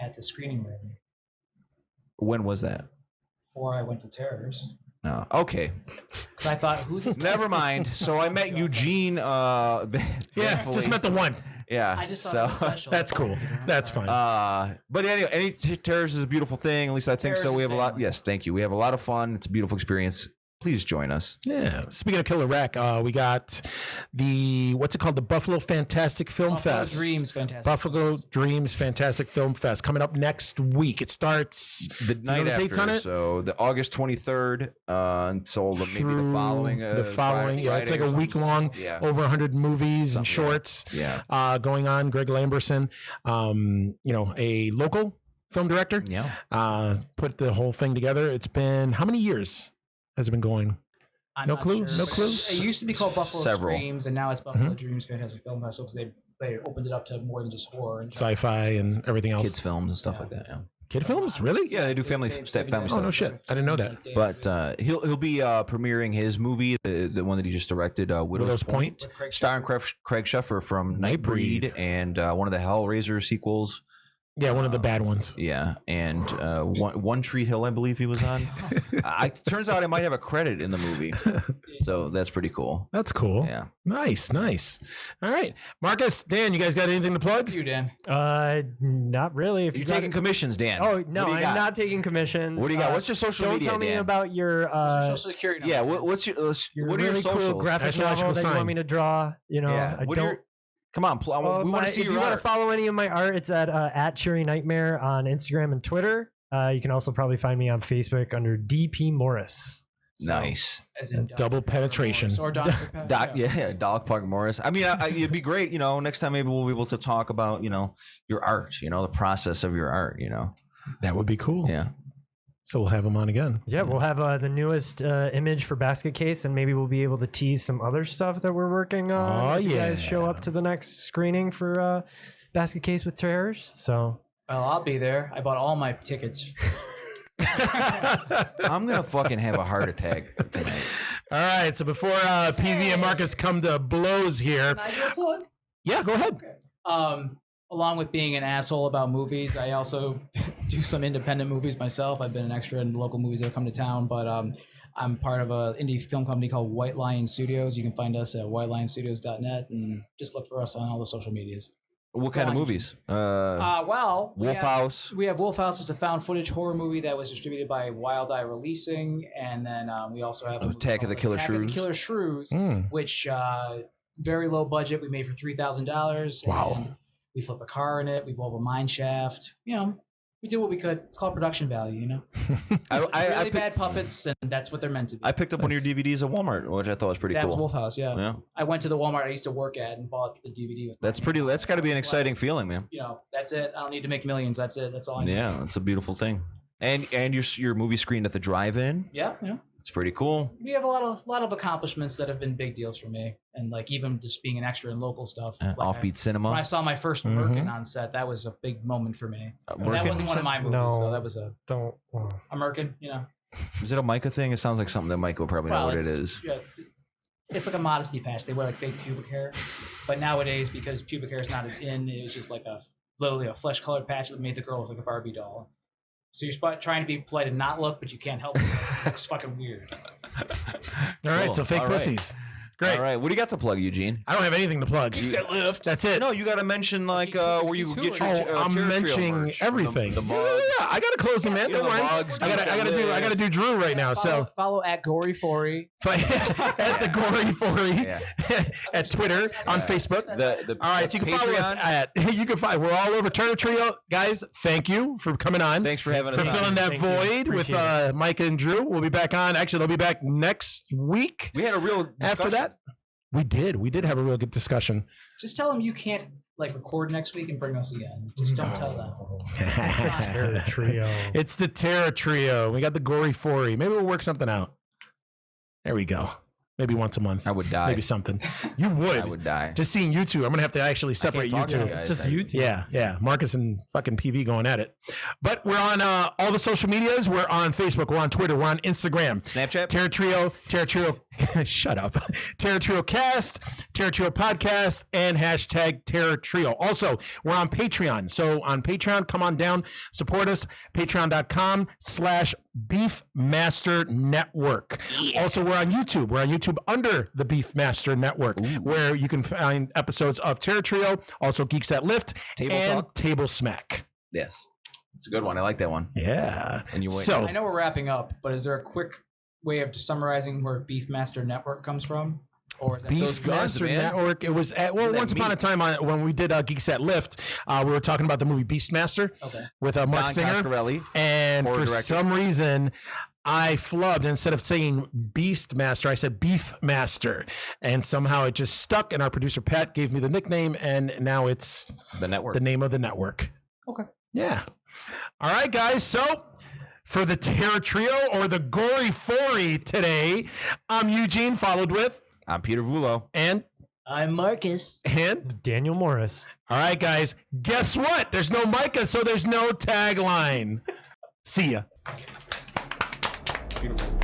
at the screening room. When was that? Before I went to Terrors. No. Okay. Because I thought, who's this? Never mind. So I met Eugene. Just met the one. Yeah. I just thought it was special. That's cool. That's fine. But anyway, Terrors is a beautiful thing. At least I think so. We have a lot. Yes, thank you. We have a lot of fun. It's a beautiful experience. Please join us. Yeah. Speaking of Killer Rack, we got what's it called? The Buffalo Fantastic Film Fest. Buffalo Dreams Fantastic Film Fest coming up next week. It starts the night after. So the August 23rd until maybe the following. Friday, it's like a week long. Yeah. Over 100 movies and shorts. Going on. Greg Lamberson, a local film director. Yeah. Put the whole thing together. It's been how many years? Has it been going? No clues. Sure. No clues. It used to be called Buffalo Screams, and now it's Buffalo Dreams Fantastic Film Festival because they opened it up to more than just horror and sci-fi and everything else. Kids films and stuff like that. Yeah. Kid films, really? Yeah, they do family stuff. Oh no shit! I didn't know that. But he'll be premiering his movie, the one that he just directed, Widow's Point, starring Craig Sheffer from Nightbreed and one of the Hellraiser sequels. Yeah, one of the bad ones. Yeah, and One Tree Hill, I believe he was on. Turns out I might have a credit in the movie, so that's pretty cool. That's cool. Yeah, nice. All right, Marcus, Dan, you guys got anything to plug? You, Dan? Not really. If you're taking commissions, Dan. Oh no, I'm not taking commissions. What do you got? What's your social media? Don't tell me about your social security number. Yeah, what's your what are your really socials? Cool graphic novel that you want me to draw? I don't. Come on, we want to see if your you art. want to follow any of my art, it's at Cheery Nightmare on Instagram and Twitter. You can also probably find me on Facebook under DP Morris. So, nice. As in double penetration. Or Dog Park Morris. I mean, it'd be great. Next time maybe we'll be able to talk about your art. The process of your art. That would be cool. Yeah. So we'll have them on again. Yeah, we'll have the newest image for Basket Case, and maybe we'll be able to tease some other stuff that we're working on. If you guys show up to the next screening for Basket Case with Terrors. So, well, I'll be there. I bought all my tickets. I'm gonna fucking have a heart attack tonight. All right. So before PV and Marcus come to blows here, can I do a plug? Yeah, go ahead. Okay. Along with being an asshole about movies, I also do some independent movies myself. I've been an extra in local movies that come to town, but I'm part of an indie film company called White Lion Studios. You can find us at whitelionstudios.net and just look for us on all the social medias. What kind of movies? Well, Wolf House. We have Wolf House. It's a found footage horror movie that was distributed by Wild Eye Releasing, and then we also have Attack of the Killer Shrews, which very low budget. We made for $3,000. Wow. And we flip a car in it. We blow up a mine shaft. We did what we could. It's called production value, I bad puppets, and that's what they're meant to be. I picked up one of your DVDs at Walmart, which I thought was pretty cool. That was Wolf House, yeah. I went to the Walmart I used to work at and bought the DVD. That's got to be an exciting feeling, man. That's it. I don't need to make millions. That's it. That's all I need. Yeah, it's a beautiful thing. And your movie screened at the drive-in. Yeah. It's pretty cool. We have a lot of accomplishments that have been big deals for me, and even just being an extra in local stuff. Offbeat cinema. When I saw my first Merkin on set, that was a big moment for me. That wasn't one of my movies, though. That was a Merkin. Is it a Micah thing? It sounds like something that Micah will probably know what it is. Yeah, it's like a modesty patch. They wear fake pubic hair, but nowadays because pubic hair is not as in, it was just like a literally a flesh colored patch that made the girl look like a Barbie doll. So you're trying to be polite and not look, but you can't help it. It's fucking weird. All right, Cool. so fake All right. pussies. Great. All right, what do you got to plug, Eugene? I don't have anything to plug. Lift. That's it. No, you got to mention like where you get your. I'm Terra Trio mentioning merch. everything. The yeah, mugs. I gotta close them, man. You Don't know, the worry. mugs, I gotta do Drew right now. So Follow at Gore Four at the Gore Four Yeah. at Twitter, on Facebook. The All right, so you can follow us at. You can find. We're all over Ter Trio, guys. Thank you for coming on. Thanks for having us for on. filling that Thank you. void with Appreciate Micah and Drew. We'll be back on. Actually, they'll be back next week. We had a real discussion. After that, we did have a real good discussion. Just tell them you can't like record next week and bring us again. Just don't tell them. Ter Trio. It's the Ter Trio. We got the Gore Four. Maybe we'll work something out. There we go. Maybe once a month. I would die. Maybe something. You would. I would die. Just seeing you two. I'm gonna have to actually separate you talk to two. you guys. It's just YouTube. Yeah. Marcus and fucking PV going at it. But we're on all the social medias. We're on Facebook. We're on Twitter. We're on Instagram. Snapchat? Ter Trio. Shut up. Ter Trio Cast, Ter Trio Podcast, and hashtag Ter Trio. Also, we're on Patreon. So on Patreon, come on down, support us. Patreon.com/Beefmaster Network. Also, we're on YouTube. We're on YouTube under the Beefmaster Network, where you can find episodes of Ter Trio, also Geeks That Lift, Table and Talk. Table Smack. Yes. It's a good one. I like that one. Yeah. And you wait. So I know we're wrapping up, but is there a quick way of summarizing where Beefmaster Network comes from? Or is that Those guns, Beefmaster man. Network. It was at, well, Look at once that upon a meat. time when we did Geeks That Lift, we were talking about the movie Beastmaster Okay. with Mark Don Singer. Coscarelli. And horror for director. some reason, I flubbed. Instead of saying Beastmaster, I said Beefmaster. And somehow it just stuck. And our producer, Pat, gave me the nickname. And now it's The network. the name of the network. Okay. Yeah. All right, guys. So for the Ter Trio or the Gore Four today, I'm Eugene, followed with I'm Peter Vulo. and I'm Marcus. Daniel Morris. all right, guys. Guess what? There's no Micah, so there's no tagline. See ya. Beautiful.